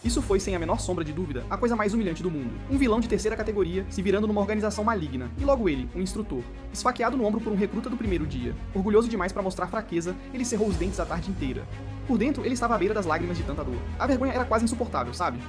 Isso foi, sem a menor sombra de dúvida, a coisa mais humilhante do mundo. Um vilão de terceira categoria se virando numa organização maligna, e logo ele, um instrutor. Esfaqueado no ombro por um recruta do primeiro dia. Orgulhoso demais para mostrar fraqueza, ele cerrou os dentes a tarde inteira. Por dentro, ele estava à beira das lágrimas de tanta dor. A vergonha era quase insuportável, sabe?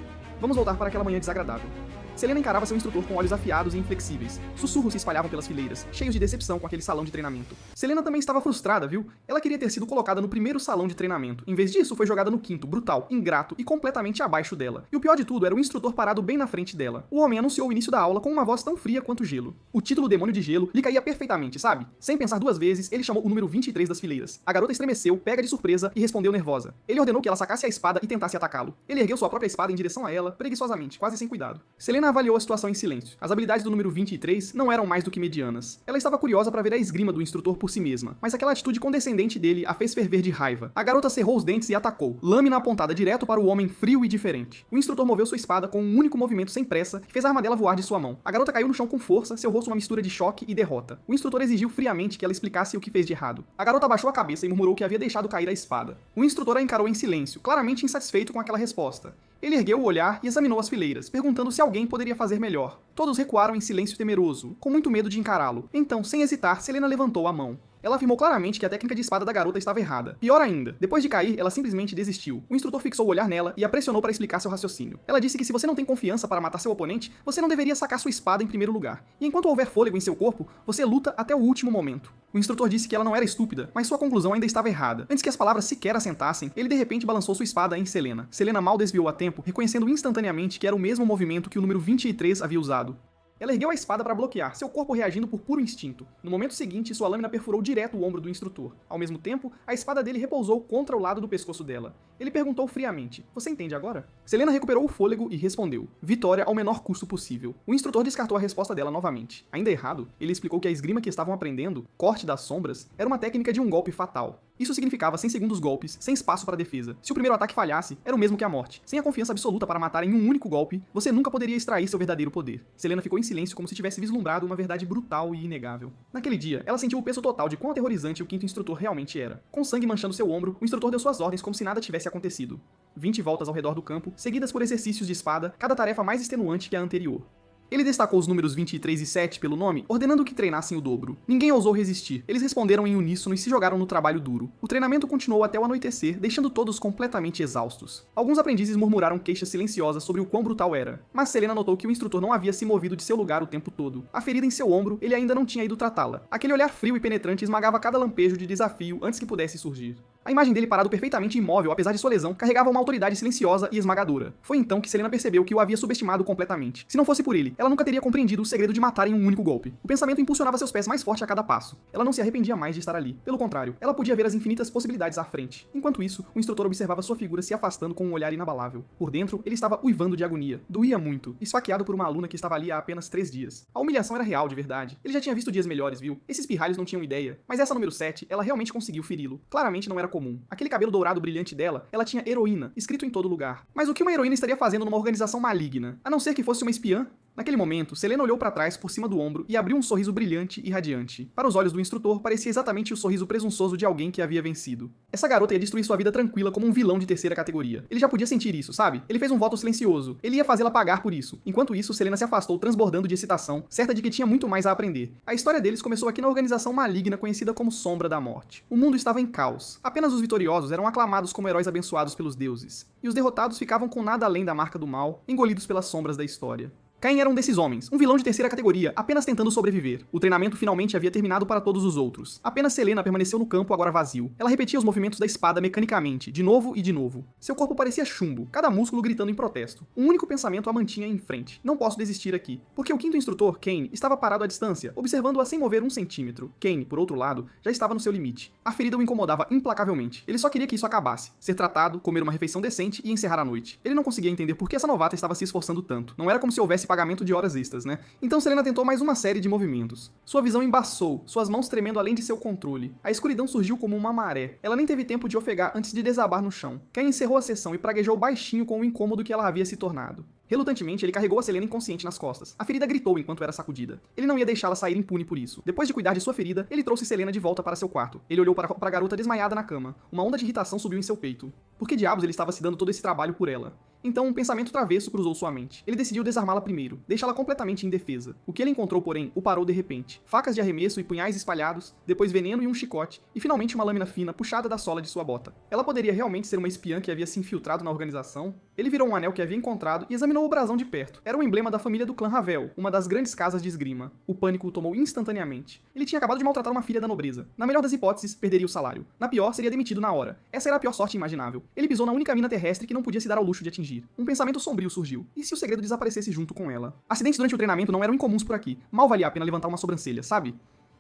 Vamos voltar para aquela manhã desagradável. Selena encarava seu instrutor com olhos afiados e inflexíveis. Sussurros se espalhavam pelas fileiras, cheios de decepção com aquele salão de treinamento. Selena também estava frustrada, viu? Ela queria ter sido colocada no primeiro salão de treinamento. Em vez disso, foi jogada no quinto, brutal, ingrato e completamente abaixo dela. E o pior de tudo era o instrutor parado bem na frente dela. O homem anunciou o início da aula com uma voz tão fria quanto gelo. O título Demônio de Gelo lhe caía perfeitamente, sabe? Sem pensar duas vezes, ele chamou o número 23 das fileiras. A garota estremeceu, pega de surpresa e respondeu nervosa. Ele ordenou que ela sacasse a espada e tentasse atacá-lo. Ele ergueu sua própria espada em direção a ela, preguiçosamente, quase sem cuidado. Selena avaliou a situação em silêncio. As habilidades do número 23 não eram mais do que medianas. Ela estava curiosa para ver a esgrima do instrutor por si mesma, mas aquela atitude condescendente dele a fez ferver de raiva. A garota cerrou os dentes e atacou, lâmina apontada direto para o homem frio e diferente. O instrutor moveu sua espada com um único movimento sem pressa e fez a arma dela voar de sua mão. A garota caiu no chão com força, seu rosto uma mistura de choque e derrota. O instrutor exigiu friamente que ela explicasse o que fez de errado. A garota abaixou a cabeça e murmurou que havia deixado cair a espada. O instrutor a encarou em silêncio, claramente insatisfeito com aquela resposta. Ele ergueu o olhar e examinou as fileiras, perguntando se alguém poderia fazer melhor. Todos recuaram em silêncio temeroso, com muito medo de encará-lo. Então, sem hesitar, Selena levantou a mão. Ela afirmou claramente que a técnica de espada da garota estava errada. Pior ainda, depois de cair, ela simplesmente desistiu. O instrutor fixou o olhar nela e a pressionou para explicar seu raciocínio. Ela disse que se você não tem confiança para matar seu oponente, você não deveria sacar sua espada em primeiro lugar. E enquanto houver fôlego em seu corpo, você luta até o último momento. O instrutor disse que ela não era estúpida, mas sua conclusão ainda estava errada. Antes que as palavras sequer assentassem, ele de repente balançou sua espada em Selena. Selena mal desviou a tempo, reconhecendo instantaneamente que era o mesmo movimento que o número 23 havia usado. Ela ergueu a espada para bloquear, seu corpo reagindo por puro instinto. No momento seguinte, sua lâmina perfurou direto o ombro do instrutor. Ao mesmo tempo, a espada dele repousou contra o lado do pescoço dela. Ele perguntou friamente, "Você entende agora?" Selena recuperou o fôlego e respondeu, "Vitória ao menor custo possível." O instrutor descartou a resposta dela novamente. Ainda errado, ele explicou que a esgrima que estavam aprendendo, Corte das Sombras, era uma técnica de um golpe fatal. Isso significava 100 segundos golpes, sem espaço para defesa. Se o primeiro ataque falhasse, era o mesmo que a morte. Sem a confiança absoluta para matar em um único golpe, você nunca poderia extrair seu verdadeiro poder. Selena ficou em silêncio como se tivesse vislumbrado uma verdade brutal e inegável. Naquele dia, ela sentiu o peso total de quão aterrorizante o quinto instrutor realmente era. Com sangue manchando seu ombro, o instrutor deu suas ordens como se nada tivesse acontecido. 20 voltas ao redor do campo, seguidas por exercícios de espada, cada tarefa mais extenuante que a anterior. Ele destacou os números 23 e 7 pelo nome, ordenando que treinassem o dobro. Ninguém ousou resistir. Eles responderam em uníssono e se jogaram no trabalho duro. O treinamento continuou até o anoitecer, deixando todos completamente exaustos. Alguns aprendizes murmuraram queixas silenciosas sobre o quão brutal era, mas Selena notou que o instrutor não havia se movido de seu lugar o tempo todo. A ferida em seu ombro, ele ainda não tinha ido tratá-la. Aquele olhar frio e penetrante esmagava cada lampejo de desafio antes que pudesse surgir. A imagem dele parado perfeitamente imóvel, apesar de sua lesão, carregava uma autoridade silenciosa e esmagadora. Foi então que Selena percebeu que o havia subestimado completamente. Se não fosse por ele, ela nunca teria compreendido o segredo de matar em um único golpe. O pensamento impulsionava seus pés mais forte a cada passo. Ela não se arrependia mais de estar ali. Pelo contrário, ela podia ver as infinitas possibilidades à frente. Enquanto isso, o instrutor observava sua figura se afastando com um olhar inabalável. Por dentro, ele estava uivando de agonia. Doía muito, esfaqueado por uma aluna que estava ali há apenas 3 dias. A humilhação era real, de verdade. Ele já tinha visto dias melhores, viu? Esses pirralhos não tinham ideia. Mas essa número 7, ela realmente conseguiu feri-lo. Claramente não era comum. Aquele cabelo dourado brilhante dela, ela tinha heroína, escrito em todo lugar. Mas o que uma heroína estaria fazendo numa organização maligna? A não ser que fosse uma espiã? Naquele momento, Selena olhou para trás por cima do ombro e abriu um sorriso brilhante e radiante. Para os olhos do instrutor, parecia exatamente o sorriso presunçoso de alguém que havia vencido. Essa garota ia destruir sua vida tranquila como um vilão de terceira categoria. Ele já podia sentir isso, sabe? Ele fez um voto silencioso. Ele ia fazê-la pagar por isso. Enquanto isso, Selena se afastou transbordando de excitação, certa de que tinha muito mais a aprender. A história deles começou aqui na organização maligna conhecida como Sombra da Morte. O mundo estava em caos. Apenas os vitoriosos eram aclamados como heróis abençoados pelos deuses. E os derrotados ficavam com nada além da marca do mal, engolidos pelas sombras da história. Cain era um desses homens, um vilão de terceira categoria, apenas tentando sobreviver. O treinamento finalmente havia terminado para todos os outros. Apenas Selena permaneceu no campo agora vazio. Ela repetia os movimentos da espada mecanicamente, de novo e de novo. Seu corpo parecia chumbo, cada músculo gritando em protesto. Um único pensamento a mantinha em frente. Não posso desistir aqui. Porque o quinto instrutor, Cain, estava parado à distância, observando-a sem mover um centímetro. Cain, por outro lado, já estava no seu limite. A ferida o incomodava implacavelmente. Ele só queria que isso acabasse. Ser tratado, comer uma refeição decente e encerrar a noite. Ele não conseguia entender por que essa novata estava se esforçando tanto. Não era como se houvesse pagamento de horas extras, né? Então Selena tentou mais uma série de movimentos. Sua visão embaçou, suas mãos tremendo além de seu controle. A escuridão surgiu como uma maré. Ela nem teve tempo de ofegar antes de desabar no chão. Cain encerrou a sessão e praguejou baixinho com o incômodo que ela havia se tornado. Relutantemente, ele carregou a Selena inconsciente nas costas. A ferida gritou enquanto era sacudida. Ele não ia deixá-la sair impune por isso. Depois de cuidar de sua ferida, ele trouxe Selena de volta para seu quarto. Ele olhou para a garota desmaiada na cama. Uma onda de irritação subiu em seu peito. Por que diabos ele estava se dando todo esse trabalho por ela? Então um pensamento travesso cruzou sua mente. Ele decidiu desarmá-la primeiro, deixá-la completamente indefesa. O que ele encontrou, porém, o parou de repente. Facas de arremesso e punhais espalhados, depois veneno e um chicote, e finalmente uma lâmina fina puxada da sola de sua bota. Ela poderia realmente ser uma espiã que havia se infiltrado na organização? Ele virou um anel que havia encontrado e examinou o brasão de perto. Era o emblema da família do clã Ravel, uma das grandes casas de esgrima. O pânico o tomou instantaneamente. Ele tinha acabado de maltratar uma filha da nobreza. Na melhor das hipóteses, perderia o salário. Na pior, seria demitido na hora. Essa era a pior sorte imaginável. Ele pisou na única mina terrestre que não podia se dar ao luxo de atingir. Um pensamento sombrio surgiu. E se o segredo desaparecesse junto com ela? Acidentes durante o treinamento não eram incomuns por aqui. Mal valia a pena levantar uma sobrancelha, sabe?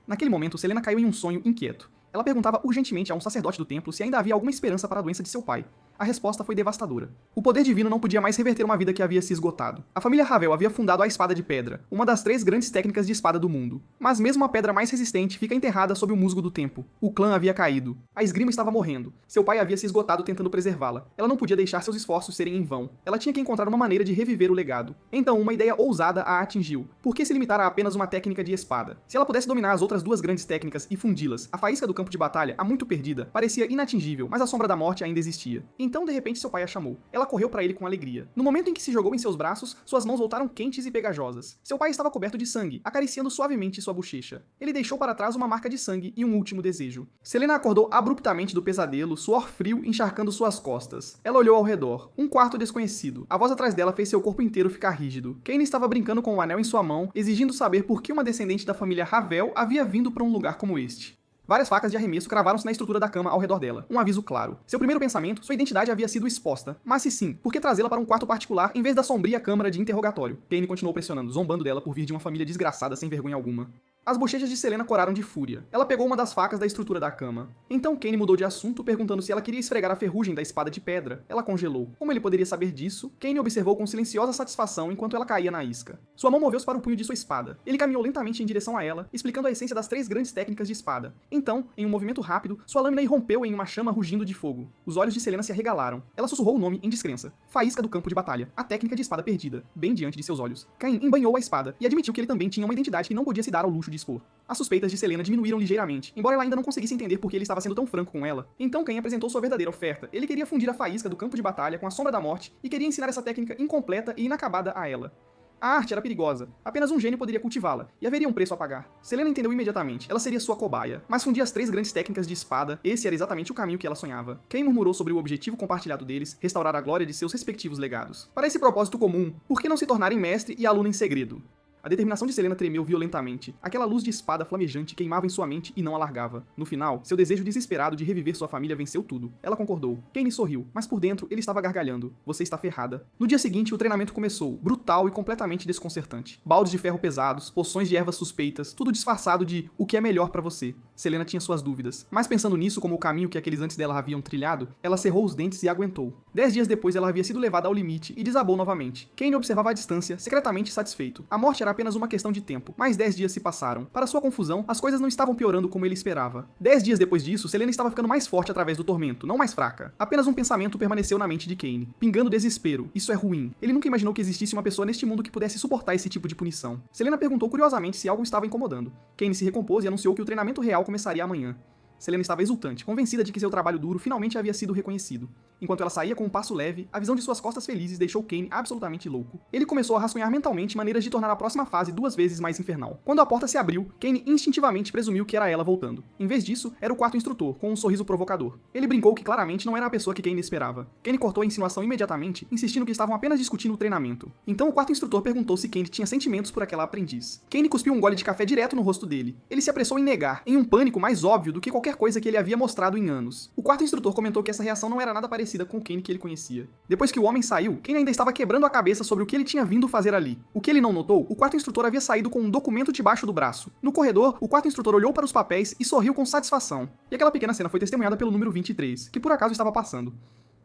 Naquele momento, Selena caiu em um sonho inquieto. Ela perguntava urgentemente a um sacerdote do templo se ainda havia alguma esperança para a doença de seu pai. A resposta foi devastadora. O poder divino não podia mais reverter uma vida que havia se esgotado. A família Ravel havia fundado a espada de pedra, uma das 3 grandes técnicas de espada do mundo. Mas mesmo a pedra mais resistente fica enterrada sob o musgo do tempo. O clã havia caído. A esgrima estava morrendo. Seu pai havia se esgotado tentando preservá-la. Ela não podia deixar seus esforços serem em vão. Ela tinha que encontrar uma maneira de reviver o legado. Então, uma ideia ousada a atingiu. Por que se limitar a apenas uma técnica de espada? Se ela pudesse dominar as outras 2 grandes técnicas e fundi-las, a faísca do campo de batalha, há muito perdida, parecia inatingível, mas a sombra da morte ainda existia. Então, de repente, seu pai a chamou. Ela correu para ele com alegria. No momento em que se jogou em seus braços, suas mãos voltaram quentes e pegajosas. Seu pai estava coberto de sangue, acariciando suavemente sua bochecha. Ele deixou para trás uma marca de sangue e um último desejo. Selena acordou abruptamente do pesadelo, suor frio encharcando suas costas. Ela olhou ao redor. Um quarto desconhecido. A voz atrás dela fez seu corpo inteiro ficar rígido. Kane estava brincando com o anel em sua mão, exigindo saber por que uma descendente da família Ravel havia vindo para um lugar como este. Várias facas de arremesso cravaram-se na estrutura da cama ao redor dela. Um aviso claro. Seu primeiro pensamento, sua identidade havia sido exposta. Mas se sim, por que trazê-la para um quarto particular em vez da sombria câmara de interrogatório? Kane continuou pressionando, zombando dela por vir de uma família desgraçada sem vergonha alguma. As bochechas de Selena coraram de fúria. Ela pegou uma das facas da estrutura da cama. Então Kane mudou de assunto, perguntando se ela queria esfregar a ferrugem da espada de pedra. Ela congelou. Como ele poderia saber disso? Kane observou com silenciosa satisfação enquanto ela caía na isca. Sua mão moveu-se para o punho de sua espada. Ele caminhou lentamente em direção a ela, explicando a essência das 3 grandes técnicas de espada. Então, em um movimento rápido, sua lâmina irrompeu em uma chama rugindo de fogo. Os olhos de Selena se arregalaram. Ela sussurrou o nome em descrença. Faísca do campo de batalha. A técnica de espada perdida. Bem diante de seus olhos. Cain embanhou a espada e admitiu que ele também tinha uma identidade que não podia se dar ao luxo de expor. As suspeitas de Selena diminuíram ligeiramente, embora ela ainda não conseguisse entender por que ele estava sendo tão franco com ela. Então Cain apresentou sua verdadeira oferta. Ele queria fundir a faísca do campo de batalha com a sombra da morte e queria ensinar essa técnica incompleta e inacabada a ela. A arte era perigosa. Apenas um gênio poderia cultivá-la, e haveria um preço a pagar. Selena entendeu imediatamente. Ela seria sua cobaia. Mas fundir as 3 grandes técnicas de espada, esse era exatamente o caminho que ela sonhava. Cain murmurou sobre o objetivo compartilhado deles, restaurar a glória de seus respectivos legados. Para esse propósito comum, por que não se tornarem mestre e aluno em segredo? A determinação de Selena tremeu violentamente. Aquela luz de espada flamejante queimava em sua mente e não a largava. No final, seu desejo desesperado de reviver sua família venceu tudo. Ela concordou. Kane sorriu, mas por dentro ele estava gargalhando. Você está ferrada. No dia seguinte, o treinamento começou, brutal e completamente desconcertante. Baldes de ferro pesados, poções de ervas suspeitas, tudo disfarçado de o que é melhor pra você. Selena tinha suas dúvidas. Mas pensando nisso como o caminho que aqueles antes dela haviam trilhado, ela cerrou os dentes e aguentou. 10 dias depois ela havia sido levada ao limite e desabou novamente. Kane observava à distância, secretamente satisfeito. A morte era apenas uma questão de tempo. Mais 10 dias se passaram. Para sua confusão, as coisas não estavam piorando como ele esperava. 10 dias depois disso, Selena estava ficando mais forte através do tormento, não mais fraca. Apenas um pensamento permaneceu na mente de Kane, pingando desespero. Isso é ruim. Ele nunca imaginou que existisse uma pessoa neste mundo que pudesse suportar esse tipo de punição. Selena perguntou curiosamente se algo estava incomodando. Kane se recompôs e anunciou que o treinamento real começaria amanhã. Selena estava exultante, convencida de que seu trabalho duro finalmente havia sido reconhecido. Enquanto ela saía com um passo leve, a visão de suas costas felizes deixou Kane absolutamente louco. Ele começou a rascunhar mentalmente maneiras de tornar a próxima fase 2 vezes mais infernal. Quando a porta se abriu, Kane instintivamente presumiu que era ela voltando. Em vez disso, era o quarto instrutor, com um sorriso provocador. Ele brincou que claramente não era a pessoa que Kane esperava. Kane cortou a insinuação imediatamente, insistindo que estavam apenas discutindo o treinamento. Então o quarto instrutor perguntou se Kane tinha sentimentos por aquela aprendiz. Kane cuspiu um gole de café direto no rosto dele. Ele se apressou em negar, em um pânico mais óbvio do que qualquer coisa que ele havia mostrado em anos. O quarto instrutor comentou que essa reação não era nada parecida com o Kane que ele conhecia. Depois que o homem saiu, Kane ainda estava quebrando a cabeça sobre o que ele tinha vindo fazer ali. O que ele não notou, o quarto instrutor havia saído com um documento debaixo do braço. No corredor, o quarto instrutor olhou para os papéis e sorriu com satisfação. E aquela pequena cena foi testemunhada pelo número 23, que por acaso estava passando.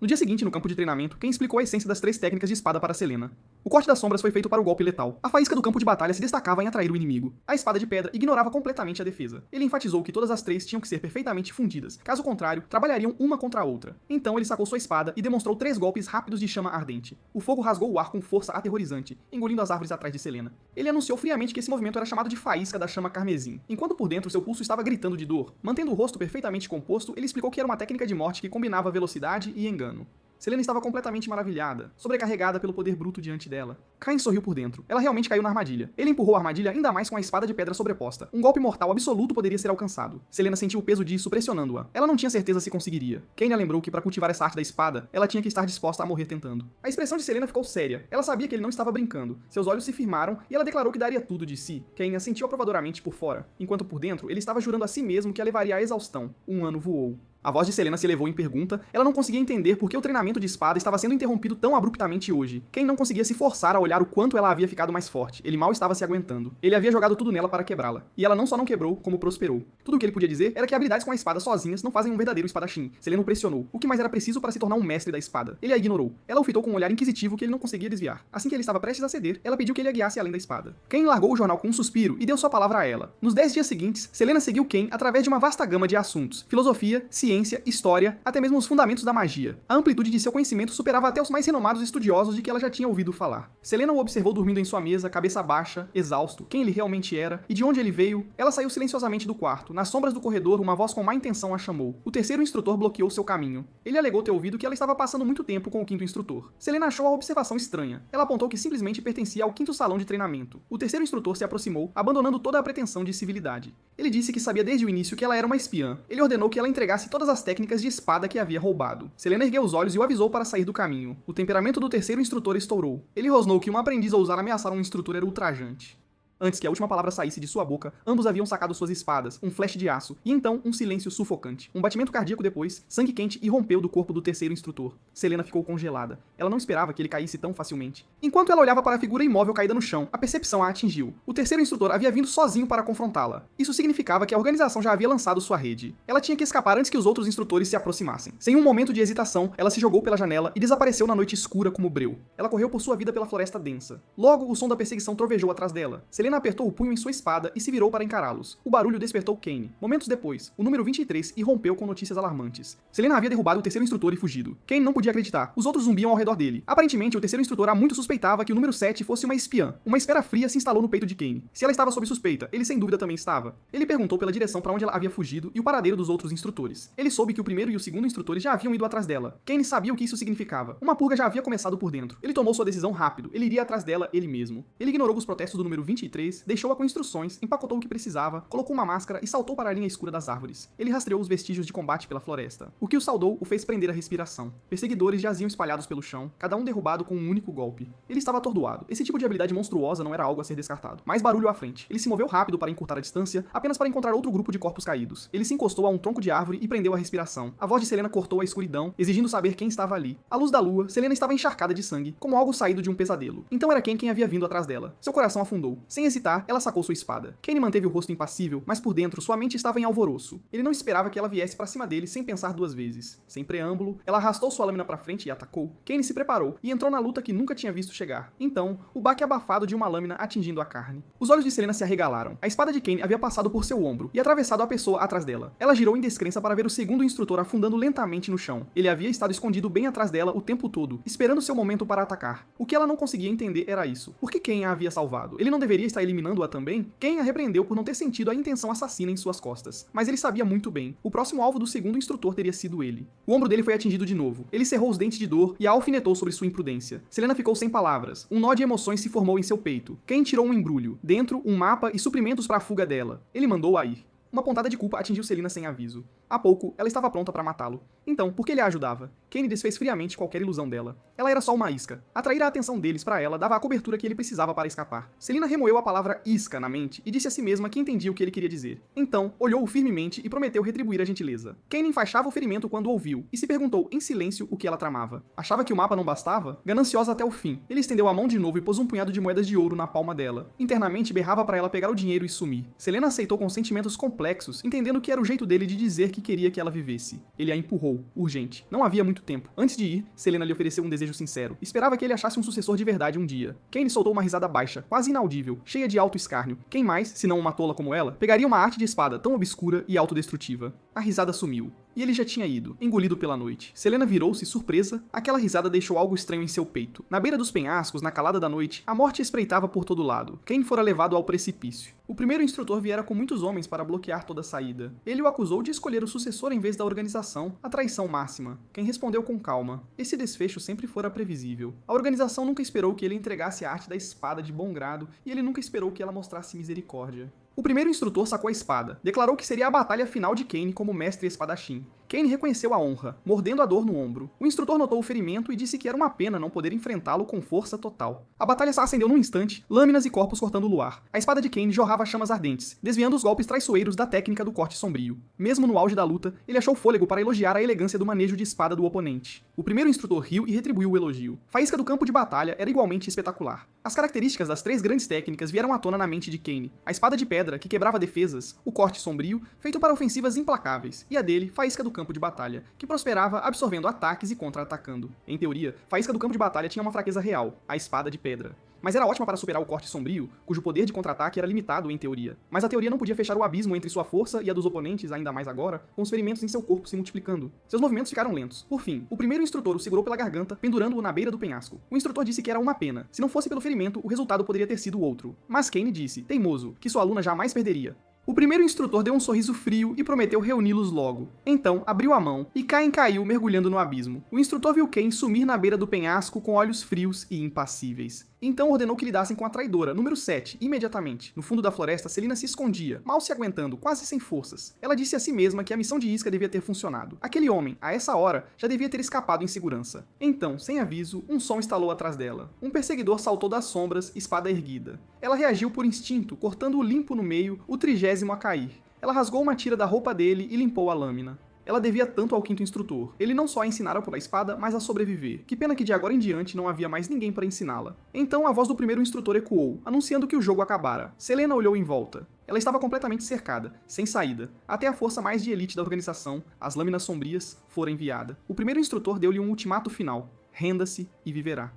No dia seguinte, no campo de treinamento, Ken explicou a essência das 3 técnicas de espada para Selena. O corte das sombras foi feito para o golpe letal. A faísca do campo de batalha se destacava em atrair o inimigo. A espada de pedra ignorava completamente a defesa. Ele enfatizou que todas as 3 tinham que ser perfeitamente fundidas, caso contrário, trabalhariam uma contra a outra. Então ele sacou sua espada e demonstrou 3 golpes rápidos de chama ardente. O fogo rasgou o ar com força aterrorizante, engolindo as árvores atrás de Selena. Ele anunciou friamente que esse movimento era chamado de faísca da chama carmesim, enquanto por dentro seu pulso estava gritando de dor. Mantendo o rosto perfeitamente composto, ele explicou que era uma técnica de morte que combinava velocidade e engano. Selena estava completamente maravilhada, sobrecarregada pelo poder bruto diante dela. Kain sorriu por dentro. Ela realmente caiu na armadilha. Ele empurrou a armadilha ainda mais com a espada de pedra sobreposta. Um golpe mortal absoluto poderia ser alcançado. Selena sentiu o peso disso pressionando-a. Ela não tinha certeza se conseguiria. Kain a lembrou que para cultivar essa arte da espada, ela tinha que estar disposta a morrer tentando. A expressão de Selena ficou séria. Ela sabia que ele não estava brincando. Seus olhos se firmaram e ela declarou que daria tudo de si. Kain a sentiu aprovadoramente por fora, enquanto por dentro ele estava jurando a si mesmo que a levaria à exaustão. Um ano voou. A voz de Selena se elevou em pergunta. Ela não conseguia entender por que o treinamento de espada estava sendo interrompido tão abruptamente hoje. Ken não conseguia se forçar a olhar o quanto ela havia ficado mais forte. Ele mal estava se aguentando. Ele havia jogado tudo nela para quebrá-la. E ela não só não quebrou, como prosperou. Tudo o que ele podia dizer era que habilidades com a espada sozinhas não fazem um verdadeiro espadachim. Selena o pressionou. O que mais era preciso para se tornar um mestre da espada? Ele a ignorou. Ela o fitou com um olhar inquisitivo que ele não conseguia desviar. Assim que ele estava prestes a ceder, ela pediu que ele a guiasse além da espada. Ken largou o jornal com um suspiro e deu sua palavra a ela. Nos 10 dias seguintes, Selena seguiu Ken através de uma vasta gama de assuntos: filosofia, ciência, história, até mesmo os fundamentos da magia. A amplitude de seu conhecimento superava até os mais renomados estudiosos de que ela já tinha ouvido falar. Selena o observou dormindo em sua mesa, cabeça baixa, exausto, quem ele realmente era e de onde ele veio. Ela saiu silenciosamente do quarto. Nas sombras do corredor, uma voz com má intenção a chamou. O terceiro instrutor bloqueou seu caminho. Ele alegou ter ouvido que ela estava passando muito tempo com o quinto instrutor. Selena achou a observação estranha. Ela apontou que simplesmente pertencia ao quinto salão de treinamento. O terceiro instrutor se aproximou, abandonando toda a pretensão de civilidade. Ele disse que sabia desde o início que ela era uma espiã. Ele ordenou que ela entregasse todas as técnicas de espada que havia roubado. Selena ergueu os olhos e o avisou para sair do caminho. O temperamento do terceiro instrutor estourou. Ele rosnou que uma aprendiz ousar ameaçar um instrutor era ultrajante. Antes que a última palavra saísse de sua boca, ambos haviam sacado suas espadas, um flash de aço, e então um silêncio sufocante. Um batimento cardíaco depois, sangue quente irrompeu do corpo do terceiro instrutor. Selena ficou congelada. Ela não esperava que ele caísse tão facilmente. Enquanto ela olhava para a figura imóvel caída no chão, a percepção a atingiu. O terceiro instrutor havia vindo sozinho para confrontá-la. Isso significava que a organização já havia lançado sua rede. Ela tinha que escapar antes que os outros instrutores se aproximassem. Sem um momento de hesitação, ela se jogou pela janela e desapareceu na noite escura como breu. Ela correu por sua vida pela floresta densa. Logo, o som da perseguição trovejou atrás dela. Selena apertou o punho em sua espada e se virou para encará-los. O barulho despertou Kane. Momentos depois, o número 23 irrompeu com notícias alarmantes. Selena havia derrubado o terceiro instrutor e fugido. Kane não podia acreditar. Os outros zumbiam ao redor dele. Aparentemente, o terceiro instrutor há muito suspeitava que o número 7 fosse uma espiã. Uma esfera fria se instalou no peito de Kane. Se ela estava sob suspeita, ele sem dúvida também estava. Ele perguntou pela direção para onde ela havia fugido e o paradeiro dos outros instrutores. Ele soube que o primeiro e o segundo instrutores já haviam ido atrás dela. Kane sabia o que isso significava. Uma purga já havia começado por dentro. Ele tomou sua decisão rápido. Ele iria atrás dela ele mesmo. Ele ignorou os protestos do número 23, deixou-a com instruções, empacotou o que precisava, colocou uma máscara e saltou para a linha escura das árvores. Ele rastreou os vestígios de combate pela floresta. O que o saudou o fez prender a respiração. Perseguidores jaziam espalhados pelo chão, cada um derrubado com um único golpe. Ele estava atordoado. Esse tipo de habilidade monstruosa não era algo a ser descartado. Mais barulho à frente. Ele se moveu rápido para encurtar a distância, apenas para encontrar outro grupo de corpos caídos. Ele se encostou a um tronco de árvore e prendeu a respiração. A voz de Selena cortou a escuridão, exigindo saber quem estava ali. À luz da lua, Selena estava encharcada de sangue, como algo saído de um pesadelo. Então era quem havia vindo atrás dela. Seu coração afundou. Sem hesitar, ela sacou sua espada. Kane manteve o rosto impassível, mas por dentro sua mente estava em alvoroço. Ele não esperava que ela viesse para cima dele sem pensar duas vezes. Sem preâmbulo, ela arrastou sua lâmina para frente e atacou. Kane se preparou e entrou na luta que nunca tinha visto chegar. Então, o baque abafado de uma lâmina atingindo a carne. Os olhos de Selena se arregalaram. A espada de Kane havia passado por seu ombro e atravessado a pessoa atrás dela. Ela girou em descrença para ver o segundo instrutor afundando lentamente no chão. Ele havia estado escondido bem atrás dela o tempo todo, esperando seu momento para atacar. O que ela não conseguia entender era isso. Por que Kane a havia salvado? Ele não deveria estar eliminando-a também? Kane a repreendeu por não ter sentido a intenção assassina em suas costas. Mas ele sabia muito bem. O próximo alvo do segundo instrutor teria sido ele. O ombro dele foi atingido de novo. Ele cerrou os dentes de dor e a alfinetou sobre sua imprudência. Selena ficou sem palavras. Um nó de emoções se formou em seu peito. Kane tirou um embrulho. Dentro, um mapa e suprimentos para a fuga dela. Ele mandou-a ir. Uma pontada de culpa atingiu Selena sem aviso. Há pouco, ela estava pronta para matá-lo. Então, por que ele a ajudava? Kane desfez friamente qualquer ilusão dela. Ela era só uma isca. Atrair a atenção deles para ela dava a cobertura que ele precisava para escapar. Selena remoeu a palavra isca na mente e disse a si mesma que entendia o que ele queria dizer. Então, olhou-o firmemente e prometeu retribuir a gentileza. Kane enfaixava o ferimento quando ouviu e se perguntou em silêncio o que ela tramava. Achava que o mapa não bastava? Gananciosa até o fim. Ele estendeu a mão de novo e pôs um punhado de moedas de ouro na palma dela. Internamente berrava para ela pegar o dinheiro e sumir. Selena aceitou com sentimentos completos perplexos, entendendo que era o jeito dele de dizer que queria que ela vivesse. Ele a empurrou, urgente. Não havia muito tempo. Antes de ir, Selena lhe ofereceu um desejo sincero. Esperava que ele achasse um sucessor de verdade um dia. Kaine soltou uma risada baixa, quase inaudível, cheia de alto escárnio. Quem mais, se não uma tola como ela, pegaria uma arte de espada tão obscura e autodestrutiva? A risada sumiu. E ele já tinha ido, engolido pela noite. Selena virou-se, surpresa. Aquela risada deixou algo estranho em seu peito. Na beira dos penhascos, na calada da noite, a morte espreitava por todo lado. Kaine fora levado ao precipício. O primeiro instrutor viera com muitos homens para bloquear toda a saída. Ele o acusou de escolher o sucessor em vez da organização, a traição máxima. Kaine respondeu com calma. Esse desfecho sempre fora previsível. A organização nunca esperou que ele entregasse a arte da espada de bom grado, e ele nunca esperou que ela mostrasse misericórdia. O primeiro instrutor sacou a espada. Declarou que seria a batalha final de Kaine como mestre espadachim. Kaine reconheceu a honra, mordendo a dor no ombro. O instrutor notou o ferimento e disse que era uma pena não poder enfrentá-lo com força total. A batalha se acendeu num instante, lâminas e corpos cortando o luar. A espada de Kaine jorrava chamas ardentes, desviando os golpes traiçoeiros da técnica do corte sombrio. Mesmo no auge da luta, ele achou fôlego para elogiar a elegância do manejo de espada do oponente. O primeiro instrutor riu e retribuiu o elogio. Faísca do campo de batalha era igualmente espetacular. As características das três grandes técnicas vieram à tona na mente de Kaine. A espada de pedra, que quebrava defesas, o corte sombrio, feito para ofensivas implacáveis, e a dele, faísca do campo de batalha, que prosperava absorvendo ataques e contra-atacando. Em teoria, faísca do campo de batalha tinha uma fraqueza real, a espada de pedra. Mas era ótima para superar o corte sombrio, cujo poder de contra-ataque era limitado em teoria. Mas a teoria não podia fechar o abismo entre sua força e a dos oponentes, ainda mais agora, com os ferimentos em seu corpo se multiplicando. Seus movimentos ficaram lentos. Por fim, o primeiro instrutor o segurou pela garganta, pendurando-o na beira do penhasco. O instrutor disse que era uma pena. Se não fosse pelo ferimento, o resultado poderia ter sido outro. Mas Kaine disse, teimoso, que sua aluna jamais perderia. O primeiro instrutor deu um sorriso frio e prometeu reuni-los logo. Então, abriu a mão, e Kaine caiu mergulhando no abismo. O instrutor viu Kaine sumir na beira do penhasco com olhos frios e impassíveis. Então ordenou que lidassem com a traidora, número 7, imediatamente. No fundo da floresta, Selena se escondia, mal se aguentando, quase sem forças. Ela disse a si mesma que a missão de isca devia ter funcionado. Aquele homem, a essa hora, já devia ter escapado em segurança. Então, sem aviso, um som estalou atrás dela. Um perseguidor saltou das sombras, espada erguida. Ela reagiu por instinto, cortando-o limpo no meio, o 30º a cair. Ela rasgou uma tira da roupa dele e limpou a lâmina. Ela devia tanto ao quinto instrutor. Ele não só a ensinara pela espada, mas a sobreviver. Que pena que de agora em diante não havia mais ninguém para ensiná-la. Então a voz do primeiro instrutor ecoou, anunciando que o jogo acabara. Selena olhou em volta. Ela estava completamente cercada, sem saída. Até a força mais de elite da organização, as lâminas sombrias, fora enviada. O primeiro instrutor deu-lhe um ultimato final. Renda-se e viverá.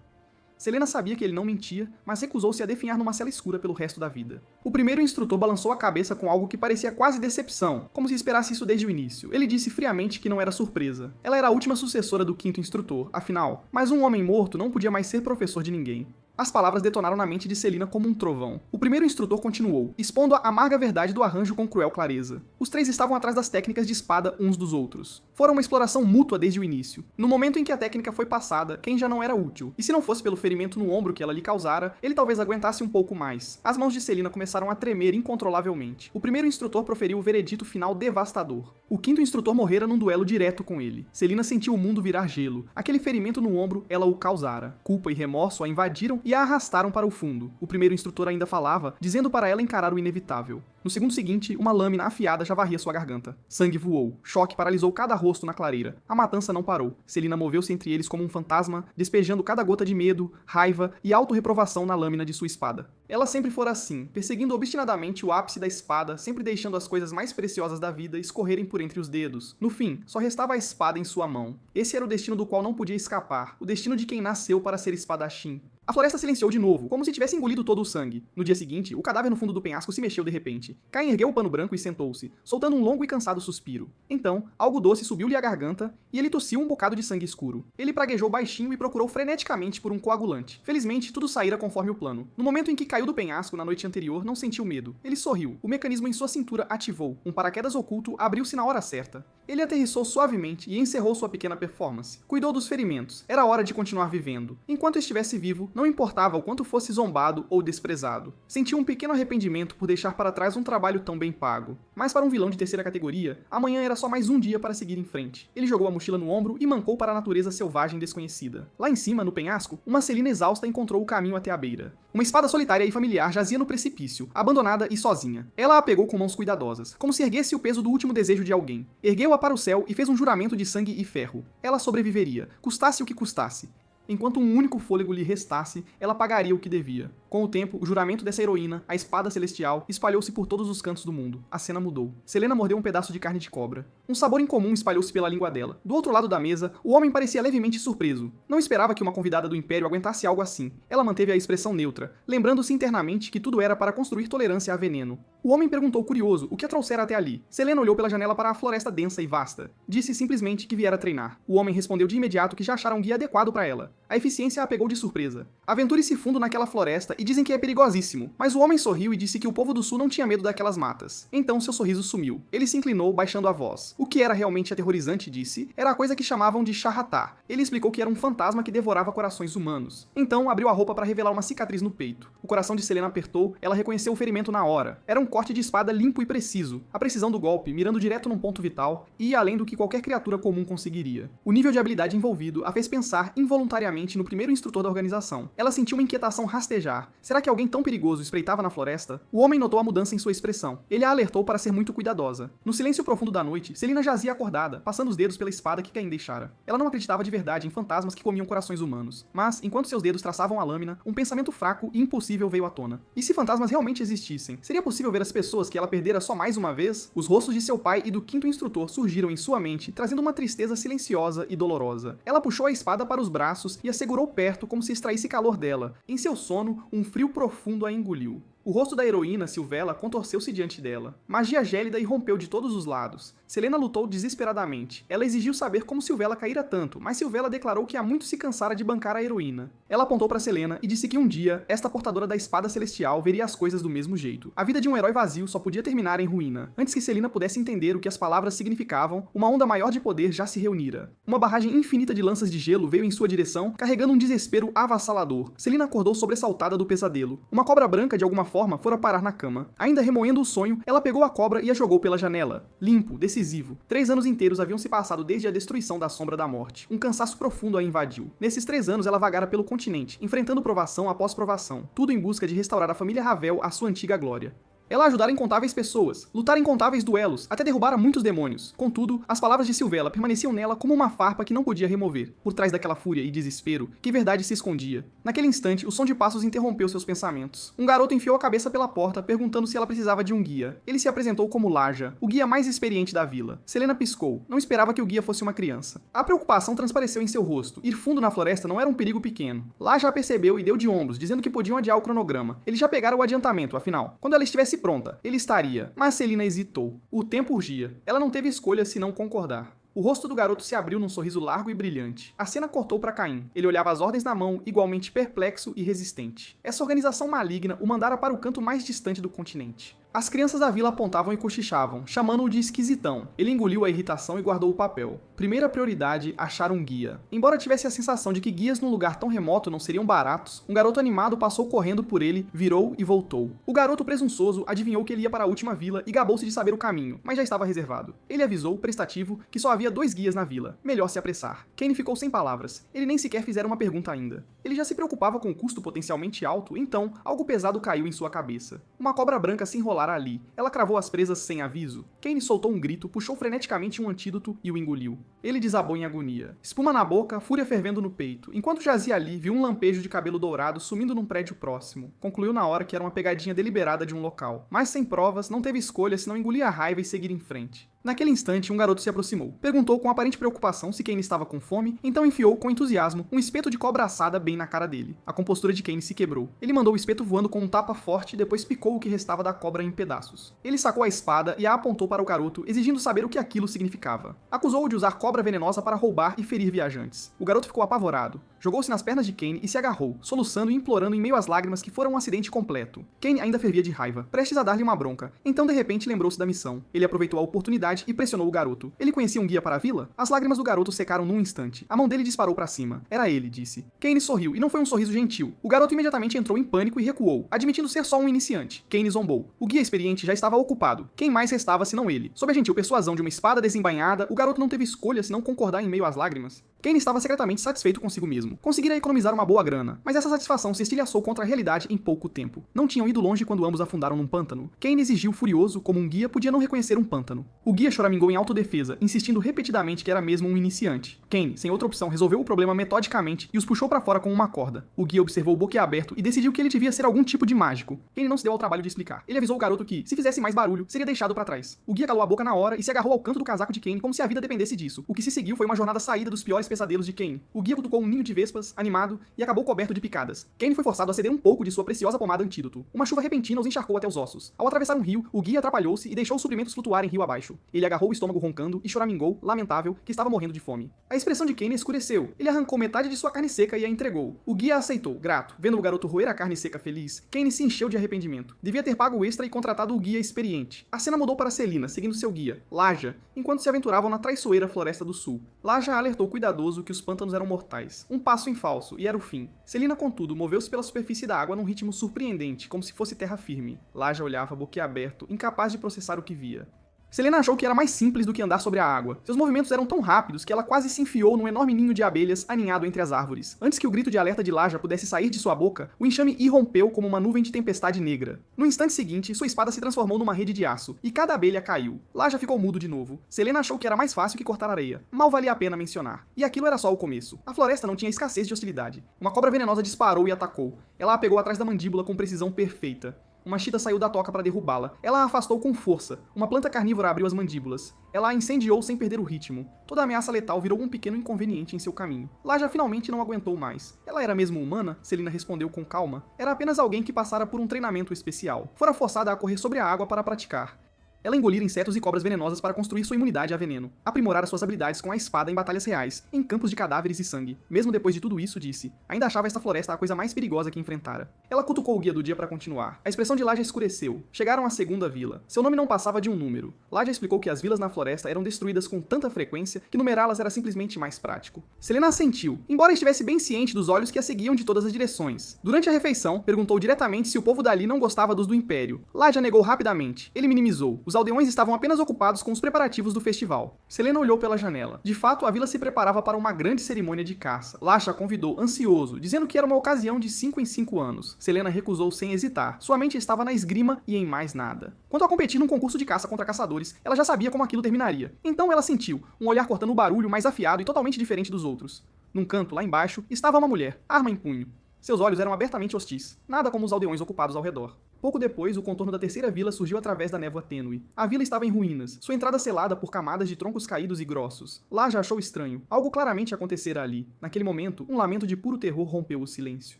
Selena sabia que ele não mentia, mas recusou-se a definhar numa cela escura pelo resto da vida. O primeiro instrutor balançou a cabeça com algo que parecia quase decepção, como se esperasse isso desde o início. Ele disse friamente que não era surpresa. Ela era a última sucessora do quinto instrutor, afinal, mas um homem morto não podia mais ser professor de ninguém. As palavras detonaram na mente de Selena como um trovão. O primeiro instrutor continuou, expondo a amarga verdade do arranjo com cruel clareza. Os três estavam atrás das técnicas de espada uns dos outros. Fora uma exploração mútua desde o início. No momento em que a técnica foi passada, Kaine já não era útil, e se não fosse pelo ferimento no ombro que ela lhe causara, ele talvez aguentasse um pouco mais. As mãos de Selena começaram a tremer incontrolavelmente. O primeiro instrutor proferiu o veredito final devastador. O quinto instrutor morrera num duelo direto com ele. Selena sentiu o mundo virar gelo. Aquele ferimento no ombro, ela o causara. Culpa e remorso a invadiram e a arrastaram para o fundo. O primeiro instrutor ainda falava, dizendo para ela encarar o inevitável. No segundo seguinte, uma lâmina afiada já varria sua garganta. Sangue voou. Choque paralisou cada rosto na clareira. A matança não parou. Selena moveu-se entre eles como um fantasma, despejando cada gota de medo, raiva e autorreprovação na lâmina de sua espada. Ela sempre fora assim, perseguindo obstinadamente o ápice da espada, sempre deixando as coisas mais preciosas da vida escorrerem por entre os dedos. No fim, só restava a espada em sua mão. Esse era o destino do qual não podia escapar, o destino de quem nasceu para ser espadachim. A floresta silenciou de novo, como se tivesse engolido todo o sangue. No dia seguinte, o cadáver no fundo do penhasco se mexeu de repente. Kaine ergueu o pano branco e sentou-se, soltando um longo e cansado suspiro. Então, algo doce subiu-lhe à garganta e ele tossiu um bocado de sangue escuro. Ele praguejou baixinho e procurou freneticamente por um coagulante. Felizmente, tudo saíra conforme o plano. No momento em que caiu do penhasco na noite anterior, não sentiu medo. Ele sorriu. O mecanismo em sua cintura ativou. Um paraquedas oculto abriu-se na hora certa. Ele aterrissou suavemente e encerrou sua pequena performance. Cuidou dos ferimentos. Era hora de continuar vivendo. Enquanto estivesse vivo, não importava o quanto fosse zombado ou desprezado. Sentiu um pequeno arrependimento por deixar para trás um trabalho tão bem pago. Mas para um vilão de terceira categoria, amanhã era só mais um dia para seguir em frente. Ele jogou a mochila no ombro e mancou para a natureza selvagem desconhecida. Lá em cima, no penhasco, uma Selena exausta encontrou o caminho até a beira. Uma espada solitária e familiar jazia no precipício, abandonada e sozinha. Ela a pegou com mãos cuidadosas, como se erguesse o peso do último desejo de alguém. Ergueu-a para o céu e fez um juramento de sangue e ferro. Ela sobreviveria, custasse o que custasse. Enquanto um único fôlego lhe restasse, ela pagaria o que devia. Com o tempo, o juramento dessa heroína, a espada celestial, espalhou-se por todos os cantos do mundo. A cena mudou. Selena mordeu um pedaço de carne de cobra. Um sabor incomum espalhou-se pela língua dela. Do outro lado da mesa, o homem parecia levemente surpreso. Não esperava que uma convidada do Império aguentasse algo assim. Ela manteve a expressão neutra, lembrando-se internamente que tudo era para construir tolerância a veneno. O homem perguntou curioso o que a trouxera até ali. Selena olhou pela janela para a floresta densa e vasta. Disse simplesmente que viera treinar. O homem respondeu de imediato que já achara um guia adequado para ela. A eficiência a pegou de surpresa. Aventure-se fundo naquela floresta e dizem que é perigosíssimo. Mas o homem sorriu e disse que o povo do sul não tinha medo daquelas matas. Então seu sorriso sumiu. Ele se inclinou, baixando a voz. O que era realmente aterrorizante, disse, era a coisa que chamavam de Shahratar. Ele explicou que era um fantasma que devorava corações humanos. Então abriu a roupa para revelar uma cicatriz no peito. O coração de Selena apertou, ela reconheceu o ferimento na hora. Era um corte de espada limpo e preciso. A precisão do golpe, mirando direto num ponto vital, e ia além do que qualquer criatura comum conseguiria. O nível de habilidade envolvido a fez pensar involuntariamente no primeiro instrutor da organização. Ela sentiu uma inquietação rastejar. Será que alguém tão perigoso espreitava na floresta? O homem notou a mudança em sua expressão. Ele a alertou para ser muito cuidadosa. No silêncio profundo da noite, Selena jazia acordada, passando os dedos pela espada que Cain deixara. Ela não acreditava de verdade em fantasmas que comiam corações humanos. Mas, enquanto seus dedos traçavam a lâmina, um pensamento fraco e impossível veio à tona. E se fantasmas realmente existissem? Seria possível ver as pessoas que ela perdera só mais uma vez? Os rostos de seu pai e do quinto instrutor surgiram em sua mente, trazendo uma tristeza silenciosa e dolorosa. Ela puxou a espada para os braços e a segurou perto como se extraísse calor dela. Em seu sono, um frio profundo a engoliu. O rosto da heroína, Sylvela, contorceu-se diante dela. Magia gélida irrompeu de todos os lados. Selena lutou desesperadamente. Ela exigiu saber como Sylvela caíra tanto, mas Sylvela declarou que há muito se cansara de bancar a heroína. Ela apontou para Selena e disse que um dia, esta portadora da espada celestial veria as coisas do mesmo jeito. A vida de um herói vazio só podia terminar em ruína. Antes que Selena pudesse entender o que as palavras significavam, uma onda maior de poder já se reunira. Uma barragem infinita de lanças de gelo veio em sua direção, carregando um desespero avassalador. Selena acordou sobressaltada do pesadelo. Uma cobra branca, de alguma forma, fora parar na cama. Ainda remoendo o sonho, ela pegou a cobra e a jogou pela janela. Limpo, decisivo. 3 anos inteiros haviam se passado desde a destruição da Sombra da Morte. Um cansaço profundo a invadiu. Nesses 3 anos ela vagara pelo continente, enfrentando provação após provação, tudo em busca de restaurar a família Ravel à sua antiga glória. Ela ajudara incontáveis pessoas, lutar incontáveis duelos, até derrubara muitos demônios. Contudo, as palavras de Sylvela permaneciam nela como uma farpa que não podia remover. Por trás daquela fúria e desespero, que verdade se escondia? Naquele instante, o som de passos interrompeu seus pensamentos. Um garoto enfiou a cabeça pela porta, perguntando se ela precisava de um guia. Ele se apresentou como Larja, o guia mais experiente da vila. Selena piscou. Não esperava que o guia fosse uma criança. A preocupação transpareceu em seu rosto. Ir fundo na floresta não era um perigo pequeno. Larja a percebeu e deu de ombros, dizendo que podiam adiar o cronograma. Ele já pegara o adiantamento, afinal. Quando ela estivesse pronta, ele estaria. Mas Selena hesitou. O tempo urgia. Ela não teve escolha senão concordar. O rosto do garoto se abriu num sorriso largo e brilhante. A cena cortou para Caim. Ele olhava as ordens na mão, igualmente perplexo e resistente. Essa organização maligna o mandara para o canto mais distante do continente. As crianças da vila apontavam e cochichavam, chamando-o de esquisitão. Ele engoliu a irritação e guardou o papel. Primeira prioridade, achar um guia. Embora tivesse a sensação de que guias num lugar tão remoto não seriam baratos, um garoto animado passou correndo por ele, virou e voltou. O garoto presunçoso adivinhou que ele ia para a última vila e gabou-se de saber o caminho, mas já estava reservado. Ele avisou, prestativo, que só havia 2 guias na vila. Melhor se apressar. Kane ficou sem palavras. Ele nem sequer fizera uma pergunta ainda. Ele já se preocupava com o custo potencialmente alto, então algo pesado caiu em sua cabeça. Uma cobra branca se enrolara ali. Ela cravou as presas sem aviso. Kane soltou um grito, puxou freneticamente um antídoto e o engoliu. Ele desabou em agonia. Espuma na boca, fúria fervendo no peito. Enquanto jazia ali, viu um lampejo de cabelo dourado sumindo num prédio próximo. Concluiu na hora que era uma pegadinha deliberada de um local. Mas sem provas, não teve escolha senão engolir a raiva e seguir em frente. Naquele instante, um garoto se aproximou. Perguntou com aparente preocupação se Kane estava com fome, então enfiou com entusiasmo um espeto de cobra assada bem na cara dele. A compostura de Kane se quebrou. Ele mandou o espeto voando com um tapa forte e depois picou o que restava da cobra em pedaços. Ele sacou a espada e a apontou para o garoto, exigindo saber o que aquilo significava. Acusou-o de usar cobra venenosa para roubar e ferir viajantes. O garoto ficou apavorado. Jogou-se nas pernas de Kane e se agarrou, soluçando e implorando em meio às lágrimas que foram um acidente completo. Kane ainda fervia de raiva, prestes a dar-lhe uma bronca. Então, de repente, lembrou-se da missão. Ele aproveitou a oportunidade e pressionou o garoto. Ele conhecia um guia para a vila? As lágrimas do garoto secaram num instante. A mão dele disparou para cima. Era ele, disse. Kane sorriu, e não foi um sorriso gentil. O garoto imediatamente entrou em pânico e recuou, admitindo ser só um iniciante. Kane zombou. O guia experiente já estava ocupado. Quem mais restava senão ele? Sob a gentil persuasão de uma espada desembainhada, o garoto não teve escolha senão concordar em meio às lágrimas. Kane estava secretamente satisfeito consigo mesmo. Conseguira economizar uma boa grana, mas essa satisfação se estilhaçou contra a realidade em pouco tempo. Não tinham ido longe quando ambos afundaram num pântano. Kane exigiu furioso, como um guia podia não reconhecer um pântano. O guia choramingou em autodefesa, insistindo repetidamente que era mesmo um iniciante. Kane, sem outra opção, resolveu o problema metodicamente e os puxou pra fora com uma corda. O guia observou boquiaberto e decidiu que ele devia ser algum tipo de mágico. Kane não se deu ao trabalho de explicar. Ele avisou o garoto que, se fizesse mais barulho, seria deixado pra trás. O guia calou a boca na hora e se agarrou ao canto do casaco de Kane como se a vida dependesse disso. O que se seguiu foi uma jornada saída dos piores pesadelos de Kane. O guia cutucou um ninho de vespas, animado, e acabou coberto de picadas. Kane foi forçado a ceder um pouco de sua preciosa pomada antídoto. Uma chuva repentina os encharcou até os ossos. Ao atravessar um rio, o guia atrapalhou-se e deixou os suprimentos flutuarem rio abaixo. Ele agarrou o estômago roncando e choramingou, lamentável, que estava morrendo de fome. A expressão de Kane escureceu. Ele arrancou metade de sua carne seca e a entregou. O guia a aceitou, grato. Vendo o garoto roer a carne seca feliz, Kane se encheu de arrependimento. Devia ter pago o extra e contratado o guia experiente. A cena mudou para Selina, seguindo seu guia, Laja, enquanto se aventuravam na traiçoeira floresta do sul. Laja alertou cuidadoso que os pântanos eram mortais. Um passo em falso, e era o fim. Selina, contudo, moveu-se pela superfície da água num ritmo surpreendente, como se fosse terra firme. Laja olhava boquiaberto, incapaz de processar o que via. Selena achou que era mais simples do que andar sobre a água. Seus movimentos eram tão rápidos que ela quase se enfiou num enorme ninho de abelhas aninhado entre as árvores. Antes que o grito de alerta de Laja pudesse sair de sua boca, o enxame irrompeu como uma nuvem de tempestade negra. No instante seguinte, sua espada se transformou numa rede de aço, e cada abelha caiu. Laja ficou mudo de novo. Selena achou que era mais fácil que cortar areia. Mal valia a pena mencionar. E aquilo era só o começo. A floresta não tinha escassez de hostilidade. Uma cobra venenosa disparou e atacou. Ela a pegou atrás da mandíbula com precisão perfeita. Uma chita saiu da toca para derrubá-la. Ela a afastou com força. Uma planta carnívora abriu as mandíbulas. Ela a incendiou sem perder o ritmo. Toda ameaça letal virou um pequeno inconveniente em seu caminho. Laja finalmente não aguentou mais. Ela era mesmo humana? Selina respondeu com calma. Era apenas alguém que passara por um treinamento especial. Fora forçada a correr sobre a água para praticar. Ela engolira insetos e cobras venenosas para construir sua imunidade a veneno, aprimorar suas habilidades com a espada em batalhas reais, em campos de cadáveres e sangue. Mesmo depois de tudo isso, disse, ainda achava esta floresta a coisa mais perigosa que enfrentara. Ela cutucou o guia do dia para continuar. A expressão de Laja escureceu. Chegaram à segunda vila. Seu nome não passava de um número. Laja explicou que as vilas na floresta eram destruídas com tanta frequência que numerá-las era simplesmente mais prático. Selena assentiu, embora estivesse bem ciente dos olhos que a seguiam de todas as direções. Durante a refeição, perguntou diretamente se o povo dali não gostava dos do Império. Laja negou rapidamente. Ele minimizou. Os aldeões estavam apenas ocupados com os preparativos do festival. Selena olhou pela janela. De fato, a vila se preparava para uma grande cerimônia de caça. Laja a convidou, ansioso, dizendo que era uma ocasião de 5 em 5 anos. Selena recusou sem hesitar. Sua mente estava na esgrima e em mais nada. Quanto a competir num concurso de caça contra caçadores, ela já sabia como aquilo terminaria. Então ela sentiu, um olhar cortando o barulho mais afiado e totalmente diferente dos outros. Num canto, lá embaixo, estava uma mulher, arma em punho. Seus olhos eram abertamente hostis, nada como os aldeões ocupados ao redor. Pouco depois, o contorno da terceira vila surgiu através da névoa tênue. A vila estava em ruínas, sua entrada selada por camadas de troncos caídos e grossos. Laja achou estranho. Algo claramente acontecera ali. Naquele momento, um lamento de puro terror rompeu o silêncio.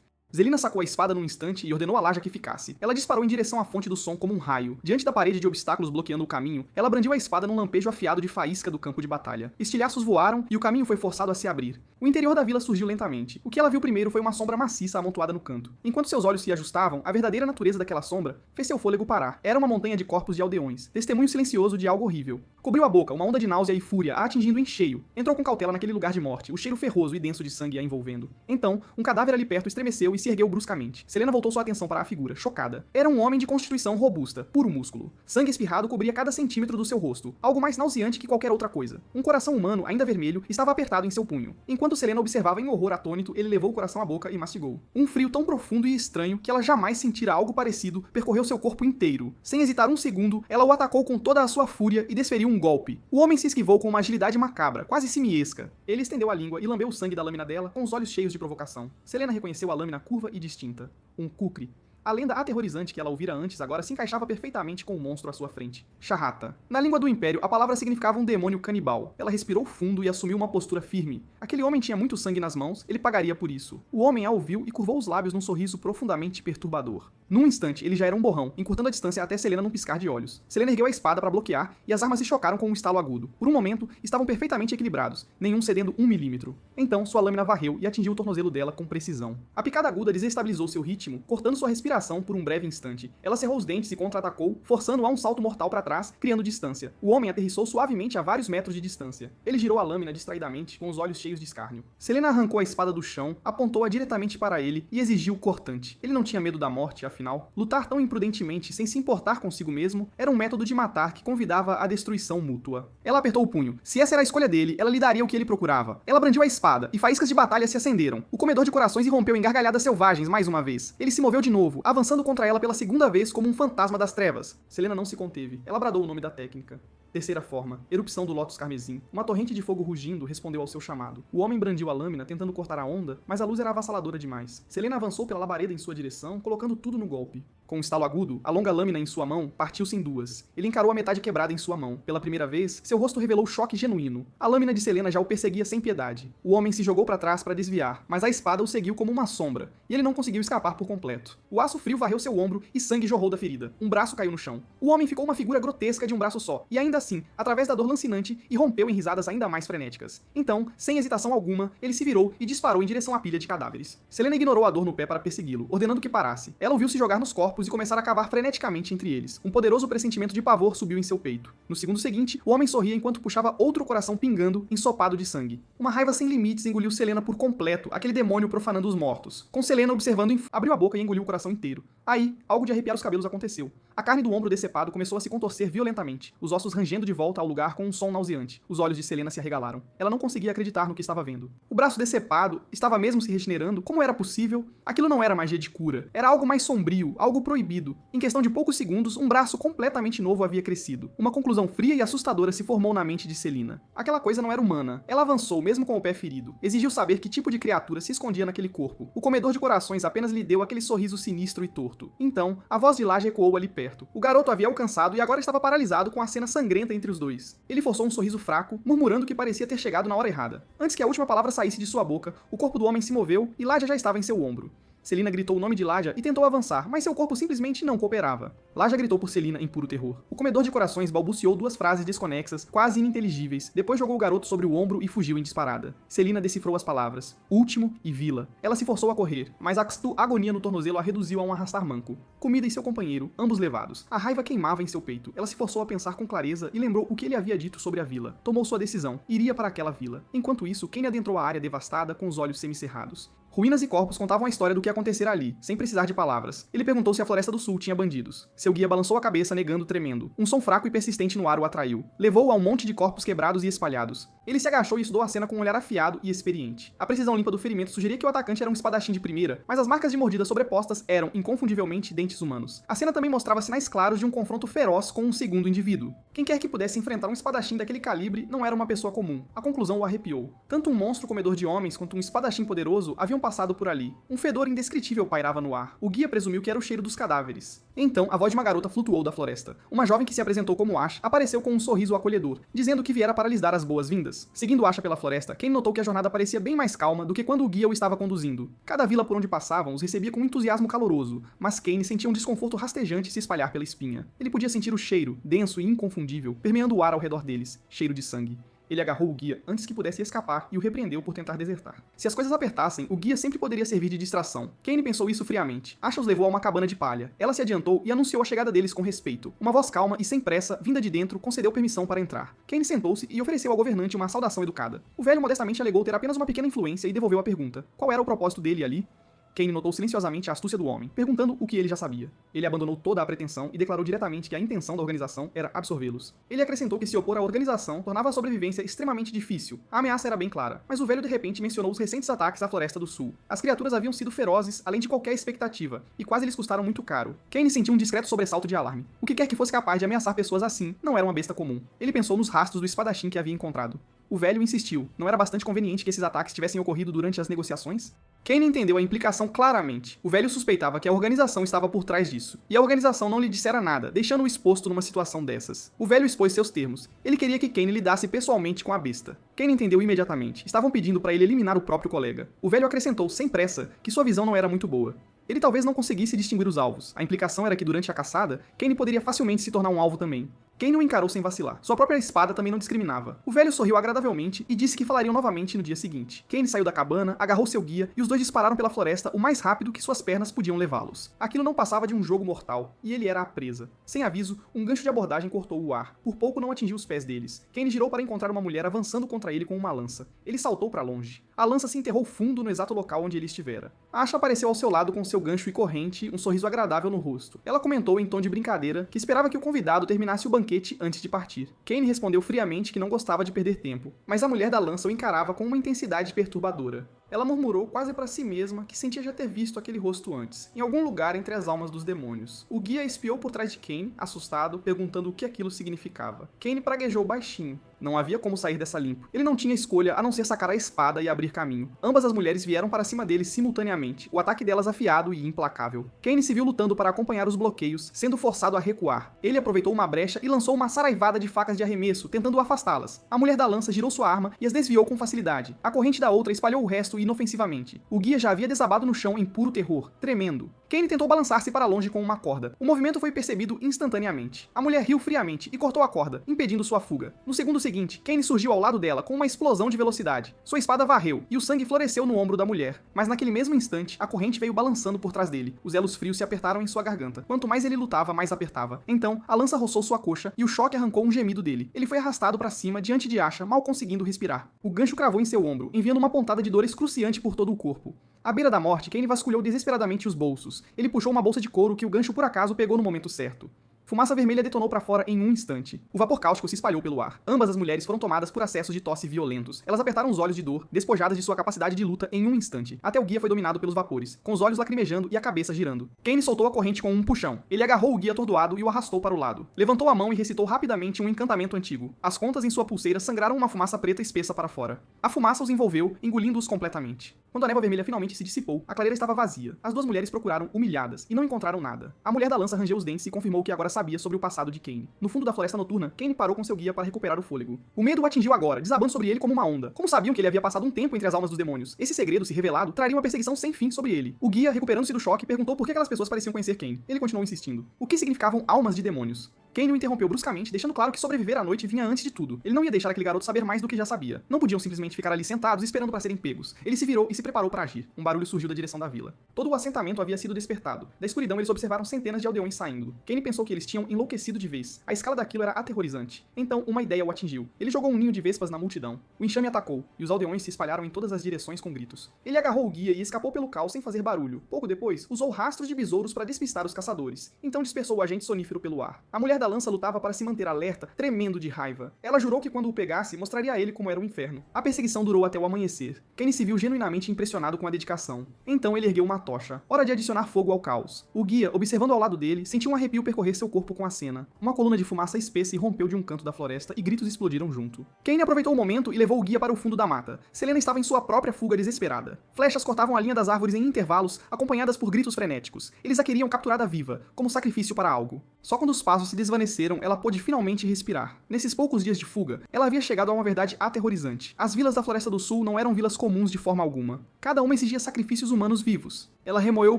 Zelina sacou a espada num instante e ordenou a Laja que ficasse. Ela disparou em direção à fonte do som como um raio. Diante da parede de obstáculos bloqueando o caminho, ela brandiu a espada num lampejo afiado de faísca do campo de batalha. Estilhaços voaram e o caminho foi forçado a se abrir. O interior da vila surgiu lentamente. O que ela viu primeiro foi uma sombra maciça amontoada no canto. Enquanto seus olhos se ajustavam, a verdadeira natureza daquela sombra fez seu fôlego parar. Era uma montanha de corpos de aldeões, testemunho silencioso de algo horrível. Cobriu a boca, uma onda de náusea e fúria a atingindo em cheio. Entrou com cautela naquele lugar de morte, o cheiro ferroso e denso de sangue a envolvendo. Então, um cadáver ali perto estremeceu e se ergueu bruscamente. Selena voltou sua atenção para a figura, chocada. Era um homem de constituição robusta, puro músculo. Sangue espirrado cobria cada centímetro do seu rosto, algo mais nauseante que qualquer outra coisa. Um coração humano, ainda vermelho, estava apertado em seu punho. Enquanto Selena observava em horror atônito, ele levou o coração à boca e mastigou. Um frio tão profundo e estranho que ela jamais sentira algo parecido percorreu seu corpo inteiro. Sem hesitar um segundo, ela o atacou com toda a sua fúria e desferiu um golpe. O homem se esquivou com uma agilidade macabra, quase simiesca. Ele estendeu a língua e lambeu o sangue da lâmina dela com os olhos cheios de provocação. Selena reconheceu a lâmina curva e distinta. Um kukri. A lenda aterrorizante que ela ouvira antes agora se encaixava perfeitamente com o monstro à sua frente. Shahata. Na língua do Império, a palavra significava um demônio canibal. Ela respirou fundo e assumiu uma postura firme. Aquele homem tinha muito sangue nas mãos, ele pagaria por isso. O homem a ouviu e curvou os lábios num sorriso profundamente perturbador. Num instante, ele já era um borrão, encurtando a distância até Selena num piscar de olhos. Selena ergueu a espada para bloquear e as armas se chocaram com um estalo agudo. Por um momento, estavam perfeitamente equilibrados, nenhum cedendo 1 milímetro. Então, sua lâmina varreu e atingiu o tornozelo dela com precisão. A picada aguda desestabilizou seu ritmo, cortando sua respiração respiração por um breve instante. Ela cerrou os dentes e contra-atacou, forçando a um salto mortal para trás, criando distância. O homem aterrissou suavemente a vários metros de distância. Ele girou a lâmina distraidamente, com os olhos cheios de escárnio. Selena arrancou a espada do chão, apontou-a diretamente para ele e exigiu cortante. Ele não tinha medo da morte, afinal. Lutar tão imprudentemente, sem se importar consigo mesmo, era um método de matar que convidava à destruição mútua. Ela apertou o punho. Se essa era a escolha dele, ela lhe daria o que ele procurava. Ela brandiu a espada, e faíscas de batalha se acenderam. O comedor de corações irrompeu em gargalhadas selvagens mais uma vez. Ele se moveu de novo, avançando contra ela pela segunda vez como um fantasma das trevas. Selena não se conteve. Ela bradou o nome da técnica. Terceira forma, erupção do lótus carmesim. Uma torrente de fogo rugindo respondeu ao seu chamado. O homem brandiu a lâmina, tentando cortar a onda, mas a luz era avassaladora demais. Selena avançou pela labareda em sua direção, colocando tudo no golpe. Com um estalo agudo, a longa lâmina em sua mão partiu-se em duas. Ele encarou a metade quebrada em sua mão. Pela primeira vez, seu rosto revelou choque genuíno. A lâmina de Selena já o perseguia sem piedade. O homem se jogou para trás para desviar, mas a espada o seguiu como uma sombra, e ele não conseguiu escapar por completo. O aço frio varreu seu ombro e sangue jorrou da ferida. Um braço caiu no chão. O homem ficou uma figura grotesca de um braço só, e ainda assim, através da dor lancinante, irrompeu em risadas ainda mais frenéticas. Então, sem hesitação alguma, ele se virou e disparou em direção à pilha de cadáveres. Selena ignorou a dor no pé para persegui-lo, ordenando que parasse. Ela o viu se jogar nos corpos e começar a cavar freneticamente entre eles. Um poderoso pressentimento de pavor subiu em seu peito. No segundo seguinte, o homem sorria enquanto puxava outro coração pingando, ensopado de sangue. Uma raiva sem limites engoliu Selena por completo, aquele demônio profanando os mortos. Com Selena observando, abriu a boca e engoliu o coração inteiro. Aí, algo de arrepiar os cabelos aconteceu. A carne do ombro decepado começou a se contorcer violentamente, os ossos rangendo de volta ao lugar com um som nauseante. Os olhos de Selena se arregalaram. Ela não conseguia acreditar no que estava vendo. O braço decepado estava mesmo se regenerando. Como era possível? Aquilo não era magia de cura. Era algo mais sombrio, algo proibido. Em questão de poucos segundos, um braço completamente novo havia crescido. Uma conclusão fria e assustadora se formou na mente de Selena. Aquela coisa não era humana. Ela avançou, mesmo com o pé ferido. Exigiu saber que tipo de criatura se escondia naquele corpo. O comedor de corações apenas lhe deu aquele sorriso sinistro e torto. Então, a voz de Laje ecoou ali perto. O garoto havia alcançado e agora estava paralisado com a cena sangrenta entre os dois. Ele forçou um sorriso fraco, murmurando que parecia ter chegado na hora errada. Antes que a última palavra saísse de sua boca, o corpo do homem se moveu e Laje já estava em seu ombro. Selena gritou o nome de Laja e tentou avançar, mas seu corpo simplesmente não cooperava. Laja gritou por Selena em puro terror. O comedor de corações balbuciou duas frases desconexas, quase ininteligíveis, depois jogou o garoto sobre o ombro e fugiu em disparada. Selena decifrou as palavras, último e vila. Ela se forçou a correr, mas a agonia no tornozelo a reduziu a um arrastar manco. Comida e seu companheiro, ambos levados. A raiva queimava em seu peito. Ela se forçou a pensar com clareza e lembrou o que ele havia dito sobre a vila. Tomou sua decisão, iria para aquela vila. Enquanto isso, Kane adentrou a área devastada com os olhos semicerrados. Ruínas e corpos contavam a história do que acontecera ali, sem precisar de palavras. Ele perguntou se a Floresta do Sul tinha bandidos. Seu guia balançou a cabeça, negando, tremendo. Um som fraco e persistente no ar o atraiu. Levou-o a um monte de corpos quebrados e espalhados. Ele se agachou e estudou a cena com um olhar afiado e experiente. A precisão limpa do ferimento sugeria que o atacante era um espadachim de primeira, mas as marcas de mordida sobrepostas eram, inconfundivelmente, dentes humanos. A cena também mostrava sinais claros de um confronto feroz com um segundo indivíduo. Quem quer que pudesse enfrentar um espadachim daquele calibre não era uma pessoa comum. A conclusão o arrepiou. Tanto um monstro comedor de homens quanto um espadachim poderoso haviam passado por ali. Um fedor indescritível pairava no ar. O guia presumiu que era o cheiro dos cadáveres. Então, a voz de uma garota flutuou da floresta. Uma jovem que se apresentou como Ash apareceu com um sorriso acolhedor, dizendo que viera para lhes dar as boas-vindas. Seguindo Asha pela floresta, Kane notou que a jornada parecia bem mais calma do que quando o guia o estava conduzindo. Cada vila por onde passavam os recebia com um entusiasmo caloroso, mas Kane sentia um desconforto rastejante se espalhar pela espinha. Ele podia sentir o cheiro, denso e inconfundível, permeando o ar ao redor deles, cheiro de sangue. Ele agarrou o guia antes que pudesse escapar e o repreendeu por tentar desertar. Se as coisas apertassem, o guia sempre poderia servir de distração. Kane pensou isso friamente. Asha os levou a uma cabana de palha. Ela se adiantou e anunciou a chegada deles com respeito. Uma voz calma e sem pressa, vinda de dentro, concedeu permissão para entrar. Kane sentou-se e ofereceu ao governante uma saudação educada. O velho modestamente alegou ter apenas uma pequena influência e devolveu a pergunta. Qual era o propósito dele ali? Kane notou silenciosamente a astúcia do homem, perguntando o que ele já sabia. Ele abandonou toda a pretensão e declarou diretamente que a intenção da organização era absorvê-los. Ele acrescentou que se opor à organização tornava a sobrevivência extremamente difícil. A ameaça era bem clara, mas o velho de repente mencionou os recentes ataques à Floresta do Sul. As criaturas haviam sido ferozes, além de qualquer expectativa, e quase lhes custaram muito caro. Kane sentiu um discreto sobressalto de alarme. O que quer que fosse capaz de ameaçar pessoas assim, não era uma besta comum. Ele pensou nos rastros do espadachim que havia encontrado. O velho insistiu. Não era bastante conveniente que esses ataques tivessem ocorrido durante as negociações? Kane entendeu a implicação claramente. O velho suspeitava que a organização estava por trás disso. E a organização não lhe dissera nada, deixando-o exposto numa situação dessas. O velho expôs seus termos. Ele queria que Kane lidasse pessoalmente com a besta. Kane entendeu imediatamente. Estavam pedindo para ele eliminar o próprio colega. O velho acrescentou, sem pressa, que sua visão não era muito boa. Ele talvez não conseguisse distinguir os alvos. A implicação era que durante a caçada, Kane poderia facilmente se tornar um alvo também. Kane o encarou sem vacilar. Sua própria espada também não discriminava. O velho sorriu agradavelmente e disse que falariam novamente no dia seguinte. Kane saiu da cabana, agarrou seu guia e os dois dispararam pela floresta o mais rápido que suas pernas podiam levá-los. Aquilo não passava de um jogo mortal, e ele era a presa. Sem aviso, um gancho de abordagem cortou o ar. Por pouco não atingiu os pés deles. Kane girou para encontrar uma mulher avançando contra ele com uma lança. Ele saltou para longe. A lança se enterrou fundo no exato local onde ele estivera. Asha apareceu ao seu lado com seu gancho e corrente, um sorriso agradável no rosto. Ela comentou em tom de brincadeira que esperava que o convidado terminasse o banquete antes de partir. Kane respondeu friamente que não gostava de perder tempo, mas a mulher da lança o encarava com uma intensidade perturbadora. Ela murmurou quase para si mesma que sentia já ter visto aquele rosto antes, em algum lugar entre as almas dos demônios. O guia espiou por trás de Kane, assustado, perguntando o que aquilo significava. Kane praguejou baixinho. Não havia como sair dessa limpo. Ele não tinha escolha a não ser sacar a espada e abrir caminho. Ambas as mulheres vieram para cima dele simultaneamente, o ataque delas afiado e implacável. Kane se viu lutando para acompanhar os bloqueios, sendo forçado a recuar. Ele aproveitou uma brecha e lançou uma saraivada de facas de arremesso, tentando afastá-las. A mulher da lança girou sua arma e as desviou com facilidade. A corrente da outra espalhou o resto inofensivamente. O guia já havia desabado no chão em puro terror, tremendo. Kane tentou balançar-se para longe com uma corda. O movimento foi percebido instantaneamente. A mulher riu friamente e cortou a corda, impedindo sua fuga. No segundo seguinte, Kane surgiu ao lado dela com uma explosão de velocidade. Sua espada varreu, e o sangue floresceu no ombro da mulher. Mas naquele mesmo instante, a corrente veio balançando por trás dele. Os elos frios se apertaram em sua garganta. Quanto mais ele lutava, mais apertava. Então, a lança roçou sua coxa e o choque arrancou um gemido dele. Ele foi arrastado para cima diante de Asha, mal conseguindo respirar. O gancho cravou em seu ombro, enviando uma pontada de dor excruciante por todo o corpo. À beira da morte, Kane vasculhou desesperadamente os bolsos. Ele puxou uma bolsa de couro que o gancho por acaso pegou no momento certo. Fumaça vermelha detonou para fora em um instante. O vapor cáustico se espalhou pelo ar. Ambas as mulheres foram tomadas por acessos de tosse violentos. Elas apertaram os olhos de dor, despojadas de sua capacidade de luta em um instante. Até o guia foi dominado pelos vapores, com os olhos lacrimejando e a cabeça girando. Kane soltou a corrente com um puxão. Ele agarrou o guia atordoado e o arrastou para o lado. Levantou a mão e recitou rapidamente um encantamento antigo. As contas em sua pulseira sangraram uma fumaça preta espessa para fora. A fumaça os envolveu, engolindo-os completamente. Quando a névoa vermelha finalmente se dissipou, a clareira estava vazia. As duas mulheres procuraram, humilhadas, e não encontraram nada. A mulher da lança rangeu os dentes e confirmou que agora sabia sobre o passado de Kane. No fundo da floresta noturna, Kane parou com seu guia para recuperar o fôlego. O medo o atingiu agora, desabando sobre ele como uma onda. Como sabiam que ele havia passado um tempo entre as almas dos demônios? Esse segredo, se revelado, traria uma perseguição sem fim sobre ele. O guia, recuperando-se do choque, perguntou por que aquelas pessoas pareciam conhecer Kane. Ele continuou insistindo. O que significavam almas de demônios? Kane o interrompeu bruscamente, deixando claro que sobreviver à noite vinha antes de tudo. Ele não ia deixar aquele garoto saber mais do que já sabia. Não podiam simplesmente ficar ali sentados esperando para serem pegos. Ele se virou e se preparou para agir. Um barulho surgiu da direção da vila. Todo o assentamento havia sido despertado. Da escuridão eles observaram centenas de aldeões saindo. Kane pensou que eles tinham enlouquecido de vez. A escala daquilo era aterrorizante. Então, uma ideia o atingiu. Ele jogou um ninho de vespas na multidão. O enxame atacou, e os aldeões se espalharam em todas as direções com gritos. Ele agarrou o guia e escapou pelo caos sem fazer barulho. Pouco depois, usou rastros de besouros para despistar os caçadores. Então dispersou o agente sonífero pelo ar. A mulher da lança lutava para se manter alerta, tremendo de raiva. Ela jurou que quando o pegasse, mostraria a ele como era o inferno. A perseguição durou até o amanhecer. Kane se viu genuinamente impressionado com a dedicação. Então ele ergueu uma tocha. Hora de adicionar fogo ao caos. O guia, observando ao lado dele, sentiu um arrepio percorrer seu corpo com a cena. Uma coluna de fumaça espessa irrompeu de um canto da floresta e gritos explodiram junto. Kane aproveitou o momento e levou o guia para o fundo da mata. Selena estava em sua própria fuga desesperada. Flechas cortavam a linha das árvores em intervalos, acompanhadas por gritos frenéticos. Eles a queriam capturada viva, como sacrifício para algo. Só quando os passos se desvaneceram, ela pôde finalmente respirar. Nesses poucos dias de fuga, ela havia chegado a uma verdade aterrorizante. As vilas da Floresta do Sul não eram vilas comuns de forma alguma. Cada uma exigia sacrifícios humanos vivos. Ela remoeu o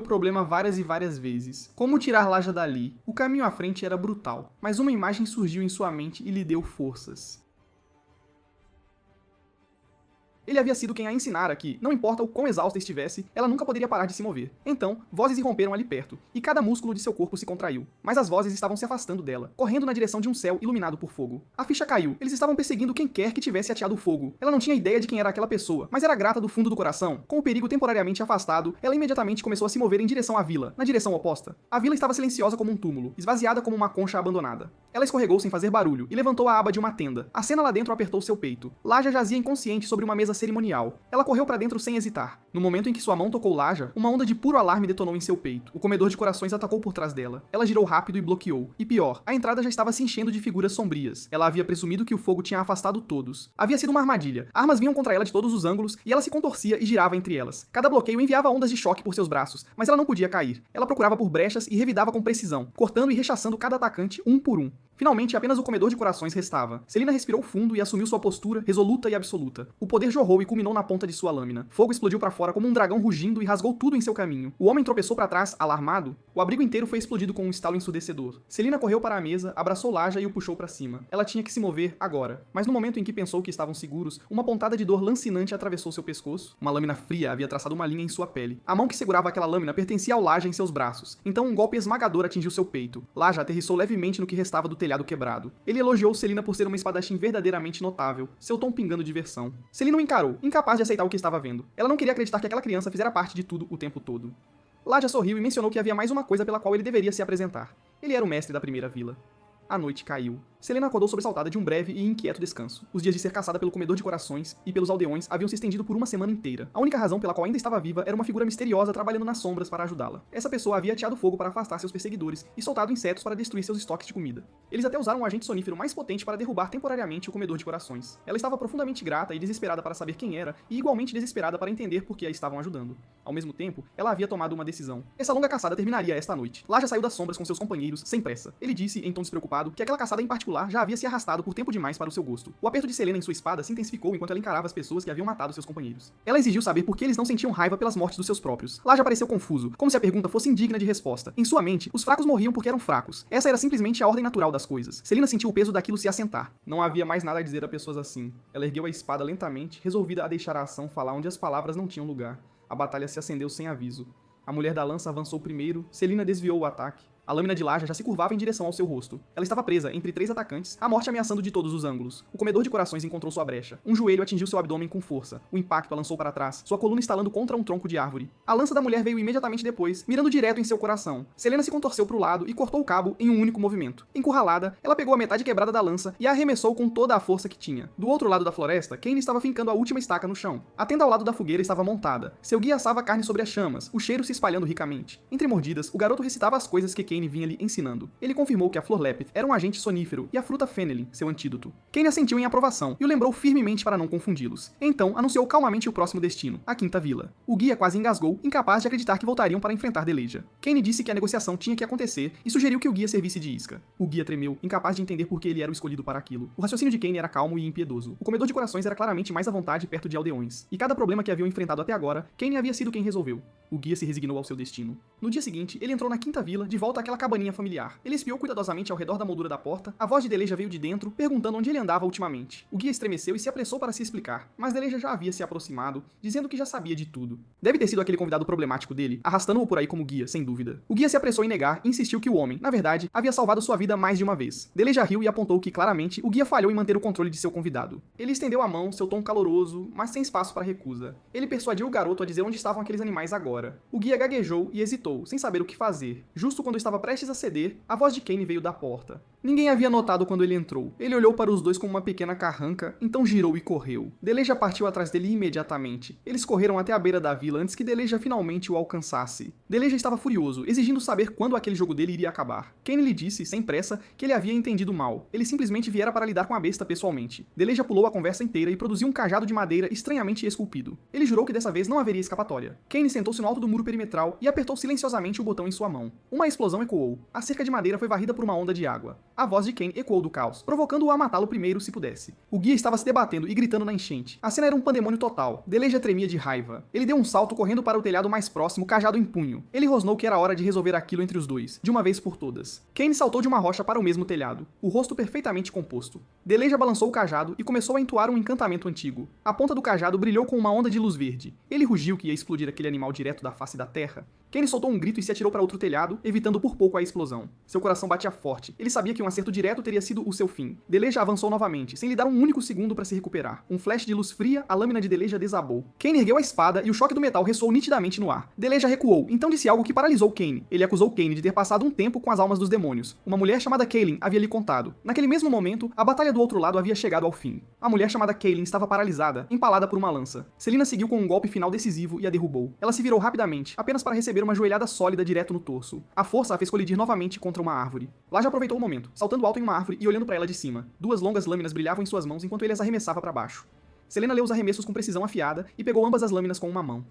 problema várias e várias vezes. Como tirar Laja dali? O caminho à frente era brutal, mas uma imagem surgiu em sua mente e lhe deu forças. Ele havia sido quem a ensinara que, não importa o quão exausta estivesse, ela nunca poderia parar de se mover. Então, vozes irromperam ali perto, e cada músculo de seu corpo se contraiu. Mas as vozes estavam se afastando dela, correndo na direção de um céu iluminado por fogo. A ficha caiu. Eles estavam perseguindo quem quer que tivesse ateado o fogo. Ela não tinha ideia de quem era aquela pessoa, mas era grata do fundo do coração. Com o perigo temporariamente afastado, ela imediatamente começou a se mover em direção à vila, na direção oposta. A vila estava silenciosa como um túmulo, esvaziada como uma concha abandonada. Ela escorregou sem fazer barulho, e levantou a aba de uma tenda. A cena lá dentro apertou seu peito. Laja jazia inconsciente sobre uma mesa cerimonial. Ela correu para dentro sem hesitar. No momento em que sua mão tocou Laja, uma onda de puro alarme detonou em seu peito. O comedor de corações atacou por trás dela. Ela girou rápido e bloqueou. E pior, a entrada já estava se enchendo de figuras sombrias. Ela havia presumido que o fogo tinha afastado todos. Havia sido uma armadilha. Armas vinham contra ela de todos os ângulos e ela se contorcia e girava entre elas. Cada bloqueio enviava ondas de choque por seus braços, mas ela não podia cair. Ela procurava por brechas e revidava com precisão, cortando e rechaçando cada atacante um por um. Finalmente, apenas o comedor de corações restava. Selina respirou fundo e assumiu sua postura, resoluta e absoluta. O poder jorrou e culminou na ponta de sua lâmina. Fogo explodiu para fora como um dragão rugindo e rasgou tudo em seu caminho. O homem tropeçou para trás, alarmado. O abrigo inteiro foi explodido com um estalo ensurdecedor. Selina correu para a mesa, abraçou Laja e o puxou para cima. Ela tinha que se mover agora. Mas no momento em que pensou que estavam seguros, uma pontada de dor lancinante atravessou seu pescoço. Uma lâmina fria havia traçado uma linha em sua pele. A mão que segurava aquela lâmina pertencia ao Laja em seus braços. Então um golpe esmagador atingiu seu peito. Laja aterrissou levemente no que restava do telhado quebrado. Ele elogiou Selina por ser uma espadachim verdadeiramente notável, seu tom pingando diversão. Selina o encarou, incapaz de aceitar o que estava vendo. Ela não queria acreditar que aquela criança fizera parte de tudo o tempo todo. Laja sorriu e mencionou que havia mais uma coisa pela qual ele deveria se apresentar. Ele era o mestre da primeira vila. A noite caiu. Selena acordou sobressaltada de um breve e inquieto descanso. Os dias de ser caçada pelo comedor de corações e pelos aldeões haviam se estendido por uma semana inteira. A única razão pela qual ainda estava viva era uma figura misteriosa trabalhando nas sombras para ajudá-la. Essa pessoa havia ateado fogo para afastar seus perseguidores e soltado insetos para destruir seus estoques de comida. Eles até usaram um agente sonífero mais potente para derrubar temporariamente o comedor de corações. Ela estava profundamente grata e desesperada para saber quem era e igualmente desesperada para entender por que a estavam ajudando. Ao mesmo tempo, ela havia tomado uma decisão. Essa longa caçada terminaria esta noite. Laja saiu das sombras com seus companheiros, sem pressa. Ele disse, em tom despreocupado, que aquela caçada em particular já havia se arrastado por tempo demais para o seu gosto. O aperto de Selena em sua espada se intensificou enquanto ela encarava as pessoas que haviam matado seus companheiros. Ela exigiu saber por que eles não sentiam raiva pelas mortes dos seus próprios. Laja pareceu confuso, como se a pergunta fosse indigna de resposta. Em sua mente, os fracos morriam porque eram fracos. Essa era simplesmente a ordem natural das coisas. Selena sentiu o peso daquilo se assentar. Não havia mais nada a dizer a pessoas assim. Ela ergueu a espada lentamente, resolvida a deixar a ação falar onde as palavras não tinham lugar. A batalha se acendeu sem aviso. A mulher da lança avançou primeiro, Selena desviou o ataque. A lâmina de Laja já se curvava em direção ao seu rosto. Ela estava presa entre 3 atacantes, a morte ameaçando de todos os ângulos. O comedor de corações encontrou sua brecha. Um joelho atingiu seu abdômen com força. O impacto a lançou para trás, sua coluna estalando contra um tronco de árvore. A lança da mulher veio imediatamente depois, mirando direto em seu coração. Selena se contorceu para o lado e cortou o cabo em um único movimento. Encurralada, ela pegou a metade quebrada da lança e a arremessou com toda a força que tinha. Do outro lado da floresta, Kane estava fincando a última estaca no chão. A tenda ao lado da fogueira estava montada. Seu guia assava a carne sobre as chamas, o cheiro se espalhando ricamente. Entre mordidas, o garoto recitava as coisas que Kane vinha lhe ensinando. Ele confirmou que a flor Lepith era um agente sonífero e a fruta Fenelin, seu antídoto. Kane assentiu em aprovação e o lembrou firmemente para não confundi-los. Então, anunciou calmamente o próximo destino, a Quinta Vila. O guia quase engasgou, incapaz de acreditar que voltariam para enfrentar Deleja. Kane disse que a negociação tinha que acontecer e sugeriu que o guia servisse de isca. O guia tremeu, incapaz de entender por que ele era o escolhido para aquilo. O raciocínio de Kane era calmo e impiedoso. O comedor de corações era claramente mais à vontade perto de aldeões. E cada problema que haviam enfrentado até agora, Kane havia sido quem resolveu. O guia se resignou ao seu destino. No dia seguinte, ele entrou na Quinta Vila, de volta àquela cabaninha familiar. Ele espiou cuidadosamente ao redor da moldura da porta, a voz de Deleja veio de dentro, perguntando onde ele andava ultimamente. O guia estremeceu e se apressou para se explicar, mas Deleja já havia se aproximado, dizendo que já sabia de tudo. Deve ter sido aquele convidado problemático dele, arrastando-o por aí como guia, sem dúvida. O guia se apressou em negar e insistiu que o homem, na verdade, havia salvado sua vida mais de uma vez. Deleja riu e apontou que, claramente, o guia falhou em manter o controle de seu convidado. Ele estendeu a mão, seu tom caloroso, mas sem espaço para recusa. Ele persuadiu o garoto a dizer onde estavam aqueles animais agora. O guia gaguejou e hesitou, sem saber o que fazer. Justo quando estava prestes a ceder, a voz de Kane veio da porta. Ninguém havia notado quando ele entrou. Ele olhou para os dois com uma pequena carranca, então girou e correu. Deleja partiu atrás dele imediatamente. Eles correram até a beira da vila antes que Deleja finalmente o alcançasse. Deleja estava furioso, exigindo saber quando aquele jogo dele iria acabar. Kane lhe disse, sem pressa, que ele havia entendido mal. Ele simplesmente viera para lidar com a besta pessoalmente. Deleja pulou a conversa inteira e produziu um cajado de madeira estranhamente esculpido. Ele jurou que dessa vez não haveria escapatória. Kane sentou-se no alto do muro perimetral e apertou silenciosamente o botão em sua mão. Uma explosão ecoou. A cerca de madeira foi varrida por uma onda de água. A voz de Kane ecoou do caos, provocando-o a matá-lo primeiro se pudesse. O guia estava se debatendo e gritando na enchente. A cena era um pandemônio total. Deleja tremia de raiva. Ele deu um salto correndo para o telhado mais próximo, cajado em punho. Ele rosnou que era hora de resolver aquilo entre os dois, de uma vez por todas. Kane saltou de uma rocha para o mesmo telhado, o rosto perfeitamente composto. Deleja balançou o cajado e começou a entoar um encantamento antigo. A ponta do cajado brilhou com uma onda de luz verde. Ele rugiu que ia explodir aquele animal direto da face da terra. Kane soltou um grito e se atirou para outro telhado, evitando por pouco a explosão. Seu coração batia forte. Ele sabia que um acerto direto teria sido o seu fim. Deleja avançou novamente, sem lhe dar um único segundo para se recuperar. Um flash de luz fria, a lâmina de Deleja desabou. Kane ergueu a espada e o choque do metal ressoou nitidamente no ar. Deleja recuou, então disse algo que paralisou Kane. Ele acusou Kane de ter passado um tempo com as almas dos demônios. Uma mulher chamada Kaylin havia lhe contado. Naquele mesmo momento, a batalha do outro lado havia chegado ao fim. A mulher chamada Kaylin estava paralisada, empalada por uma lança. Selena seguiu com um golpe final decisivo e a derrubou. Ela se virou rapidamente, apenas para receber uma joelhada sólida direto no torso. A força a fez colidir novamente contra uma árvore. Laja aproveitou o momento, saltando alto em uma árvore e olhando para ela de cima. Duas longas lâminas brilhavam em suas mãos enquanto ele as arremessava para baixo. Selena leu os arremessos com precisão afiada e pegou ambas as lâminas com uma mão.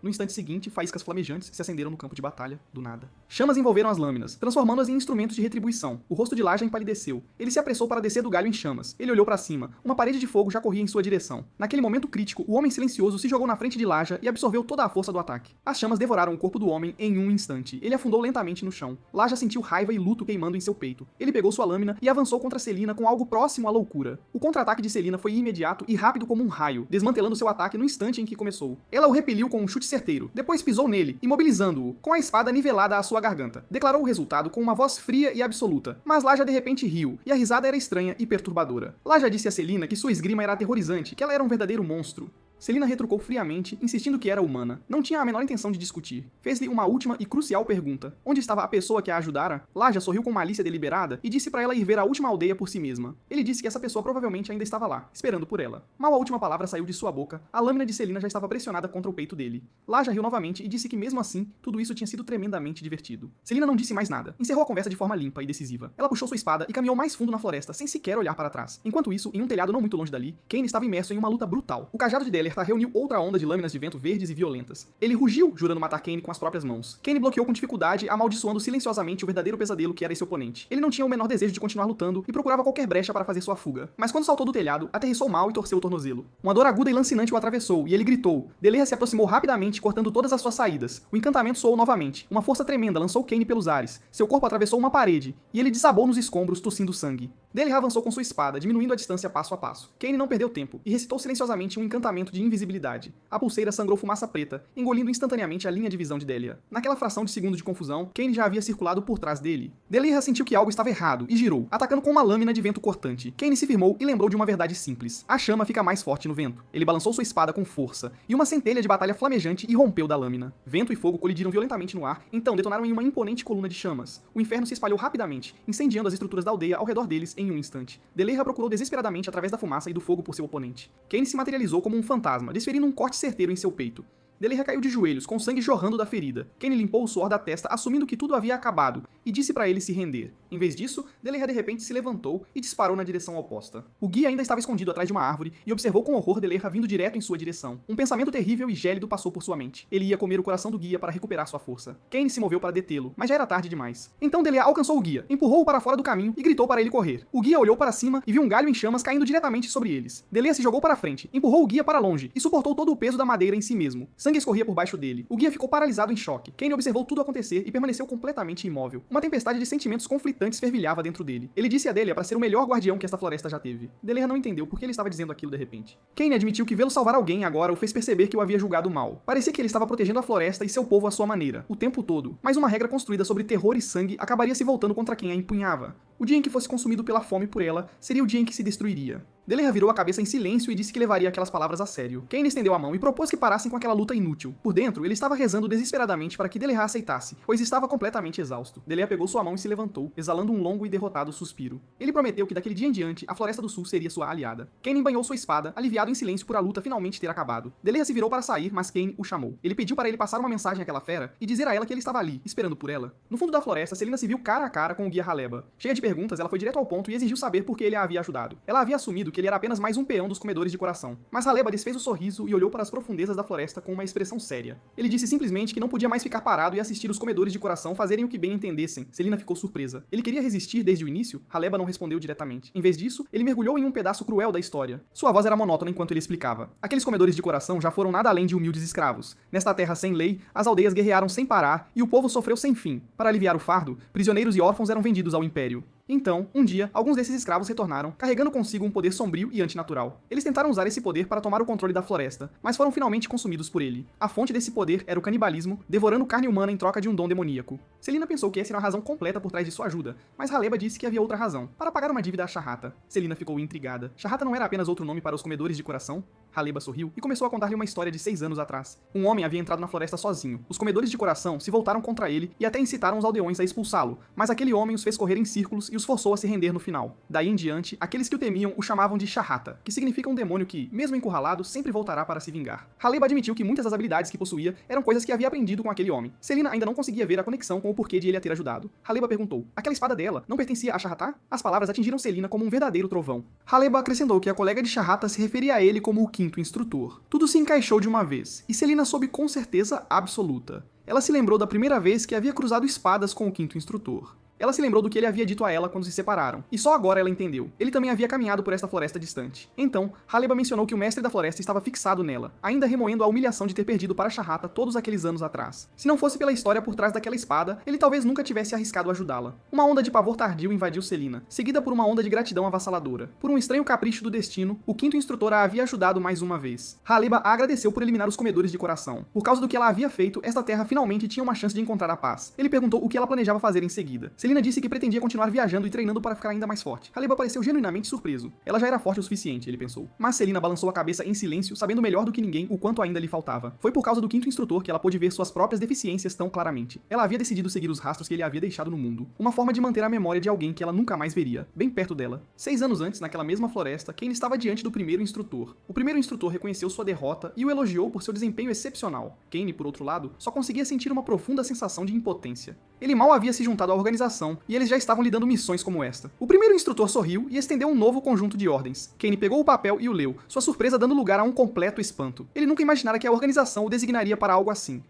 No instante seguinte, faíscas flamejantes se acenderam no campo de batalha, do nada. Chamas envolveram as lâminas, transformando-as em instrumentos de retribuição. O rosto de Laja empalideceu. Ele se apressou para descer do galho em chamas. Ele olhou para cima. Uma parede de fogo já corria em sua direção. Naquele momento crítico, o homem silencioso se jogou na frente de Laja e absorveu toda a força do ataque. As chamas devoraram o corpo do homem em um instante. Ele afundou lentamente no chão. Laja sentiu raiva e luto queimando em seu peito. Ele pegou sua lâmina e avançou contra Selina com algo próximo à loucura. O contra-ataque de Selina foi imediato e rápido como um raio, desmantelando seu ataque no instante em que começou. Ela o repeliu com um chute certeiro. Depois pisou nele, imobilizando-o, com a espada nivelada à sua garganta. Declarou o resultado com uma voz fria e absoluta. Mas Laja de repente riu, e a risada era estranha e perturbadora. Laja disse a Selina que sua esgrima era aterrorizante, que ela era um verdadeiro monstro. Selina retrucou friamente, insistindo que era humana. Não tinha a menor intenção de discutir. Fez-lhe uma última e crucial pergunta. Onde estava a pessoa que a ajudara? Laja sorriu com malícia deliberada e disse para ela ir ver a última aldeia por si mesma. Ele disse que essa pessoa provavelmente ainda estava lá, esperando por ela. Mal a última palavra saiu de sua boca, a lâmina de Selina já estava pressionada contra o peito dele. Laja riu novamente e disse que mesmo assim, tudo isso tinha sido tremendamente divertido. Selina não disse mais nada. Encerrou a conversa de forma limpa e decisiva. Ela puxou sua espada e caminhou mais fundo na floresta, sem sequer olhar para trás. Enquanto isso, em um telhado não muito longe dali, Kain estava imerso em uma luta brutal. O cajado de Deletar reuniu outra onda de lâminas de vento verdes e violentas. Ele rugiu, jurando matar Kain com as próprias mãos. Kain bloqueou com dificuldade, amaldiçoando silenciosamente o verdadeiro pesadelo que era esse oponente. Ele não tinha o menor desejo de continuar lutando e procurava qualquer brecha para fazer sua fuga. Mas quando saltou do telhado, aterrissou mal e torceu o tornozelo. Uma dor aguda e lancinante o atravessou, e ele gritou. Deleha se aproximou rapidamente, cortando todas as suas saídas. O encantamento soou novamente. Uma força tremenda lançou Kain pelos ares. Seu corpo atravessou uma parede, e ele desabou nos escombros, tossindo sangue. Deleha avançou com sua espada, diminuindo a distância passo a passo. Kain não perdeu tempo, e recitou silenciosamente um encantamento de invisibilidade. A pulseira sangrou fumaça preta, engolindo instantaneamente a linha de visão de Delia. Naquela fração de segundo de confusão, Kain já havia circulado por trás dele. Deleha sentiu que algo estava errado e girou, atacando com uma lâmina de vento cortante. Kain se firmou e lembrou de uma verdade simples. A chama fica mais forte no vento. Ele balançou sua espada com força, e uma centelha de batalha flamejante irrompeu da lâmina. Vento e fogo colidiram violentamente no ar, então detonaram em uma imponente coluna de chamas. O inferno se espalhou rapidamente, incendiando as estruturas da aldeia ao redor deles em um instante. Deleha procurou desesperadamente através da fumaça e do fogo por seu oponente. Kain se materializou como um fantasma, desferindo um corte certeiro em seu peito. Deleha caiu de joelhos, com sangue jorrando da ferida. Kain limpou o suor da testa, assumindo que tudo havia acabado, e disse para ele se render. Em vez disso, Deleha de repente se levantou e disparou na direção oposta. O guia ainda estava escondido atrás de uma árvore e observou com horror Deleha vindo direto em sua direção. Um pensamento terrível e gélido passou por sua mente. Ele ia comer o coração do guia para recuperar sua força. Kain se moveu para detê-lo, mas já era tarde demais. Então Deleha alcançou o guia, empurrou-o para fora do caminho e gritou para ele correr. O guia olhou para cima e viu um galho em chamas caindo diretamente sobre eles. Deleha se jogou para frente, empurrou o guia para longe e suportou todo o peso da madeira em si mesmo. Sangue escorria por baixo dele. O guia ficou paralisado em choque. Kain observou tudo acontecer e permaneceu completamente imóvel. Uma tempestade de sentimentos conflitantes fervilhava dentro dele. Ele disse a Delia para ser o melhor guardião que esta floresta já teve. Deleha não entendeu por que ele estava dizendo aquilo de repente. Kain admitiu que vê-lo salvar alguém agora o fez perceber que o havia julgado mal. Parecia que ele estava protegendo a floresta e seu povo à sua maneira, o tempo todo. Mas uma regra construída sobre terror e sangue acabaria se voltando contra quem a empunhava. O dia em que fosse consumido pela fome por ela seria o dia em que se destruiria. Deleha virou a cabeça em silêncio e disse que levaria aquelas palavras a sério. Kain estendeu a mão e propôs que parassem com aquela luta inútil. Por dentro, ele estava rezando desesperadamente para que Deleha aceitasse, pois estava completamente exausto. Deleha pegou sua mão e se levantou, exalando um longo e derrotado suspiro. Ele prometeu que daquele dia em diante, a Floresta do Sul seria sua aliada. Kain embanhou sua espada, aliviado em silêncio por a luta finalmente ter acabado. Deleha se virou para sair, mas Kain o chamou. Ele pediu para ele passar uma mensagem àquela fera e dizer a ela que ele estava ali, esperando por ela. No fundo da floresta, Selina se viu cara a cara com o guia Haleba. Cheia de perguntas, ela foi direto ao ponto e exigiu saber por que ele a havia ajudado. Ela havia assumido que ele era apenas mais um peão dos comedores de coração. Mas Haleba desfez o sorriso e olhou para as profundezas da floresta com uma expressão séria. Ele disse simplesmente que não podia mais ficar parado e assistir os comedores de coração fazerem o que bem entendessem. Selina ficou surpresa. Ele queria resistir desde o início? Haleba não respondeu diretamente. Em vez disso, ele mergulhou em um pedaço cruel da história. Sua voz era monótona enquanto ele explicava. Aqueles comedores de coração já foram nada além de humildes escravos. Nesta terra sem lei, as aldeias guerrearam sem parar e o povo sofreu sem fim. Para aliviar o fardo, prisioneiros e órfãos eram vendidos ao império. Então, um dia, alguns desses escravos retornaram, carregando consigo um poder sombrio e antinatural. Eles tentaram usar esse poder para tomar o controle da floresta, mas foram finalmente consumidos por ele. A fonte desse poder era o canibalismo, devorando carne humana em troca de um dom demoníaco. Selina pensou que essa era a razão completa por trás de sua ajuda, mas Haleba disse que havia outra razão, para pagar uma dívida a Sharhata. Selina ficou intrigada. Sharhata não era apenas outro nome para os comedores de coração? Haleba sorriu e começou a contar-lhe uma história de 6 anos atrás. Um homem havia entrado na floresta sozinho. Os comedores de coração se voltaram contra ele e até incitaram os aldeões a expulsá-lo, mas aquele homem os fez correr em círculos e os forçou a se render no final. Daí em diante, aqueles que o temiam o chamavam de Sharhata, que significa um demônio que, mesmo encurralado, sempre voltará para se vingar. Haleba admitiu que muitas das habilidades que possuía eram coisas que havia aprendido com aquele homem. Selina ainda não conseguia ver a conexão com o porquê de ele a ter ajudado. Haleba perguntou: aquela espada dela não pertencia a Shahata? As palavras atingiram Selina como um verdadeiro trovão. Haleba acrescentou que a colega de Shahata se referia a ele como o quinto instrutor. Tudo se encaixou de uma vez, e Selina soube com certeza absoluta. Ela se lembrou da primeira vez que havia cruzado espadas com o quinto instrutor. Ela se lembrou do que ele havia dito a ela quando se separaram, e só agora ela entendeu. Ele também havia caminhado por esta floresta distante. Então, Haleba mencionou que o mestre da floresta estava fixado nela, ainda remoendo a humilhação de ter perdido para Shahata todos aqueles anos atrás. Se não fosse pela história por trás daquela espada, ele talvez nunca tivesse arriscado ajudá-la. Uma onda de pavor tardio invadiu Selina, seguida por uma onda de gratidão avassaladora. Por um estranho capricho do destino, o quinto instrutor a havia ajudado mais uma vez. Haleba a agradeceu por eliminar os comedores de coração. Por causa do que ela havia feito, esta terra finalmente tinha uma chance de encontrar a paz. Ele perguntou o que ela planejava fazer em seguida. Selina disse que pretendia continuar viajando e treinando para ficar ainda mais forte. Haleba pareceu genuinamente surpreso. Ela já era forte o suficiente, ele pensou. Mas Selina balançou a cabeça em silêncio, sabendo melhor do que ninguém o quanto ainda lhe faltava. Foi por causa do quinto instrutor que ela pôde ver suas próprias deficiências tão claramente. Ela havia decidido seguir os rastros que ele havia deixado no mundo. Uma forma de manter a memória de alguém que ela nunca mais veria, bem perto dela. 6 anos antes, naquela mesma floresta, Kane estava diante do primeiro instrutor. O primeiro instrutor reconheceu sua derrota e o elogiou por seu desempenho excepcional. Kane, por outro lado, só conseguia sentir uma profunda sensação de impotência. Ele mal havia se juntado à organização, e eles já estavam lhe dando missões como esta. O primeiro instrutor sorriu e estendeu um novo conjunto de ordens. Kane pegou o papel e o leu, sua surpresa dando lugar a um completo espanto. Ele nunca imaginara que a organização o designaria para algo assim.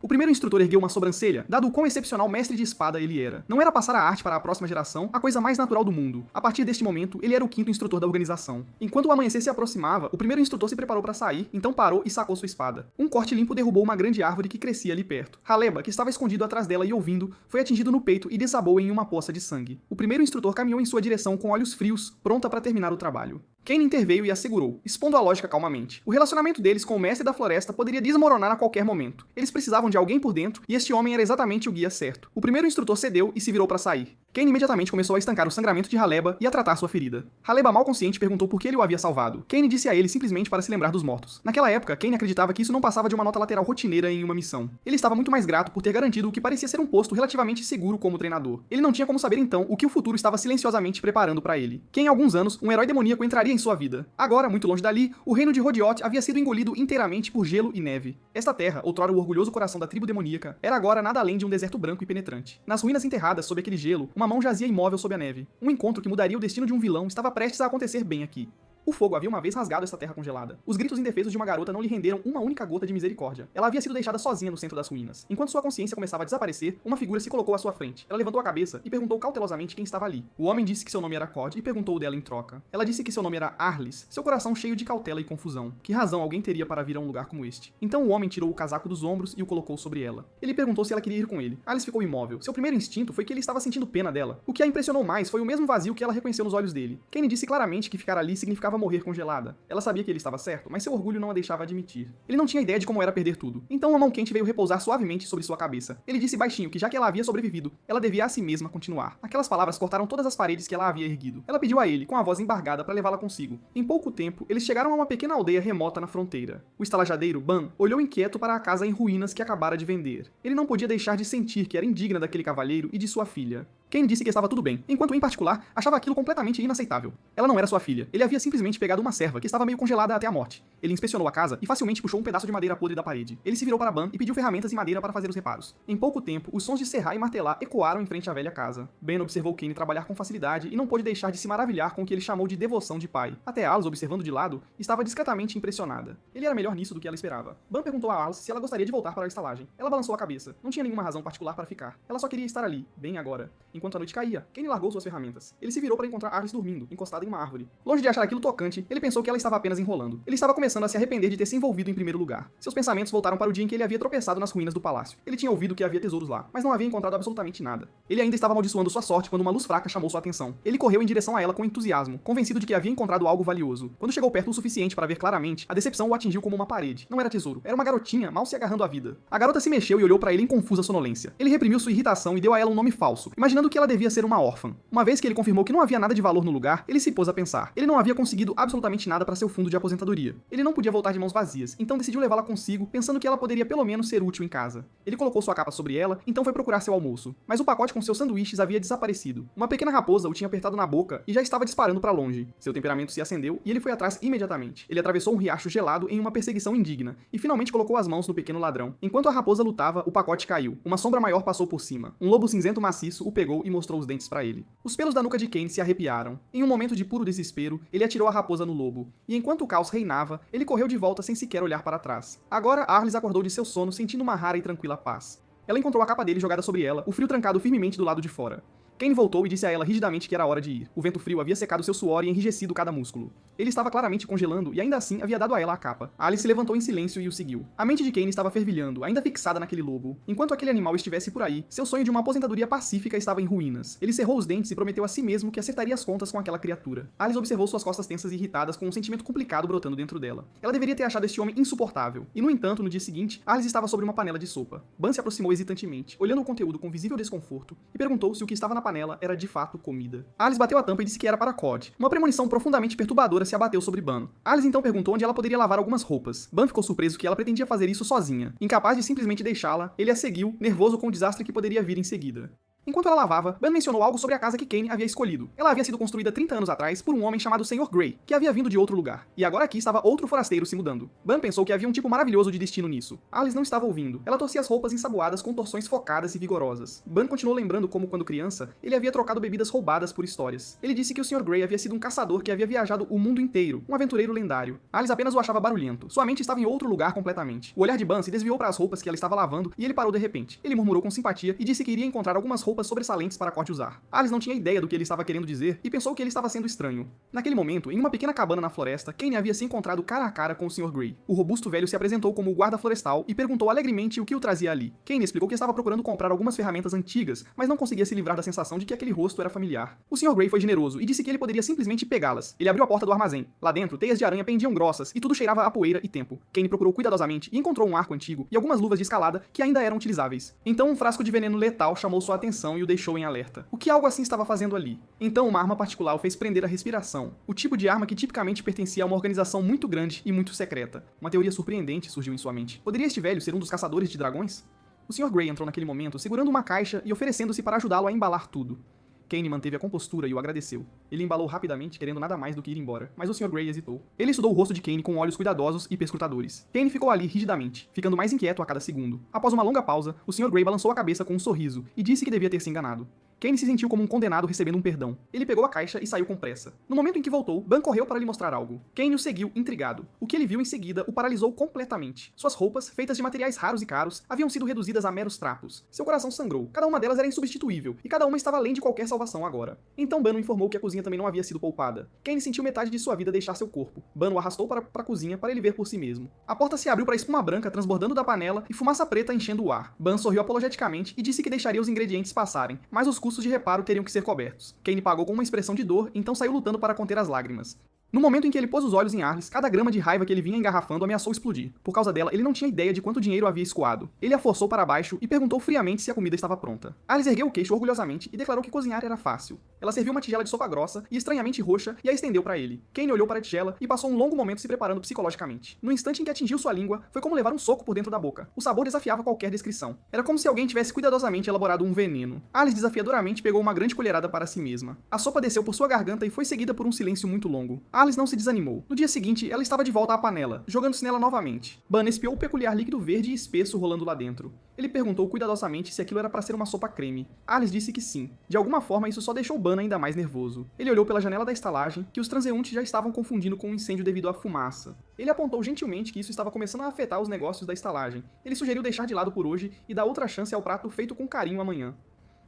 O primeiro instrutor ergueu uma sobrancelha, dado o quão excepcional mestre de espada ele era. Não era passar a arte para a próxima geração a coisa mais natural do mundo. A partir deste momento, ele era o quinto instrutor da organização. Enquanto o amanhecer se aproximava, o primeiro instrutor se preparou para sair, então parou e sacou sua espada. Um corte limpo derrubou uma grande árvore que crescia ali perto. Haleba, que estava escondido atrás dela e ouvindo, foi atingido no peito e desabou em uma poça de sangue. O primeiro instrutor caminhou em sua direção com olhos frios, pronta para terminar o trabalho. Kane interveio e a segurou, expondo a lógica calmamente. O relacionamento deles com o mestre da floresta poderia desmoronar a qualquer momento. Eles precisavam de alguém por dentro, e este homem era exatamente o guia certo. O primeiro instrutor cedeu e se virou para sair. Kane imediatamente começou a estancar o sangramento de Haleba e a tratar sua ferida. Haleba, mal consciente, perguntou por que ele o havia salvado. Kane disse a ele simplesmente para se lembrar dos mortos. Naquela época, Kane acreditava que isso não passava de uma nota lateral rotineira em uma missão. Ele estava muito mais grato por ter garantido o que parecia ser um posto relativamente seguro como treinador. Ele não tinha como saber então o que o futuro estava silenciosamente preparando para ele. Que em alguns anos, um herói demoníaco entraria em sua vida. Agora, muito longe dali, o reino de Rodiot havia sido engolido inteiramente por gelo e neve. Esta terra, outrora o orgulhoso coração da tribo demoníaca, era agora nada além de um deserto branco e penetrante. Nas ruínas enterradas sob aquele gelo, uma mão jazia imóvel sob a neve. Um encontro que mudaria o destino de um vilão estava prestes a acontecer bem aqui. O fogo havia uma vez rasgado essa terra congelada. Os gritos indefesos de uma garota não lhe renderam uma única gota de misericórdia. Ela havia sido deixada sozinha no centro das ruínas. Enquanto sua consciência começava a desaparecer, uma figura se colocou à sua frente. Ela levantou a cabeça e perguntou cautelosamente quem estava ali. O homem disse que seu nome era Cod e perguntou dela em troca. Ela disse que seu nome era Arlis, seu coração cheio de cautela e confusão. Que razão alguém teria para vir a um lugar como este? Então o homem tirou o casaco dos ombros e o colocou sobre ela. Ele perguntou se ela queria ir com ele. Alice ficou imóvel. Seu primeiro instinto foi que ele estava sentindo pena dela. O que a impressionou mais foi o mesmo vazio que ela reconheceu nos olhos dele. Kane disse claramente que ficar ali significava morrer congelada. Ela sabia que ele estava certo, mas seu orgulho não a deixava admitir. Ele não tinha ideia de como era perder tudo. Então uma mão quente veio repousar suavemente sobre sua cabeça. Ele disse baixinho que já que ela havia sobrevivido, ela devia a si mesma continuar. Aquelas palavras cortaram todas as paredes que ela havia erguido. Ela pediu a ele, com a voz embargada, para levá-la consigo. Em pouco tempo, eles chegaram a uma pequena aldeia remota na fronteira. O estalajadeiro, Ban, olhou inquieto para a casa em ruínas que acabara de vender. Ele não podia deixar de sentir que era indigna daquele cavalheiro e de sua filha. Kane disse que estava tudo bem, enquanto em particular achava aquilo completamente inaceitável. Ela não era sua filha. Ele havia simplesmente pegado uma serva que estava meio congelada até a morte. Ele inspecionou a casa e facilmente puxou um pedaço de madeira podre da parede. Ele se virou para Ban e pediu ferramentas e madeira para fazer os reparos. Em pouco tempo, os sons de serrar e martelar ecoaram em frente à velha casa. Ben observou Kane trabalhar com facilidade e não pôde deixar de se maravilhar com o que ele chamou de devoção de pai. Até Alice, observando de lado, estava discretamente impressionada. Ele era melhor nisso do que ela esperava. Ban perguntou a Alice se ela gostaria de voltar para a estalagem. Ela balançou a cabeça. Não tinha nenhuma razão particular para ficar. Ela só queria estar ali, bem agora. Enquanto a noite caía, Kane largou suas ferramentas. Ele se virou para encontrar Alice dormindo, encostada em uma árvore. Longe de achar aquilo tocante, ele pensou que ela estava apenas enrolando. Ele estava começando a se arrepender de ter se envolvido em primeiro lugar. Seus pensamentos voltaram para o dia em que ele havia tropeçado nas ruínas do palácio. Ele tinha ouvido que havia tesouros lá, mas não havia encontrado absolutamente nada. Ele ainda estava amaldiçoando sua sorte quando uma luz fraca chamou sua atenção. Ele correu em direção a ela com entusiasmo, convencido de que havia encontrado algo valioso. Quando chegou perto o suficiente para ver claramente, a decepção o atingiu como uma parede. Não era tesouro, era uma garotinha mal se agarrando à vida. A garota se mexeu e olhou para ele em confusa sonolência. Ele reprimiu sua irritação e deu a ela um nome falso, imaginando que que ela devia ser uma órfã. Uma vez que ele confirmou que não havia nada de valor no lugar, ele se pôs a pensar. Ele não havia conseguido absolutamente nada para seu fundo de aposentadoria. Ele não podia voltar de mãos vazias, então decidiu levá-la consigo, pensando que ela poderia pelo menos ser útil em casa. Ele colocou sua capa sobre ela, então foi procurar seu almoço. Mas o pacote com seus sanduíches havia desaparecido. Uma pequena raposa o tinha apertado na boca e já estava disparando para longe. Seu temperamento se acendeu e ele foi atrás imediatamente. Ele atravessou um riacho gelado em uma perseguição indigna e finalmente colocou as mãos no pequeno ladrão. Enquanto a raposa lutava, o pacote caiu. Uma sombra maior passou por cima. Um lobo cinzento maciço o pegou e mostrou os dentes para ele. Os pelos da nuca de Kane se arrepiaram. Em um momento de puro desespero, ele atirou a raposa no lobo. E enquanto o caos reinava, ele correu de volta sem sequer olhar para trás. Agora, Arlis acordou de seu sono sentindo uma rara e tranquila paz. Ela encontrou a capa dele jogada sobre ela, o frio trancado firmemente do lado de fora. Kane voltou e disse a ela rigidamente que era hora de ir. O vento frio havia secado seu suor e enrijecido cada músculo. Ele estava claramente congelando e ainda assim havia dado a ela a capa. Alice se levantou em silêncio e o seguiu. A mente de Kane estava fervilhando, ainda fixada naquele lobo. Enquanto aquele animal estivesse por aí, seu sonho de uma aposentadoria pacífica estava em ruínas. Ele cerrou os dentes e prometeu a si mesmo que acertaria as contas com aquela criatura. Alice observou suas costas tensas e irritadas com um sentimento complicado brotando dentro dela. Ela deveria ter achado este homem insuportável. E no entanto, no dia seguinte, Alice estava sobre uma panela de sopa. Ban se aproximou hesitantemente, olhando o conteúdo com visível desconforto, e perguntou se o que estava na panela era de fato comida. Alice bateu a tampa e disse que era para Cod. Uma premonição profundamente perturbadora se abateu sobre Ban. Alice então perguntou onde ela poderia lavar algumas roupas. Ban ficou surpreso que ela pretendia fazer isso sozinha. Incapaz de simplesmente deixá-la, ele a seguiu, nervoso com o desastre que poderia vir em seguida. Enquanto ela lavava, Ban mencionou algo sobre a casa que Kane havia escolhido. Ela havia sido construída 30 anos atrás por um homem chamado Sr. Grey, que havia vindo de outro lugar. E agora aqui estava outro forasteiro se mudando. Ban pensou que havia um tipo maravilhoso de destino nisso. Alice não estava ouvindo. Ela torcia as roupas ensaboadas com torções focadas e vigorosas. Ban continuou lembrando como, quando criança, ele havia trocado bebidas roubadas por histórias. Ele disse que o Sr. Grey havia sido um caçador que havia viajado o mundo inteiro, um aventureiro lendário. Alice apenas o achava barulhento. Sua mente estava em outro lugar completamente. O olhar de Ban se desviou para as roupas que ela estava lavando e ele parou de repente. Ele murmurou com simpatia e disse que iria encontrar algumas roupas sobressalentes para Cod usar. Alice não tinha ideia do que ele estava querendo dizer e pensou que ele estava sendo estranho. Naquele momento, em uma pequena cabana na floresta, Kane havia se encontrado cara a cara com o Sr. Grey. O robusto velho se apresentou como o guarda florestal e perguntou alegremente o que o trazia ali. Kane explicou que estava procurando comprar algumas ferramentas antigas, mas não conseguia se livrar da sensação de que aquele rosto era familiar. O Sr. Grey foi generoso e disse que ele poderia simplesmente pegá-las. Ele abriu a porta do armazém. Lá dentro, teias de aranha pendiam grossas e tudo cheirava a poeira e tempo. Kane procurou cuidadosamente e encontrou um arco antigo e algumas luvas de escalada que ainda eram utilizáveis. Então um frasco de veneno letal chamou sua atenção e o deixou em alerta. O que algo assim estava fazendo ali? Então uma arma particular o fez prender a respiração. O tipo de arma que tipicamente pertencia a uma organização muito grande e muito secreta. Uma teoria surpreendente surgiu em sua mente. Poderia este velho ser um dos caçadores de dragões? O Sr. Grey entrou naquele momento segurando uma caixa e oferecendo-se para ajudá-lo a embalar tudo. Kane manteve a compostura e o agradeceu. Ele embalou rapidamente, querendo nada mais do que ir embora, mas o Sr. Grey hesitou. Ele estudou o rosto de Kane com olhos cuidadosos e perscrutadores. Kane ficou ali rigidamente, ficando mais inquieto a cada segundo. Após uma longa pausa, o Sr. Grey balançou a cabeça com um sorriso e disse que devia ter se enganado. Kane se sentiu como um condenado recebendo um perdão. Ele pegou a caixa e saiu com pressa. No momento em que voltou, Ban correu para lhe mostrar algo. Kane o seguiu, intrigado. O que ele viu em seguida o paralisou completamente. Suas roupas, feitas de materiais raros e caros, haviam sido reduzidas a meros trapos. Seu coração sangrou. Cada uma delas era insubstituível, e cada uma estava além de qualquer salvação agora. Então Ban o informou que a cozinha também não havia sido poupada. Kane sentiu metade de sua vida deixar seu corpo. Ban o arrastou para a cozinha para ele ver por si mesmo. A porta se abriu para espuma branca transbordando da panela e fumaça preta enchendo o ar. Ban sorriu apologeticamente e disse que deixaria os ingredientes passarem, mas os custos de reparo teriam que ser cobertos. Kane pagou com uma expressão de dor, então saiu lutando para conter as lágrimas. No momento em que ele pôs os olhos em Arlis, cada grama de raiva que ele vinha engarrafando ameaçou explodir. Por causa dela, ele não tinha ideia de quanto dinheiro havia escoado. Ele a forçou para baixo e perguntou friamente se a comida estava pronta. Arlis ergueu o queixo orgulhosamente e declarou que cozinhar era fácil. Ela serviu uma tigela de sopa grossa e estranhamente roxa e a estendeu para ele. Kane olhou para a tigela e passou um longo momento se preparando psicologicamente. No instante em que atingiu sua língua, foi como levar um soco por dentro da boca. O sabor desafiava qualquer descrição. Era como se alguém tivesse cuidadosamente elaborado um veneno. Arlis desafiadoramente pegou uma grande colherada para si mesma. A sopa desceu por sua garganta e foi seguida por um silêncio muito longo. Arlis não se desanimou. No dia seguinte, ela estava de volta à panela, jogando-se nela novamente. Ban espiou o peculiar líquido verde e espesso rolando lá dentro. Ele perguntou cuidadosamente se aquilo era para ser uma sopa creme. Alice disse que sim. De alguma forma, isso só deixou Ban ainda mais nervoso. Ele olhou pela janela da estalagem, que os transeuntes já estavam confundindo com um incêndio devido à fumaça. Ele apontou gentilmente que isso estava começando a afetar os negócios da estalagem. Ele sugeriu deixar de lado por hoje e dar outra chance ao prato feito com carinho amanhã.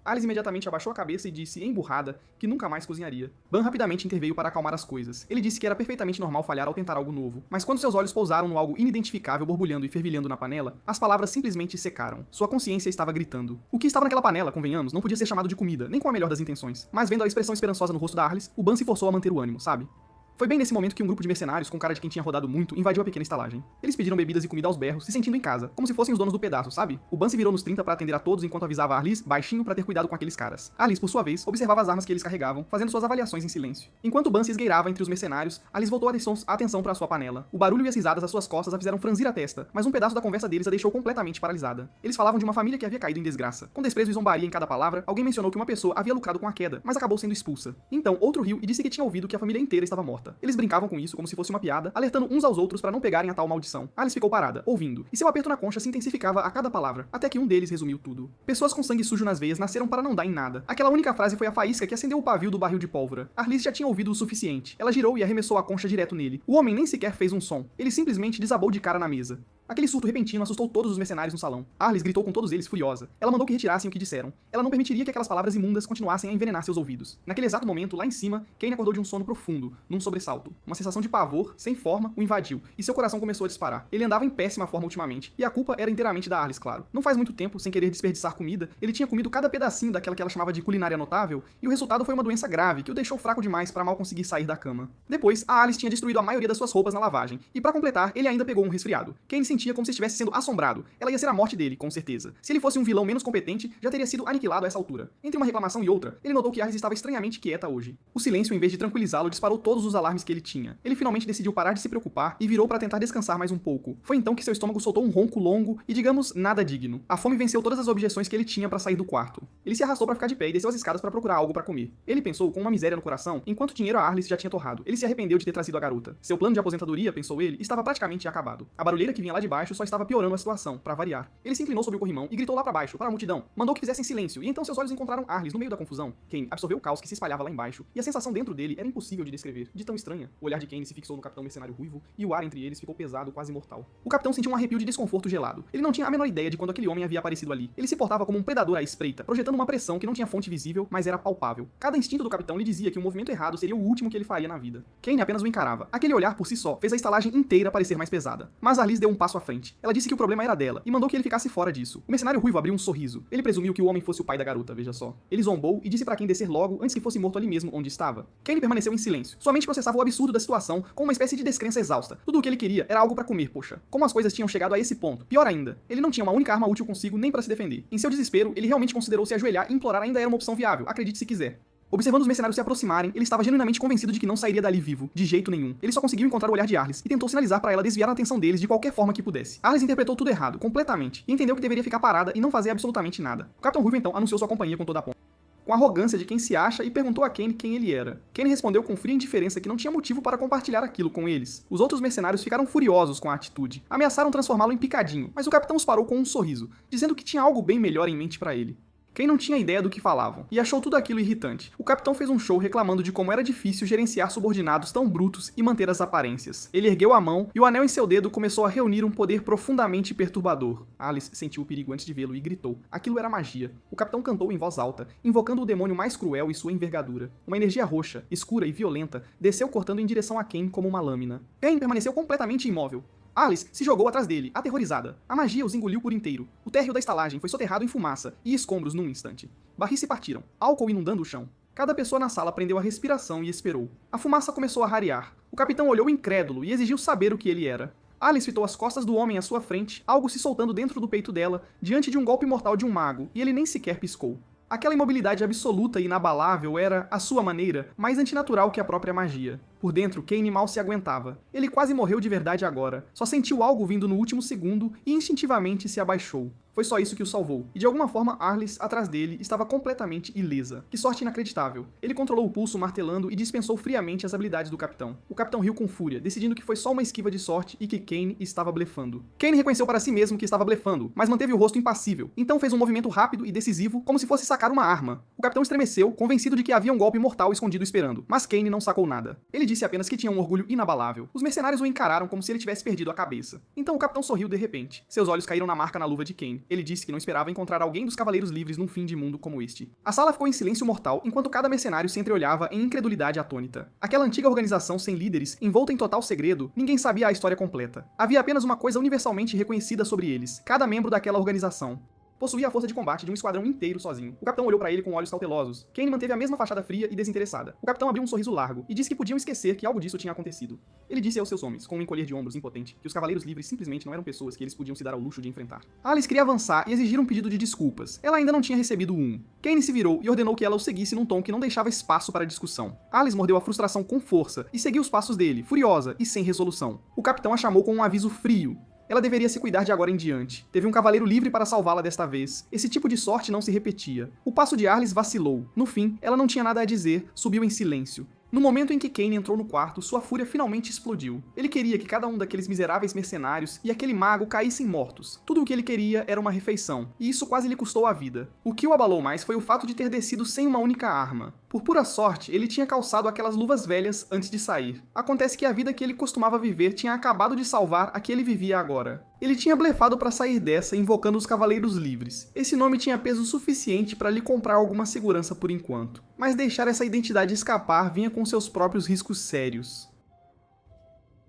Alice imediatamente abaixou a cabeça e disse, emburrada, que nunca mais cozinharia. Ban rapidamente interveio para acalmar as coisas. Ele disse que era perfeitamente normal falhar ao tentar algo novo, mas quando seus olhos pousaram no algo inidentificável borbulhando e fervilhando na panela, as palavras simplesmente secaram. Sua consciência estava gritando. O que estava naquela panela, convenhamos, não podia ser chamado de comida, nem com a melhor das intenções. Mas vendo a expressão esperançosa no rosto da Arlis, o Ban se forçou a manter o ânimo, sabe? Foi bem nesse momento que um grupo de mercenários, com cara de quem tinha rodado muito, invadiu a pequena estalagem. Eles pediram bebidas e comida aos berros, se sentindo em casa, como se fossem os donos do pedaço, sabe? O Ban se virou nos 30 para atender a todos enquanto avisava a Arliss, baixinho, para ter cuidado com aqueles caras. Arliss, por sua vez, observava as armas que eles carregavam, fazendo suas avaliações em silêncio. Enquanto o Ban se esgueirava entre os mercenários, Arliss voltou a atenção para sua panela. O barulho e as risadas às suas costas a fizeram franzir a testa, mas um pedaço da conversa deles a deixou completamente paralisada. Eles falavam de uma família que havia caído em desgraça. Com desprezo e zombaria em cada palavra, alguém mencionou que uma pessoa havia lucrado com a queda, mas acabou sendo expulsa. Então, outro riu e disse que tinha ouvido que a família inteira estava morta. Eles brincavam com isso como se fosse uma piada, alertando uns aos outros para não pegarem a tal maldição. Alice ficou parada, ouvindo, e seu aperto na concha se intensificava a cada palavra, até que um deles resumiu tudo. Pessoas com sangue sujo nas veias nasceram para não dar em nada. Aquela única frase foi a faísca que acendeu o pavio do barril de pólvora. Arliss já tinha ouvido o suficiente. Ela girou e arremessou a concha direto nele. O homem nem sequer fez um som. Ele simplesmente desabou de cara na mesa. Aquele surto repentino assustou todos os mercenários no salão. Arliss gritou com todos eles, furiosa. Ela mandou que retirassem o que disseram. Ela não permitiria que aquelas palavras imundas continuassem a envenenar seus ouvidos. Naquele exato momento, lá em cima, Kain acordou de um sono profundo, num sobressalto. Uma sensação de pavor, sem forma, o invadiu, e seu coração começou a disparar. Ele andava em péssima forma ultimamente, e a culpa era inteiramente da Arliss, claro. Não faz muito tempo, sem querer desperdiçar comida, ele tinha comido cada pedacinho daquela que ela chamava de culinária notável, e o resultado foi uma doença grave, que o deixou fraco demais para mal conseguir sair da cama. Depois, a Arliss tinha destruído a maioria das suas roupas na lavagem, e para completar, ele ainda pegou um resfriado. Kain sentia como se estivesse sendo assombrado. Ela ia ser a morte dele, com certeza. Se ele fosse um vilão menos competente, já teria sido aniquilado a essa altura. Entre uma reclamação e outra, ele notou que Arliss estava estranhamente quieta hoje. O silêncio, em vez de tranquilizá-lo, disparou todos os alarmes que ele tinha. Ele finalmente decidiu parar de se preocupar e virou para tentar descansar mais um pouco. Foi então que seu estômago soltou um ronco longo e, digamos, nada digno. A fome venceu todas as objeções que ele tinha para sair do quarto. Ele se arrastou para ficar de pé e desceu as escadas para procurar algo para comer. Ele pensou com uma miséria no coração, enquanto o dinheiro a Arliss já tinha torrado. Ele se arrependeu de ter trazido a garota. Seu plano de aposentadoria, pensou ele, estava praticamente acabado. A barulheira que vinha lá de baixo só estava piorando a situação, para variar. Ele se inclinou sobre o corrimão e gritou lá para baixo, para a multidão. Mandou que fizessem silêncio, e então seus olhos encontraram Arliss no meio da confusão. Kain absorveu o caos que se espalhava lá embaixo, e a sensação dentro dele era impossível de descrever, de tão estranha. O olhar de Kain se fixou no capitão mercenário ruivo, e o ar entre eles ficou pesado, quase mortal. O capitão sentiu um arrepio de desconforto gelado. Ele não tinha a menor ideia de quando aquele homem havia aparecido ali. Ele se portava como um predador à espreita, projetando uma pressão que não tinha fonte visível, mas era palpável. Cada instinto do capitão lhe dizia que um movimento errado seria o último que ele faria na vida. Kain apenas o encarava. Aquele olhar por si só fez a estalagem inteira parecer mais pesada. Mas Arliss deu um passo à frente. Ela disse que o problema era dela, e mandou que ele ficasse fora disso. O mercenário ruivo abriu um sorriso. Ele presumiu que o homem fosse o pai da garota, veja só. Ele zombou e disse para Kain descer logo antes que fosse morto ali mesmo onde estava. Kain permaneceu em silêncio. Sua mente processava o absurdo da situação com uma espécie de descrença exausta. Tudo o que ele queria era algo para comer, poxa. Como as coisas tinham chegado a esse ponto? Pior ainda, ele não tinha uma única arma útil consigo nem para se defender. Em seu desespero, ele realmente considerou se ajoelhar e implorar ainda era uma opção viável, acredite se quiser. Observando os mercenários se aproximarem, ele estava genuinamente convencido de que não sairia dali vivo, de jeito nenhum. Ele só conseguiu encontrar o olhar de Arliss e tentou sinalizar para ela desviar a atenção deles de qualquer forma que pudesse. Arliss interpretou tudo errado, completamente, e entendeu que deveria ficar parada e não fazer absolutamente nada. O Capitão Ruivo então anunciou sua companhia com toda a pompa, com a arrogância de quem se acha, e perguntou a Kain quem ele era. Kain respondeu com fria indiferença que não tinha motivo para compartilhar aquilo com eles. Os outros mercenários ficaram furiosos com a atitude. Ameaçaram transformá-lo em picadinho, mas o capitão os parou com um sorriso, dizendo que tinha algo bem melhor em mente para ele. Kain não tinha ideia do que falavam, e achou tudo aquilo irritante. O capitão fez um show reclamando de como era difícil gerenciar subordinados tão brutos e manter as aparências. Ele ergueu a mão, e o anel em seu dedo começou a reunir um poder profundamente perturbador. Alice sentiu o perigo antes de vê-lo e gritou. Aquilo era magia. O capitão cantou em voz alta, invocando o demônio mais cruel e sua envergadura. Uma energia roxa, escura e violenta, desceu cortando em direção a Kain como uma lâmina. Kain permaneceu completamente imóvel. Alice se jogou atrás dele, aterrorizada. A magia os engoliu por inteiro. O térreo da estalagem foi soterrado em fumaça e escombros num instante. Barris se partiram, álcool inundando o chão. Cada pessoa na sala prendeu a respiração e esperou. A fumaça começou a rarear. O capitão olhou incrédulo e exigiu saber o que ele era. Alice fitou as costas do homem à sua frente, algo se soltando dentro do peito dela, diante de um golpe mortal de um mago, e ele nem sequer piscou. Aquela imobilidade absoluta e inabalável era, à sua maneira, mais antinatural que a própria magia. Por dentro, Kain mal se aguentava. Ele quase morreu de verdade agora. Só sentiu algo vindo no último segundo e instintivamente se abaixou. Foi só isso que o salvou. E de alguma forma, Arliss, atrás dele, estava completamente ilesa. Que sorte inacreditável. Ele controlou o pulso martelando e dispensou friamente as habilidades do capitão. O capitão riu com fúria, decidindo que foi só uma esquiva de sorte e que Kain estava blefando. Kain reconheceu para si mesmo que estava blefando, mas manteve o rosto impassível. Então fez um movimento rápido e decisivo, como se fosse sacar uma arma. O capitão estremeceu, convencido de que havia um golpe mortal escondido esperando. Mas Kain não sacou nada. Ele disse apenas que tinha um orgulho inabalável. Os mercenários o encararam como se ele tivesse perdido a cabeça. Então o capitão sorriu de repente. Seus olhos caíram na marca na luva de Kain. Ele disse que não esperava encontrar alguém dos Cavaleiros Livres num fim de mundo como este. A sala ficou em silêncio mortal enquanto cada mercenário se entreolhava em incredulidade atônita. Aquela antiga organização sem líderes, envolta em total segredo, ninguém sabia a história completa. Havia apenas uma coisa universalmente reconhecida sobre eles, cada membro daquela organização. Possuía a força de combate de um esquadrão inteiro sozinho. O capitão olhou para ele com olhos cautelosos. Kane manteve a mesma fachada fria e desinteressada. O capitão abriu um sorriso largo e disse que podiam esquecer que algo disso tinha acontecido. Ele disse aos seus homens, com um encolher de ombros impotente, que os cavaleiros livres simplesmente não eram pessoas que eles podiam se dar ao luxo de enfrentar. Alice queria avançar e exigir um pedido de desculpas. Ela ainda não tinha recebido um. Kane se virou e ordenou que ela o seguisse num tom que não deixava espaço para discussão. Alice mordeu a frustração com força e seguiu os passos dele, furiosa e sem resolução. O capitão a chamou com um aviso frio. Ela deveria se cuidar de agora em diante. Teve um cavaleiro livre para salvá-la desta vez. Esse tipo de sorte não se repetia. O passo de Arlis vacilou. No fim, ela não tinha nada a dizer, subiu em silêncio. No momento em que Kane entrou no quarto, sua fúria finalmente explodiu. Ele queria que cada um daqueles miseráveis mercenários e aquele mago caíssem mortos. Tudo o que ele queria era uma refeição, e isso quase lhe custou a vida. O que o abalou mais foi o fato de ter descido sem uma única arma. Por pura sorte, ele tinha calçado aquelas luvas velhas antes de sair. Acontece que a vida que ele costumava viver tinha acabado de salvar a que ele vivia agora. Ele tinha blefado para sair dessa invocando os Cavaleiros Livres. Esse nome tinha peso suficiente para lhe comprar alguma segurança por enquanto. Mas deixar essa identidade escapar vinha com seus próprios riscos sérios.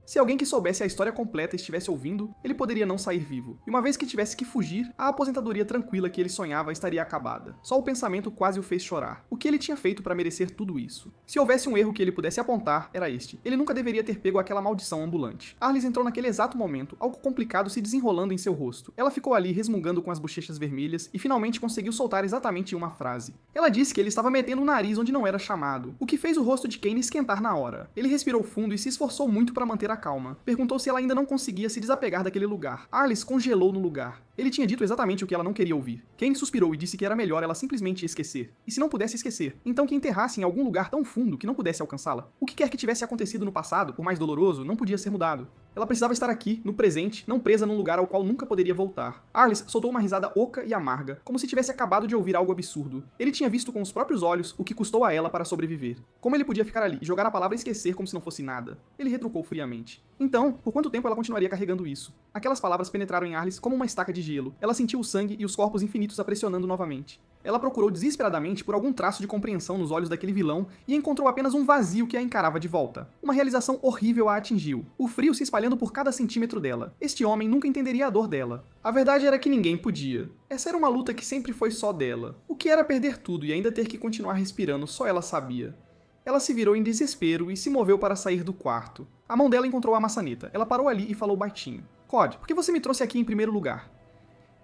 Se alguém que soubesse a história completa estivesse ouvindo, ele poderia não sair vivo. E uma vez que tivesse que fugir, a aposentadoria tranquila que ele sonhava estaria acabada. Só o pensamento quase o fez chorar. O que ele tinha feito para merecer tudo isso? Se houvesse um erro que ele pudesse apontar, era este. Ele nunca deveria ter pego aquela maldição ambulante. Arlis entrou naquele exato momento, algo complicado se desenrolando em seu rosto. Ela ficou ali resmungando com as bochechas vermelhas e finalmente conseguiu soltar exatamente uma frase. Ela disse que ele estava metendo o nariz onde não era chamado, o que fez o rosto de Kane esquentar na hora. Ele respirou fundo e se esforçou muito para manter a calma. Perguntou se ela ainda não conseguia se desapegar daquele lugar. Arlis congelou no lugar. Ele tinha dito exatamente o que ela não queria ouvir. Kane suspirou e disse que era melhor ela simplesmente esquecer. E se não pudesse esquecer, então que enterrasse em algum lugar tão fundo que não pudesse alcançá-la. O que quer que tivesse acontecido no passado, por mais doloroso, não podia ser mudado. Ela precisava estar aqui, no presente, não presa num lugar ao qual nunca poderia voltar. Arlis soltou uma risada oca e amarga, como se tivesse acabado de ouvir algo absurdo. Ele tinha visto com os próprios olhos o que custou a ela para sobreviver. Como ele podia ficar ali e jogar a palavra esquecer como se não fosse nada? Ele retrucou friamente. Então, por quanto tempo ela continuaria carregando isso? Aquelas palavras penetraram em Arlis como uma estaca de gelo. Ela sentiu o sangue e os corpos infinitos a pressionando novamente. Ela procurou desesperadamente por algum traço de compreensão nos olhos daquele vilão e encontrou apenas um vazio que a encarava de volta. Uma realização horrível a atingiu, o frio se espalhando por cada centímetro dela. Este homem nunca entenderia a dor dela. A verdade era que ninguém podia. Essa era uma luta que sempre foi só dela. O que era perder tudo e ainda ter que continuar respirando, só ela sabia. Ela se virou em desespero e se moveu para sair do quarto. A mão dela encontrou a maçaneta. Ela parou ali e falou baixinho. Cod, por que você me trouxe aqui em primeiro lugar?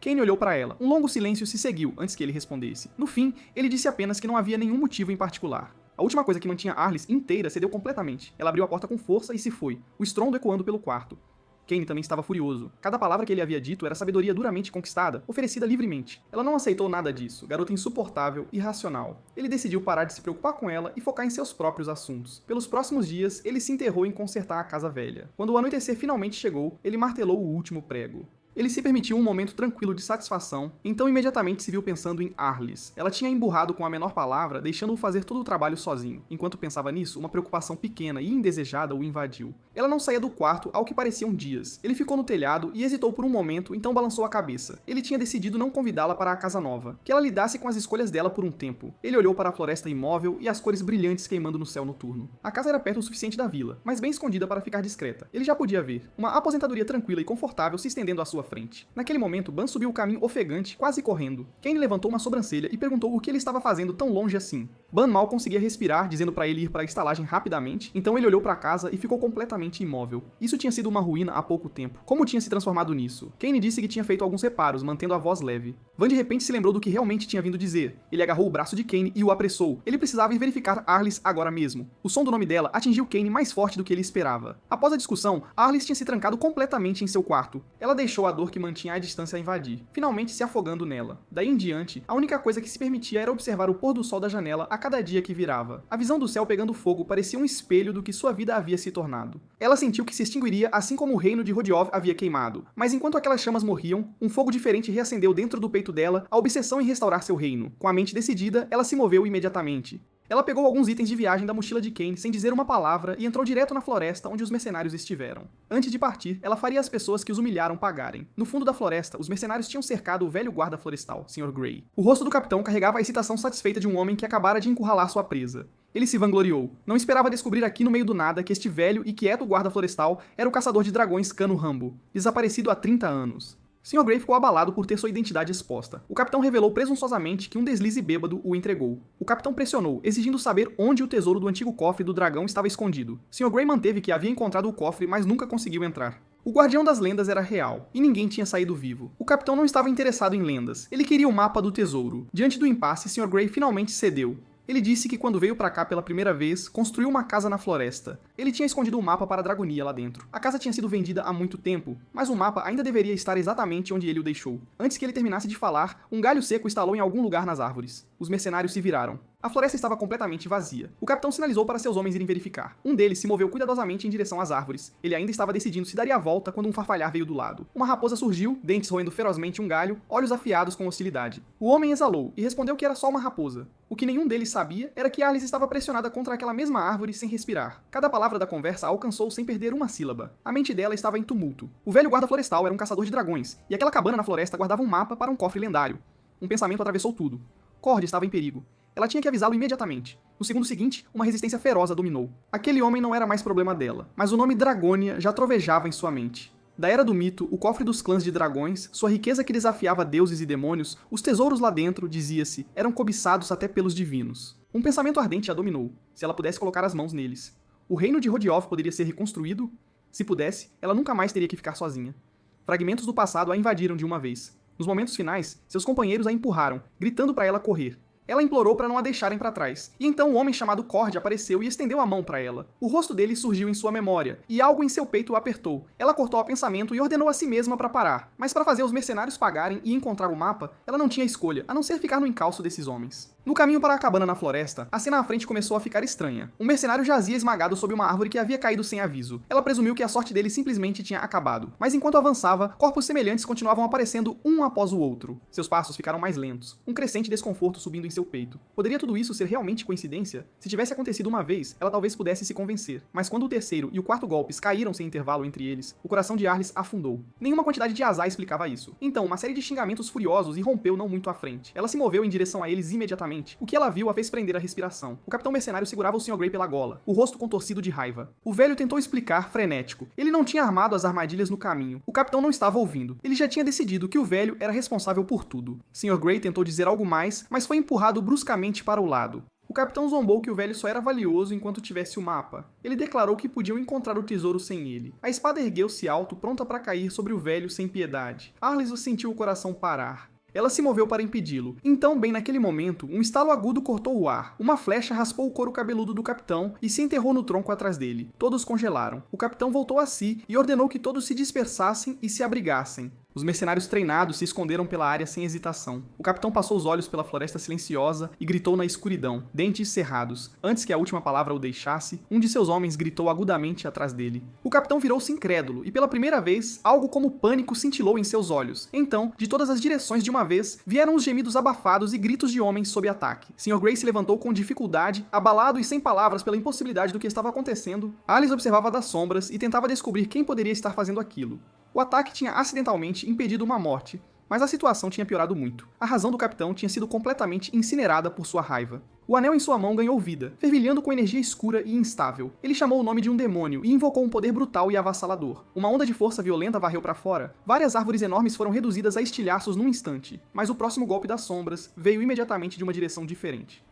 Kane olhou para ela. Um longo silêncio se seguiu antes que ele respondesse. No fim, ele disse apenas que não havia nenhum motivo em particular. A última coisa que mantinha Arlis inteira cedeu completamente. Ela abriu a porta com força e se foi, o estrondo ecoando pelo quarto. Kane também estava furioso. Cada palavra que ele havia dito era sabedoria duramente conquistada, oferecida livremente. Ela não aceitou nada disso, garota insuportável, irracional. Ele decidiu parar de se preocupar com ela e focar em seus próprios assuntos. Pelos próximos dias, ele se enterrou em consertar a casa velha. Quando o anoitecer finalmente chegou, ele martelou o último prego. Ele se permitiu um momento tranquilo de satisfação, então imediatamente se viu pensando em Arlis. Ela tinha emburrado com a menor palavra, deixando-o fazer todo o trabalho sozinho. Enquanto pensava nisso, uma preocupação pequena e indesejada o invadiu. Ela não saía do quarto ao que pareciam dias. Ele ficou no telhado e hesitou por um momento, então balançou a cabeça. Ele tinha decidido não convidá-la para a casa nova, que ela lidasse com as escolhas dela por um tempo. Ele olhou para a floresta imóvel e as cores brilhantes queimando no céu noturno. A casa era perto o suficiente da vila, mas bem escondida para ficar discreta. Ele já podia ver uma aposentadoria tranquila e confortável se estendendo à sua frente. Naquele momento, Ban subiu o caminho ofegante, quase correndo. Kane levantou uma sobrancelha e perguntou o que ele estava fazendo tão longe assim. Ban mal conseguia respirar, dizendo para ele ir para a estalagem rapidamente, então ele olhou para a casa e ficou completamente imóvel. Isso tinha sido uma ruína há pouco tempo. Como tinha se transformado nisso? Kane disse que tinha feito alguns reparos, mantendo a voz leve. Van de repente se lembrou do que realmente tinha vindo dizer. Ele agarrou o braço de Kane e o apressou. Ele precisava ir verificar Arlis agora mesmo. O som do nome dela atingiu Kane mais forte do que ele esperava. Após a discussão, Arlis tinha se trancado completamente em seu quarto. Ela deixou a dor que mantinha a distância a invadir, finalmente se afogando nela. Daí em diante, a única coisa que se permitia era observar o pôr do sol da janela a cada dia que virava. A visão do céu pegando fogo parecia um espelho do que sua vida havia se tornado. Ela sentiu que se extinguiria assim como o reino de Rodiov havia queimado. Mas enquanto aquelas chamas morriam, um fogo diferente reacendeu dentro do peito dela a obsessão em restaurar seu reino. Com a mente decidida, ela se moveu imediatamente. Ela pegou alguns itens de viagem da mochila de Kane sem dizer uma palavra e entrou direto na floresta onde os mercenários estiveram. Antes de partir, ela faria as pessoas que os humilharam pagarem. No fundo da floresta, os mercenários tinham cercado o velho guarda florestal, Sr. Grey. O rosto do capitão carregava a excitação satisfeita de um homem que acabara de encurralar sua presa. Ele se vangloriou. Não esperava descobrir aqui no meio do nada que este velho e quieto guarda florestal era o caçador de dragões Cano Rambo, desaparecido há 30 anos. Sr. Grey ficou abalado por ter sua identidade exposta. O capitão revelou presunçosamente que um deslize bêbado o entregou. O capitão pressionou, exigindo saber onde o tesouro do antigo cofre do dragão estava escondido. Sr. Grey manteve que havia encontrado o cofre, mas nunca conseguiu entrar. O Guardião das Lendas era real, e ninguém tinha saído vivo. O capitão não estava interessado em lendas, ele queria o mapa do tesouro. Diante do impasse, Sr. Grey finalmente cedeu. Ele disse que quando veio pra cá pela primeira vez, construiu uma casa na floresta. Ele tinha escondido um mapa para a Dragonia lá dentro. A casa tinha sido vendida há muito tempo, mas o mapa ainda deveria estar exatamente onde ele o deixou. Antes que ele terminasse de falar, um galho seco estalou em algum lugar nas árvores. Os mercenários se viraram. A floresta estava completamente vazia. O capitão sinalizou para seus homens irem verificar. Um deles se moveu cuidadosamente em direção às árvores. Ele ainda estava decidindo se daria a volta quando um farfalhar veio do lado. Uma raposa surgiu, dentes roendo ferozmente um galho, olhos afiados com hostilidade. O homem exalou e respondeu que era só uma raposa. O que nenhum deles sabia era que Arlis estava pressionada contra aquela mesma árvore sem respirar. Cada palavra da conversa a alcançou sem perder uma sílaba. A mente dela estava em tumulto. O velho guarda florestal era um caçador de dragões, e aquela cabana na floresta guardava um mapa para um cofre lendário. Um pensamento atravessou tudo. Cord estava em perigo. Ela tinha que avisá-lo imediatamente. No segundo seguinte, uma resistência feroz a dominou. Aquele homem não era mais problema dela, mas o nome Dragônia já trovejava em sua mente. Da era do mito, o cofre dos clãs de dragões, sua riqueza que desafiava deuses e demônios, os tesouros lá dentro, dizia-se, eram cobiçados até pelos divinos. Um pensamento ardente a dominou, se ela pudesse colocar as mãos neles. O reino de Rodiov poderia ser reconstruído? Se pudesse, ela nunca mais teria que ficar sozinha. Fragmentos do passado a invadiram de uma vez. Nos momentos finais, seus companheiros a empurraram, gritando para ela correr. Ela implorou para não a deixarem para trás, e então um homem chamado Cord apareceu e estendeu a mão para ela. O rosto dele surgiu em sua memória, e algo em seu peito o apertou. Ela cortou o pensamento e ordenou a si mesma para parar, mas para fazer os mercenários pagarem e encontrar o mapa, ela não tinha escolha, a não ser ficar no encalço desses homens. No caminho para a cabana na floresta, a cena à frente começou a ficar estranha. Um mercenário jazia esmagado sob uma árvore que havia caído sem aviso. Ela presumiu que a sorte dele simplesmente tinha acabado. Mas enquanto avançava, corpos semelhantes continuavam aparecendo um após o outro. Seus passos ficaram mais lentos, um crescente desconforto subindo em seu peito. Poderia tudo isso ser realmente coincidência? Se tivesse acontecido uma vez, ela talvez pudesse se convencer. Mas quando o terceiro e o quarto golpes caíram sem intervalo entre eles, o coração de Arlis afundou. Nenhuma quantidade de azar explicava isso. Então, uma série de xingamentos furiosos irrompeu não muito à frente. Ela se moveu em direção a eles imediatamente. O que ela viu a fez prender a respiração. O capitão mercenário segurava o Sr. Grey pela gola, o rosto contorcido de raiva. O velho tentou explicar, frenético. Ele não tinha armado as armadilhas no caminho. O capitão não estava ouvindo. Ele já tinha decidido que o velho era responsável por tudo. Sr. Grey tentou dizer algo mais, mas foi empurrado bruscamente para o lado. O capitão zombou que o velho só era valioso enquanto tivesse o mapa. Ele declarou que podiam encontrar o tesouro sem ele. A espada ergueu-se alto, pronta para cair sobre o velho sem piedade. Arlis sentiu o coração parar. Ela se moveu para impedi-lo. Então, bem naquele momento, um estalo agudo cortou o ar. Uma flecha raspou o couro cabeludo do capitão e se enterrou no tronco atrás dele. Todos congelaram. O capitão voltou a si e ordenou que todos se dispersassem e se abrigassem. Os mercenários treinados se esconderam pela área sem hesitação. O capitão passou os olhos pela floresta silenciosa e gritou na escuridão, dentes cerrados. Antes que a última palavra o deixasse, um de seus homens gritou agudamente atrás dele. O capitão virou-se incrédulo e pela primeira vez, algo como pânico cintilou em seus olhos. Então, de todas as direções de uma vez, vieram os gemidos abafados e gritos de homens sob ataque. Sr. Grey se levantou com dificuldade, abalado e sem palavras pela impossibilidade do que estava acontecendo. Alice observava das sombras e tentava descobrir quem poderia estar fazendo aquilo. O ataque tinha acidentalmente impedido uma morte, mas a situação tinha piorado muito. A razão do capitão tinha sido completamente incinerada por sua raiva. O anel em sua mão ganhou vida, fervilhando com energia escura e instável. Ele chamou o nome de um demônio e invocou um poder brutal e avassalador. Uma onda de força violenta varreu para fora. Várias árvores enormes foram reduzidas a estilhaços num instante, mas o próximo golpe das sombras veio imediatamente de uma direção diferente.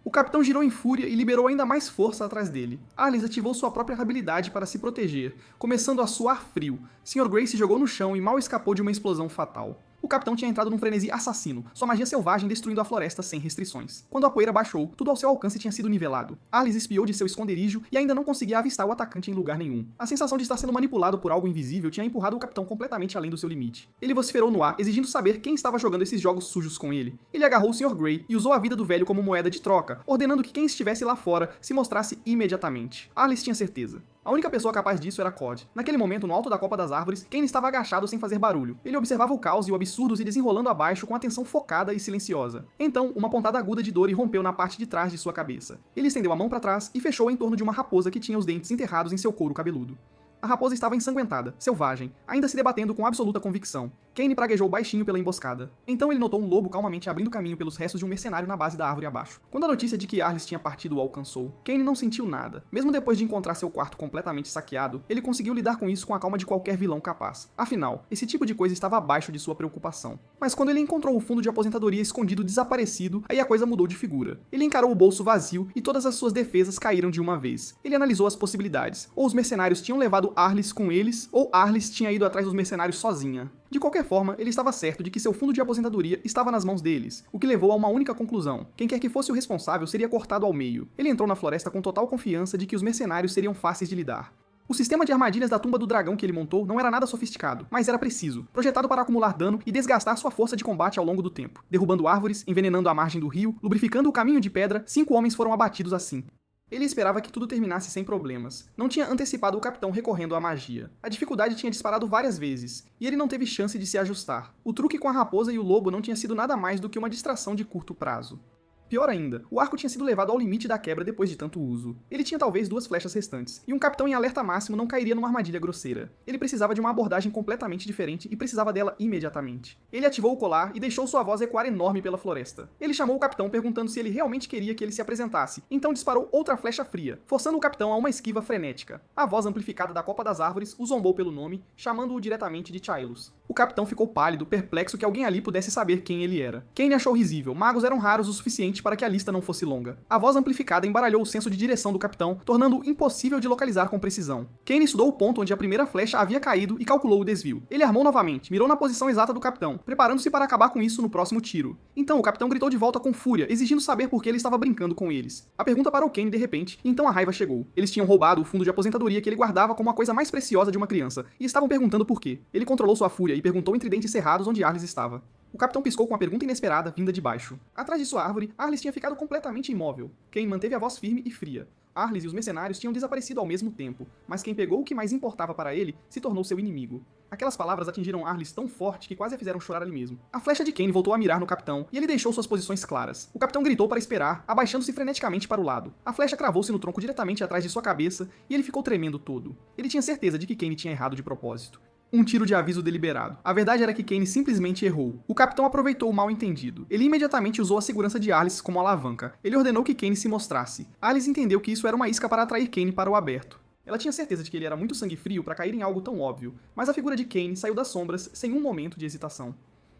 O capitão girou em fúria e liberou ainda mais força atrás dele. Arlis ativou sua própria habilidade para se proteger, começando a suar frio. Sr. Grey se jogou no chão e mal escapou de uma explosão fatal. O capitão tinha entrado num frenesi assassino, sua magia selvagem destruindo a floresta sem restrições. Quando a poeira baixou, tudo ao seu alcance tinha sido nivelado. Arlis espiou de seu esconderijo e ainda não conseguia avistar o atacante em lugar nenhum. A sensação de estar sendo manipulado por algo invisível tinha empurrado o capitão completamente além do seu limite. Ele vociferou no ar, exigindo saber quem estava jogando esses jogos sujos com ele. Ele agarrou o Sr. Grey e usou a vida do velho como moeda de troca, ordenando que quem estivesse lá fora se mostrasse imediatamente. Arlis tinha certeza. A única pessoa capaz disso era Cord. Naquele momento, no alto da copa das árvores, Kane estava agachado sem fazer barulho. Ele observava o caos e o absurdo se desenrolando abaixo com atenção focada e silenciosa. Então, uma pontada aguda de dor irrompeu na parte de trás de sua cabeça. Ele estendeu a mão para trás e fechou em torno de uma raposa que tinha os dentes enterrados em seu couro cabeludo. A raposa estava ensanguentada, selvagem, ainda se debatendo com absoluta convicção. Kane praguejou baixinho pela emboscada. Então ele notou um lobo calmamente abrindo caminho pelos restos de um mercenário na base da árvore abaixo. Quando a notícia de que Arlis tinha partido o alcançou, Kane não sentiu nada. Mesmo depois de encontrar seu quarto completamente saqueado, ele conseguiu lidar com isso com a calma de qualquer vilão capaz. Afinal, esse tipo de coisa estava abaixo de sua preocupação. Mas quando ele encontrou o fundo de aposentadoria escondido desaparecido, aí a coisa mudou de figura. Ele encarou o bolso vazio e todas as suas defesas caíram de uma vez. Ele analisou as possibilidades. Ou os mercenários tinham levado Arlis com eles, ou Arlis tinha ido atrás dos mercenários sozinha. De qualquer forma, ele estava certo de que seu fundo de aposentadoria estava nas mãos deles, o que levou a uma única conclusão: quem quer que fosse o responsável seria cortado ao meio. Ele entrou na floresta com total confiança de que os mercenários seriam fáceis de lidar. O sistema de armadilhas da tumba do dragão que ele montou não era nada sofisticado, mas era preciso, projetado para acumular dano e desgastar sua força de combate ao longo do tempo. Derrubando árvores, envenenando a margem do rio, lubrificando o caminho de pedra, 5 homens foram abatidos assim. Ele esperava que tudo terminasse sem problemas. Não tinha antecipado o capitão recorrendo à magia. A dificuldade tinha disparado várias vezes, e ele não teve chance de se ajustar. O truque com a raposa e o lobo não tinha sido nada mais do que uma distração de curto prazo. Pior ainda, o arco tinha sido levado ao limite da quebra depois de tanto uso. Ele tinha talvez 2 flechas restantes, e um capitão em alerta máximo não cairia numa armadilha grosseira. Ele precisava de uma abordagem completamente diferente e precisava dela imediatamente. Ele ativou o colar e deixou sua voz ecoar enorme pela floresta. Ele chamou o capitão perguntando se ele realmente queria que ele se apresentasse, então disparou outra flecha fria, forçando o capitão a uma esquiva frenética. A voz amplificada da copa das árvores o zombou pelo nome, chamando-o diretamente de Chaelos. O capitão ficou pálido, perplexo que alguém ali pudesse saber quem ele era. Kane achou risível, magos eram raros o suficiente para que a lista não fosse longa. A voz amplificada embaralhou o senso de direção do capitão, tornando-o impossível de localizar com precisão. Kane estudou o ponto onde a primeira flecha havia caído e calculou o desvio. Ele armou novamente, mirou na posição exata do capitão, preparando-se para acabar com isso no próximo tiro. Então o capitão gritou de volta com fúria, exigindo saber por que ele estava brincando com eles. A pergunta parou Kane de repente, e então a raiva chegou. Eles tinham roubado o fundo de aposentadoria que ele guardava como a coisa mais preciosa de uma criança, e estavam perguntando por quê. Ele controlou sua fúria e perguntou entre dentes cerrados onde Arlis estava. O capitão piscou com uma pergunta inesperada vinda de baixo. Atrás de sua árvore, Arlis tinha ficado completamente imóvel. Kane manteve a voz firme e fria. Arlis e os mercenários tinham desaparecido ao mesmo tempo, mas quem pegou o que mais importava para ele se tornou seu inimigo. Aquelas palavras atingiram Arlis tão forte que quase a fizeram chorar ali mesmo. A flecha de Kane voltou a mirar no capitão, e ele deixou suas posições claras. O capitão gritou para esperar, abaixando-se freneticamente para o lado. A flecha cravou-se no tronco diretamente atrás de sua cabeça, e ele ficou tremendo todo. Ele tinha certeza de que Kane tinha errado de propósito. Um tiro de aviso deliberado. A verdade era que Kane simplesmente errou. O capitão aproveitou o mal-entendido. Ele imediatamente usou a segurança de Arlis como alavanca. Ele ordenou que Kane se mostrasse. Arlis entendeu que isso era uma isca para atrair Kane para o aberto. Ela tinha certeza de que ele era muito sangue frio para cair em algo tão óbvio, mas a figura de Kane saiu das sombras sem um momento de hesitação.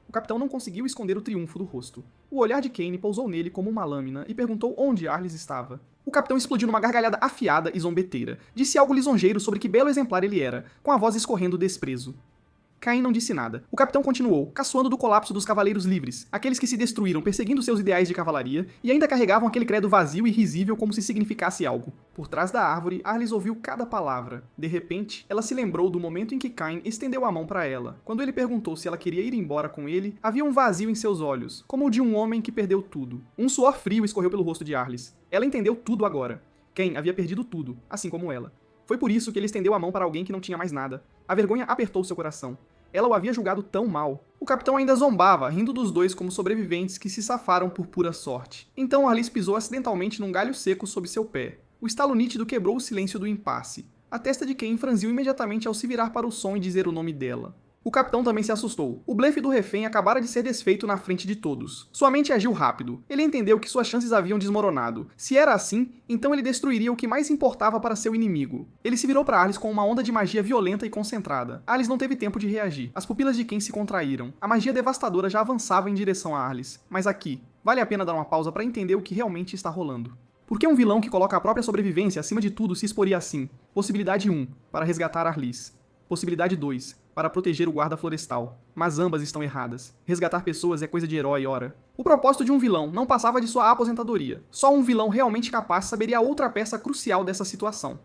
O capitão não conseguiu esconder o triunfo do rosto. O olhar de Kane pousou nele como uma lâmina e perguntou onde Arlis estava. O capitão explodiu numa gargalhada afiada e zombeteira. Disse algo lisonjeiro sobre que belo exemplar ele era, com a voz escorrendo desprezo. Caim não disse nada. O capitão continuou, caçoando do colapso dos cavaleiros livres, aqueles que se destruíram perseguindo seus ideais de cavalaria e ainda carregavam aquele credo vazio e risível como se significasse algo. Por trás da árvore, Arlis ouviu cada palavra. De repente, ela se lembrou do momento em que Caim estendeu a mão para ela. Quando ele perguntou se ela queria ir embora com ele, havia um vazio em seus olhos, como o de um homem que perdeu tudo. Um suor frio escorreu pelo rosto de Arlis. Ela entendeu tudo agora. Caim havia perdido tudo, assim como ela. Foi por isso que ele estendeu a mão para alguém que não tinha mais nada. A vergonha apertou seu coração. Ela o havia julgado tão mal. O capitão ainda zombava, rindo dos dois como sobreviventes que se safaram por pura sorte. Então Arlis pisou acidentalmente num galho seco sob seu pé. O estalo nítido quebrou o silêncio do impasse. A testa de Kane franziu imediatamente ao se virar para o som e dizer o nome dela. O capitão também se assustou. O blefe do refém acabara de ser desfeito na frente de todos. Sua mente agiu rápido. Ele entendeu que suas chances haviam desmoronado. Se era assim, então ele destruiria o que mais importava para seu inimigo. Ele se virou para Arlis com uma onda de magia violenta e concentrada. Arlis não teve tempo de reagir. As pupilas de Kane se contraíram. A magia devastadora já avançava em direção a Arlis. Mas aqui, vale a pena dar uma pausa para entender o que realmente está rolando. Por que um vilão que coloca a própria sobrevivência acima de tudo se exporia assim? Possibilidade 1, para resgatar Arlis. Possibilidade 2, para proteger o guarda florestal. Mas ambas estão erradas. Resgatar pessoas é coisa de herói, ora. O propósito de um vilão não passava de sua aposentadoria. Só um vilão realmente capaz saberia a outra peça crucial dessa situação.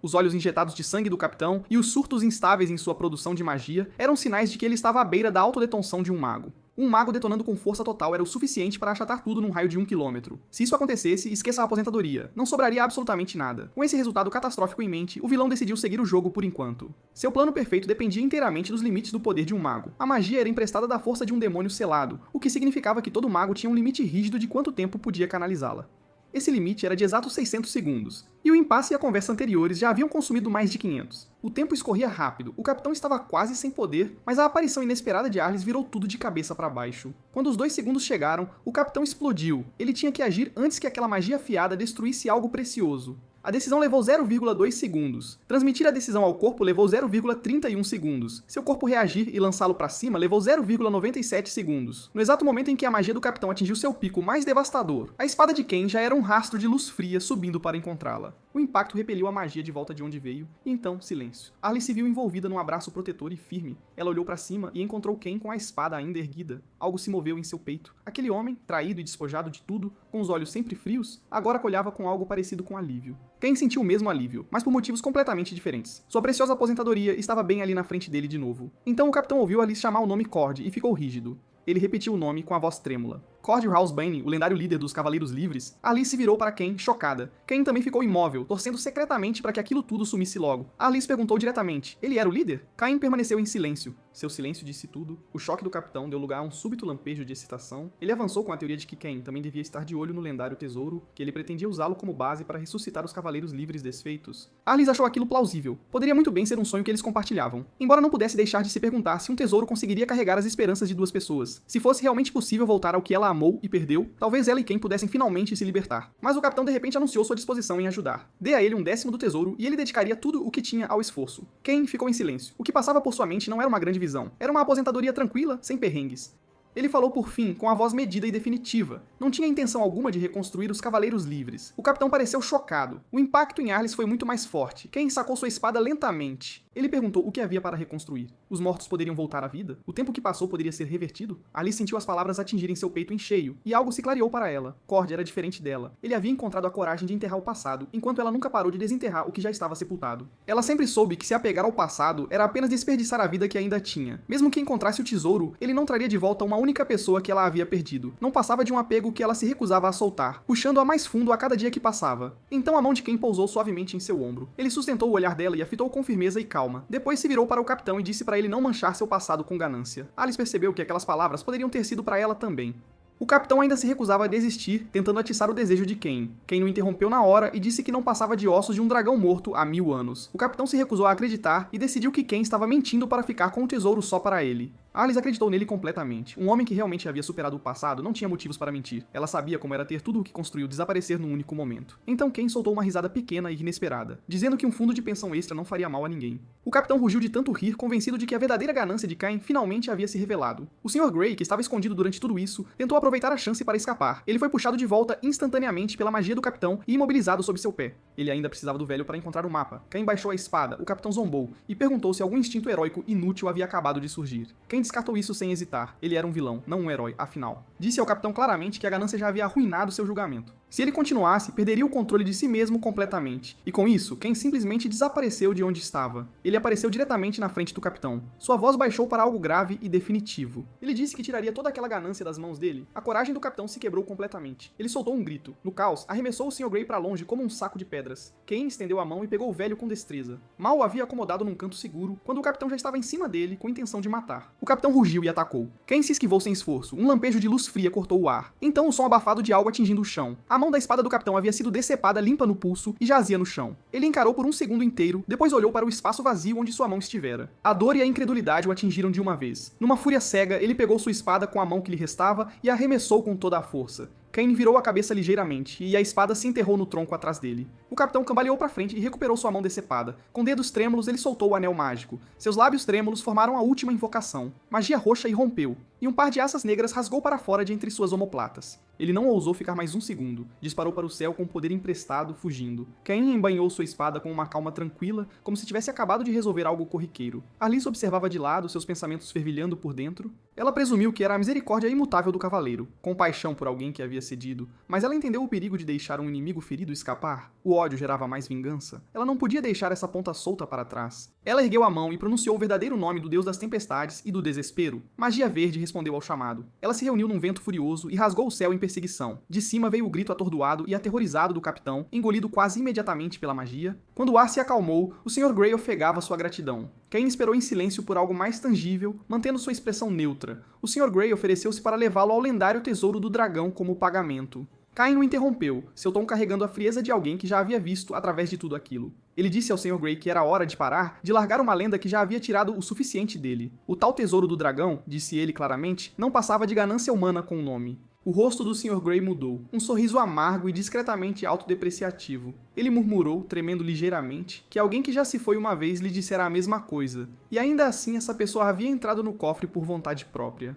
Os olhos injetados de sangue do capitão e os surtos instáveis em sua produção de magia eram sinais de que ele estava à beira da autodetonção de um mago. Um mago detonando com força total era o suficiente para achatar tudo num raio de 1 quilômetro. Se isso acontecesse, esqueça a aposentadoria. Não sobraria absolutamente nada. Com esse resultado catastrófico em mente, o vilão decidiu seguir o jogo por enquanto. Seu plano perfeito dependia inteiramente dos limites do poder de um mago. A magia era emprestada da força de um demônio selado, o que significava que todo mago tinha um limite rígido de quanto tempo podia canalizá-la. Esse limite era de exatos 600 segundos. E o impasse e a conversa anteriores já haviam consumido mais de 500. O tempo escorria rápido, o capitão estava quase sem poder, mas a aparição inesperada de Arlis virou tudo de cabeça para baixo. Quando os 2 segundos chegaram, o capitão explodiu. Ele tinha que agir antes que aquela magia afiada destruísse algo precioso. A decisão levou 0,2 segundos. Transmitir a decisão ao corpo levou 0,31 segundos. Seu corpo reagir e lançá-lo para cima levou 0,97 segundos. No exato momento em que a magia do capitão atingiu seu pico mais devastador, a espada de Ken já era um rastro de luz fria subindo para encontrá-la. O impacto repeliu a magia de volta de onde veio, e então, silêncio. Arlis se viu envolvida num abraço protetor e firme. Ela olhou para cima e encontrou Ken com a espada ainda erguida. Algo se moveu em seu peito. Aquele homem, traído e despojado de tudo, com os olhos sempre frios, agora olhava com algo parecido com alívio. Ken sentiu o mesmo alívio, mas por motivos completamente diferentes. Sua preciosa aposentadoria estava bem ali na frente dele de novo. Então o capitão ouviu Arlis chamar o nome Cord e ficou rígido. Ele repetiu o nome com a voz trêmula. Cord Housebane, o lendário líder dos Cavaleiros Livres, Arlis se virou para Ken, chocada. Ken também ficou imóvel, torcendo secretamente para que aquilo tudo sumisse logo. Arlis perguntou diretamente, ele era o líder? Caim permaneceu em silêncio. Seu silêncio disse tudo. O choque do capitão deu lugar a um súbito lampejo de excitação. Ele avançou com a teoria de que Ken também devia estar de olho no lendário tesouro, que ele pretendia usá-lo como base para ressuscitar os Cavaleiros Livres desfeitos. Arlis achou aquilo plausível. Poderia muito bem ser um sonho que eles compartilhavam. Embora não pudesse deixar de se perguntar se um tesouro conseguiria carregar as esperanças de 2 pessoas. Se fosse realmente possível voltar ao que ela amou e perdeu, talvez ela e Ken pudessem finalmente se libertar. Mas o capitão de repente anunciou sua disposição em ajudar. Dê a ele 1/10 do tesouro e ele dedicaria tudo o que tinha ao esforço. Ken ficou em silêncio. O que passava por sua mente não era uma grande visão. Era uma aposentadoria tranquila, sem perrengues. Ele falou por fim, com a voz medida e definitiva. Não tinha intenção alguma de reconstruir os Cavaleiros Livres. O capitão pareceu chocado. O impacto em Arlis foi muito mais forte. Ken sacou sua espada lentamente. Ele perguntou o que havia para reconstruir. Os mortos poderiam voltar à vida? O tempo que passou poderia ser revertido? Arlis sentiu as palavras atingirem seu peito em cheio, e algo se clareou para ela. Cord era diferente dela. Ele havia encontrado a coragem de enterrar o passado, enquanto ela nunca parou de desenterrar o que já estava sepultado. Ela sempre soube que se apegar ao passado era apenas desperdiçar a vida que ainda tinha. Mesmo que encontrasse o tesouro, ele não traria de volta uma única pessoa que ela havia perdido. Não passava de um apego que ela se recusava a soltar, puxando-a mais fundo a cada dia que passava. Então a mão de Ken pousou suavemente em seu ombro. Ele sustentou o olhar dela e a fitou com firmeza e calma. Depois se virou para o capitão e disse para ele não manchar seu passado com ganância. Arlis percebeu que aquelas palavras poderiam ter sido para ela também. O capitão ainda se recusava a desistir, tentando atiçar o desejo de Ken. Ken o interrompeu na hora e disse que não passava de ossos de um dragão morto há 1000 anos. O capitão se recusou a acreditar e decidiu que Ken estava mentindo para ficar com o tesouro só para ele. Arlis acreditou nele completamente. Um homem que realmente havia superado o passado não tinha motivos para mentir. Ela sabia como era ter tudo o que construiu desaparecer num único momento. Então Ken soltou uma risada pequena e inesperada, dizendo que um fundo de pensão extra não faria mal a ninguém. O capitão rugiu de tanto rir, convencido de que a verdadeira ganância de Ken finalmente havia se revelado. O Sr. Grey, que estava escondido durante tudo isso, tentou aproveitar a chance para escapar. Ele foi puxado de volta instantaneamente pela magia do capitão e imobilizado sob seu pé. Ele ainda precisava do velho para encontrar o mapa. Ken baixou a espada, o capitão zombou e perguntou se algum instinto heróico inútil havia acabado de surgir. Ken descartou isso sem hesitar. Ele era um vilão, não um herói, afinal. Disse ao capitão claramente que a ganância já havia arruinado seu julgamento. Se ele continuasse, perderia o controle de si mesmo completamente. E com isso, Ken simplesmente desapareceu de onde estava. Ele apareceu diretamente na frente do capitão. Sua voz baixou para algo grave e definitivo. Ele disse que tiraria toda aquela ganância das mãos dele. A coragem do capitão se quebrou completamente. Ele soltou um grito. No caos, arremessou o Sr. Grey para longe como um saco de pedras. Ken estendeu a mão e pegou o velho com destreza. Mal o havia acomodado num canto seguro, quando o capitão já estava em cima dele com a intenção de matar. O capitão rugiu e atacou. Ken se esquivou sem esforço. Um lampejo de luz fria cortou o ar. Então o som abafado de algo atingindo o chão. A mão da espada do capitão havia sido decepada limpa no pulso e jazia no chão. Ele encarou por um segundo inteiro, depois olhou para o espaço vazio onde sua mão estivera. A dor e a incredulidade o atingiram de uma vez. Numa fúria cega, ele pegou sua espada com a mão que lhe restava e a arremessou com toda a força. Ken virou a cabeça ligeiramente, e a espada se enterrou no tronco atrás dele. O capitão cambaleou para frente e recuperou sua mão decepada. Com dedos trêmulos, ele soltou o anel mágico. Seus lábios trêmulos formaram a última invocação. Magia roxa irrompeu, e um par de asas negras rasgou para fora de entre suas omoplatas. Ele não ousou ficar mais um segundo. Disparou para o céu com o poder emprestado, fugindo. Ken embainhou sua espada com uma calma tranquila, como se tivesse acabado de resolver algo corriqueiro. Arlis observava de lado, seus pensamentos fervilhando por dentro. Ela presumiu que era a misericórdia imutável do cavaleiro, compaixão por alguém que havia cedido, mas ela entendeu o perigo de deixar um inimigo ferido escapar. O ódio gerava mais vingança. Ela não podia deixar essa ponta solta para trás. Ela ergueu a mão e pronunciou o verdadeiro nome do deus das tempestades e do desespero. Magia verde respondeu ao chamado. Ela se reuniu num vento furioso e rasgou o céu em perseguição. De cima veio o grito atordoado e aterrorizado do capitão, engolido quase imediatamente pela magia. Quando o ar se acalmou, o Sr. Grey ofegava sua gratidão. Ken esperou em silêncio por algo mais tangível, mantendo sua expressão neutra. O Sr. Grey ofereceu-se para levá-lo ao lendário tesouro do dragão como pagamento. Cain o interrompeu, seu tom carregando a frieza de alguém que já havia visto através de tudo aquilo. Ele disse ao Sr. Grey que era hora de parar de largar uma lenda que já havia tirado o suficiente dele. O tal tesouro do dragão, disse ele claramente, não passava de ganância humana com o nome. O rosto do Sr. Grey mudou, um sorriso amargo e discretamente autodepreciativo. Ele murmurou, tremendo ligeiramente, que alguém que já se foi uma vez lhe dissera a mesma coisa, e ainda assim essa pessoa havia entrado no cofre por vontade própria.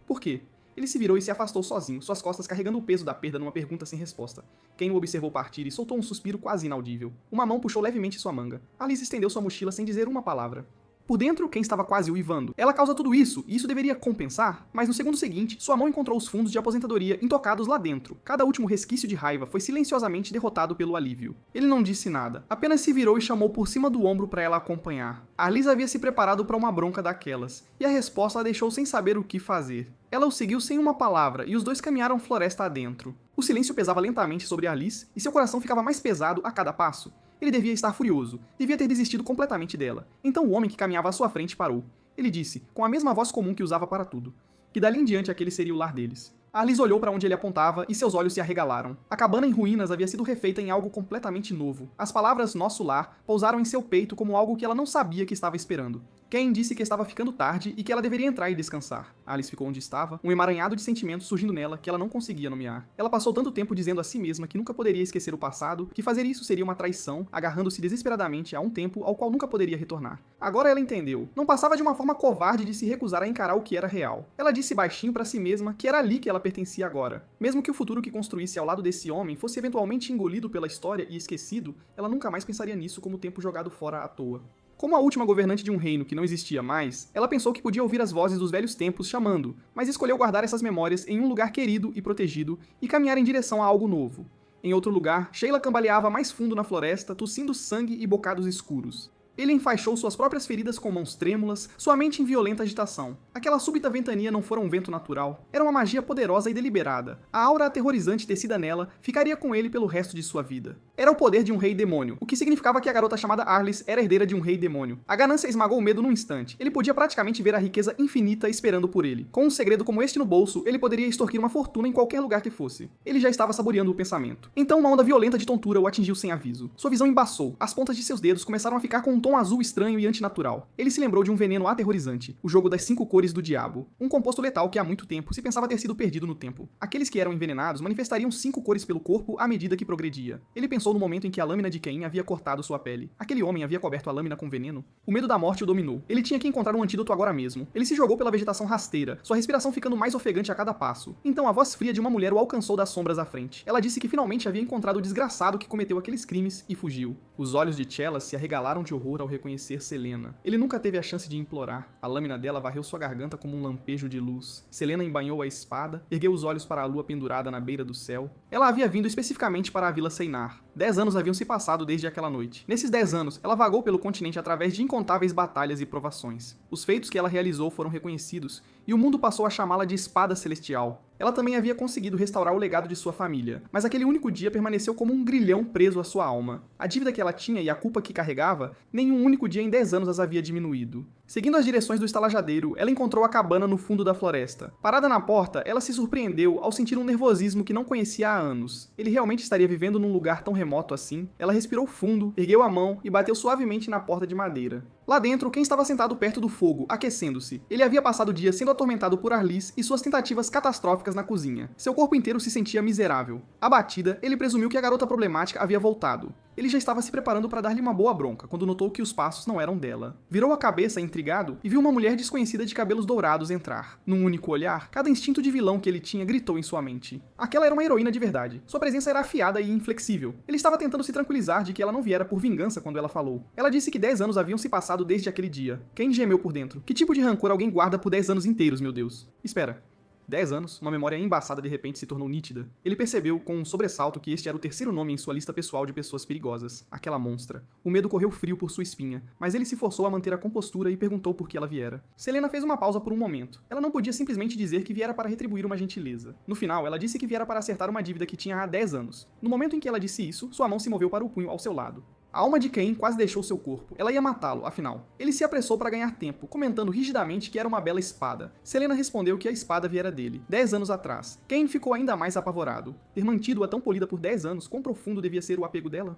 Por quê? Ele se virou e se afastou sozinho, suas costas carregando o peso da perda numa pergunta sem resposta. Cain o observou partir e soltou um suspiro quase inaudível. Uma mão puxou levemente sua manga. Alice estendeu sua mochila sem dizer uma palavra. Por dentro, Cain estava quase uivando. Ela causa tudo isso, e isso deveria compensar? Mas no segundo seguinte, sua mão encontrou os fundos de aposentadoria intocados lá dentro. Cada último resquício de raiva foi silenciosamente derrotado pelo alívio. Ele não disse nada, apenas se virou e chamou por cima do ombro para ela acompanhar. Alice havia se preparado para uma bronca daquelas, e a resposta a deixou sem saber o que fazer. Ela o seguiu sem uma palavra, e os dois caminharam floresta adentro. O silêncio pesava lentamente sobre Alice, e seu coração ficava mais pesado a cada passo. Ele devia estar furioso, devia ter desistido completamente dela. Então o homem que caminhava à sua frente parou. Ele disse, com a mesma voz comum que usava para tudo, que dali em diante aquele seria o lar deles. Alice olhou para onde ele apontava e seus olhos se arregalaram. A cabana em ruínas havia sido refeita em algo completamente novo. As palavras nosso lar pousaram em seu peito como algo que ela não sabia que estava esperando. Cain disse que estava ficando tarde e que ela deveria entrar e descansar. Alice ficou onde estava, um emaranhado de sentimentos surgindo nela que ela não conseguia nomear. Ela passou tanto tempo dizendo a si mesma que nunca poderia esquecer o passado, que fazer isso seria uma traição, agarrando-se desesperadamente a um tempo ao qual nunca poderia retornar. Agora ela entendeu. Não passava de uma forma covarde de se recusar a encarar o que era real. Ela disse baixinho para si mesma que era ali que ela pertencia agora. Mesmo que o futuro que construísse ao lado desse homem fosse eventualmente engolido pela história e esquecido, ela nunca mais pensaria nisso como tempo jogado fora à toa. Como a última governante de um reino que não existia mais, ela pensou que podia ouvir as vozes dos velhos tempos chamando, mas escolheu guardar essas memórias em um lugar querido e protegido e caminhar em direção a algo novo. Em outro lugar, Sheila cambaleava mais fundo na floresta, tossindo sangue e bocados escuros. Ele enfaixou suas próprias feridas com mãos trêmulas, sua mente em violenta agitação. Aquela súbita ventania não fora um vento natural. Era uma magia poderosa e deliberada. A aura aterrorizante tecida nela ficaria com ele pelo resto de sua vida. Era o poder de um rei demônio, o que significava que a garota chamada Arliss era herdeira de um rei demônio. A ganância esmagou o medo num instante. Ele podia praticamente ver a riqueza infinita esperando por ele. Com um segredo como este no bolso, ele poderia extorquir uma fortuna em qualquer lugar que fosse. Ele já estava saboreando o pensamento. Então uma onda violenta de tontura o atingiu sem aviso. Sua visão embaçou. As pontas de seus dedos começaram a ficar com um tom azul estranho e antinatural. Ele se lembrou de um veneno aterrorizante, o jogo das 5 cores do diabo, um composto letal que há muito tempo se pensava ter sido perdido no tempo. Aqueles que eram envenenados manifestariam 5 cores pelo corpo à medida que progredia. Ele pensou no momento em que a lâmina de Cain havia cortado sua pele. Aquele homem havia coberto a lâmina com veneno. O medo da morte o dominou. Ele tinha que encontrar um antídoto agora mesmo. Ele se jogou pela vegetação rasteira, sua respiração ficando mais ofegante a cada passo. Então a voz fria de uma mulher o alcançou das sombras à frente. Ela disse que finalmente havia encontrado o desgraçado que cometeu aqueles crimes e fugiu. Os olhos de Chela se arregalaram de horror ao reconhecer Selena. Ele nunca teve a chance de implorar. A lâmina dela varreu sua garganta como um lampejo de luz. Selena embainhou a espada, ergueu os olhos para a lua pendurada na beira do céu. Ela havia vindo especificamente para a Vila Seinar. 10 anos haviam se passado desde aquela noite. Nesses 10 anos, ela vagou pelo continente através de incontáveis batalhas e provações. Os feitos que ela realizou foram reconhecidos, e o mundo passou a chamá-la de Espada Celestial. Ela também havia conseguido restaurar o legado de sua família, mas aquele único dia permaneceu como um grilhão preso à sua alma. A dívida que ela tinha e a culpa que carregava, nenhum único dia em 10 anos as havia diminuído. Seguindo as direções do estalajadeiro, ela encontrou a cabana no fundo da floresta. Parada na porta, ela se surpreendeu ao sentir um nervosismo que não conhecia há anos. Ele realmente estaria vivendo num lugar tão remoto assim? Ela respirou fundo, ergueu a mão e bateu suavemente na porta de madeira. Lá dentro, Cain estava sentado perto do fogo, aquecendo-se. Ele havia passado o dia sendo atormentado por Arliss e suas tentativas catastróficas na cozinha. Seu corpo inteiro se sentia miserável. Abatida, ele presumiu que a garota problemática havia voltado. Ele já estava se preparando para dar-lhe uma boa bronca, quando notou que os passos não eram dela. Virou a cabeça, intrigado, e viu uma mulher desconhecida de cabelos dourados entrar. Num único olhar, cada instinto de vilão que ele tinha gritou em sua mente. Aquela era uma heroína de verdade. Sua presença era afiada e inflexível. Ele estava tentando se tranquilizar de que ela não viera por vingança quando ela falou. Ela disse que 10 anos haviam se passado desde aquele dia. Cain gemeu por dentro. Que tipo de rancor alguém guarda por 10 anos inteiros, meu Deus? Espera. 10 anos, uma memória embaçada de repente se tornou nítida. Ele percebeu com um sobressalto que este era o terceiro nome em sua lista pessoal de pessoas perigosas. Aquela monstra. O medo correu frio por sua espinha, mas ele se forçou a manter a compostura e perguntou por que ela viera. Selena fez uma pausa por um momento. Ela não podia simplesmente dizer que viera para retribuir uma gentileza. No final, ela disse que viera para acertar uma dívida que tinha há 10 anos. No momento em que ela disse isso, sua mão se moveu para o punho ao seu lado. A alma de Cain quase deixou seu corpo. Ela ia matá-lo, afinal. Ele se apressou para ganhar tempo, comentando rigidamente que era uma bela espada. Selena respondeu que a espada viera dele, 10 anos atrás. Cain ficou ainda mais apavorado. Ter mantido-a tão polida por 10 anos, quão profundo devia ser o apego dela?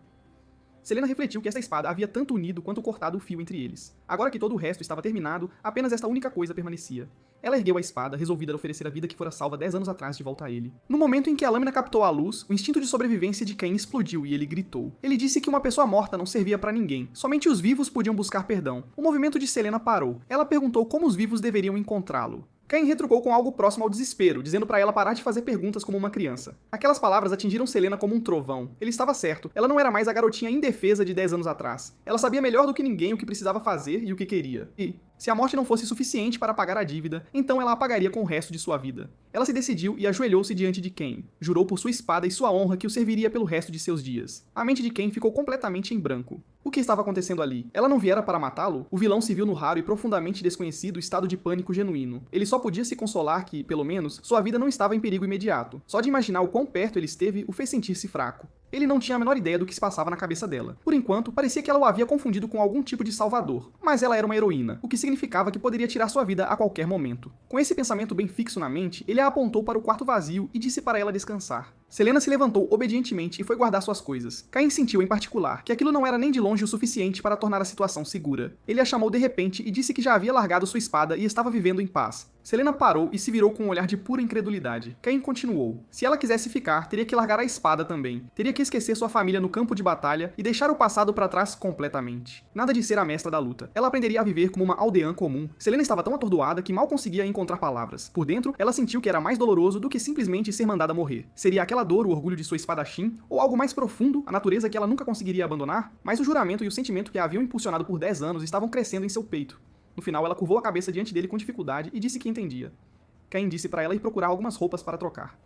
Selena refletiu que esta espada havia tanto unido quanto cortado o fio entre eles. Agora que todo o resto estava terminado, apenas esta única coisa permanecia. Ela ergueu a espada, resolvida a oferecer a vida que fora salva 10 anos atrás de volta a ele. No momento em que a lâmina captou a luz, o instinto de sobrevivência de Cain explodiu e ele gritou. Ele disse que uma pessoa morta não servia para ninguém, somente os vivos podiam buscar perdão. O movimento de Selena parou. Ela perguntou como os vivos deveriam encontrá-lo. Cain retrucou com algo próximo ao desespero, dizendo para ela parar de fazer perguntas como uma criança. Aquelas palavras atingiram Selena como um trovão. Ele estava certo, ela não era mais a garotinha indefesa de 10 anos atrás. Ela sabia melhor do que ninguém o que precisava fazer e o que queria. E, se a morte não fosse suficiente para pagar a dívida, então ela apagaria com o resto de sua vida. Ela se decidiu e ajoelhou-se diante de Cain. Jurou por sua espada e sua honra que o serviria pelo resto de seus dias. A mente de Cain ficou completamente em branco. O que estava acontecendo ali? Ela não viera para matá-lo? O vilão se viu no raro e profundamente desconhecido estado de pânico genuíno. Ele só podia se consolar que, pelo menos, sua vida não estava em perigo imediato. Só de imaginar o quão perto ele esteve o fez sentir-se fraco. Ele não tinha a menor ideia do que se passava na cabeça dela. Por enquanto, parecia que ela o havia confundido com algum tipo de salvador. Mas ela era uma heroína, o que significava que poderia tirar sua vida a qualquer momento. Com esse pensamento bem fixo na mente, ele a apontou para o quarto vazio e disse para ela descansar. Selena se levantou obedientemente e foi guardar suas coisas. Cain sentiu, em particular, que aquilo não era nem de longe o suficiente para tornar a situação segura. Ele a chamou de repente e disse que já havia largado sua espada e estava vivendo em paz. Selena parou e se virou com um olhar de pura incredulidade. Cain continuou. Se ela quisesse ficar, teria que largar a espada também. Teria que esquecer sua família no campo de batalha e deixar o passado para trás completamente. Nada de ser a mestra da luta. Ela aprenderia a viver como uma aldeã comum. Selena estava tão atordoada que mal conseguia encontrar palavras. Por dentro, ela sentiu que era mais doloroso do que simplesmente ser mandada morrer. Seria aquela dor o orgulho de sua espadachim? Ou algo mais profundo, a natureza que ela nunca conseguiria abandonar? Mas o juramento e o sentimento que a haviam impulsionado por 10 anos estavam crescendo em seu peito. No final, ela curvou a cabeça diante dele com dificuldade e disse que entendia. Cain disse para ela ir procurar algumas roupas para trocar.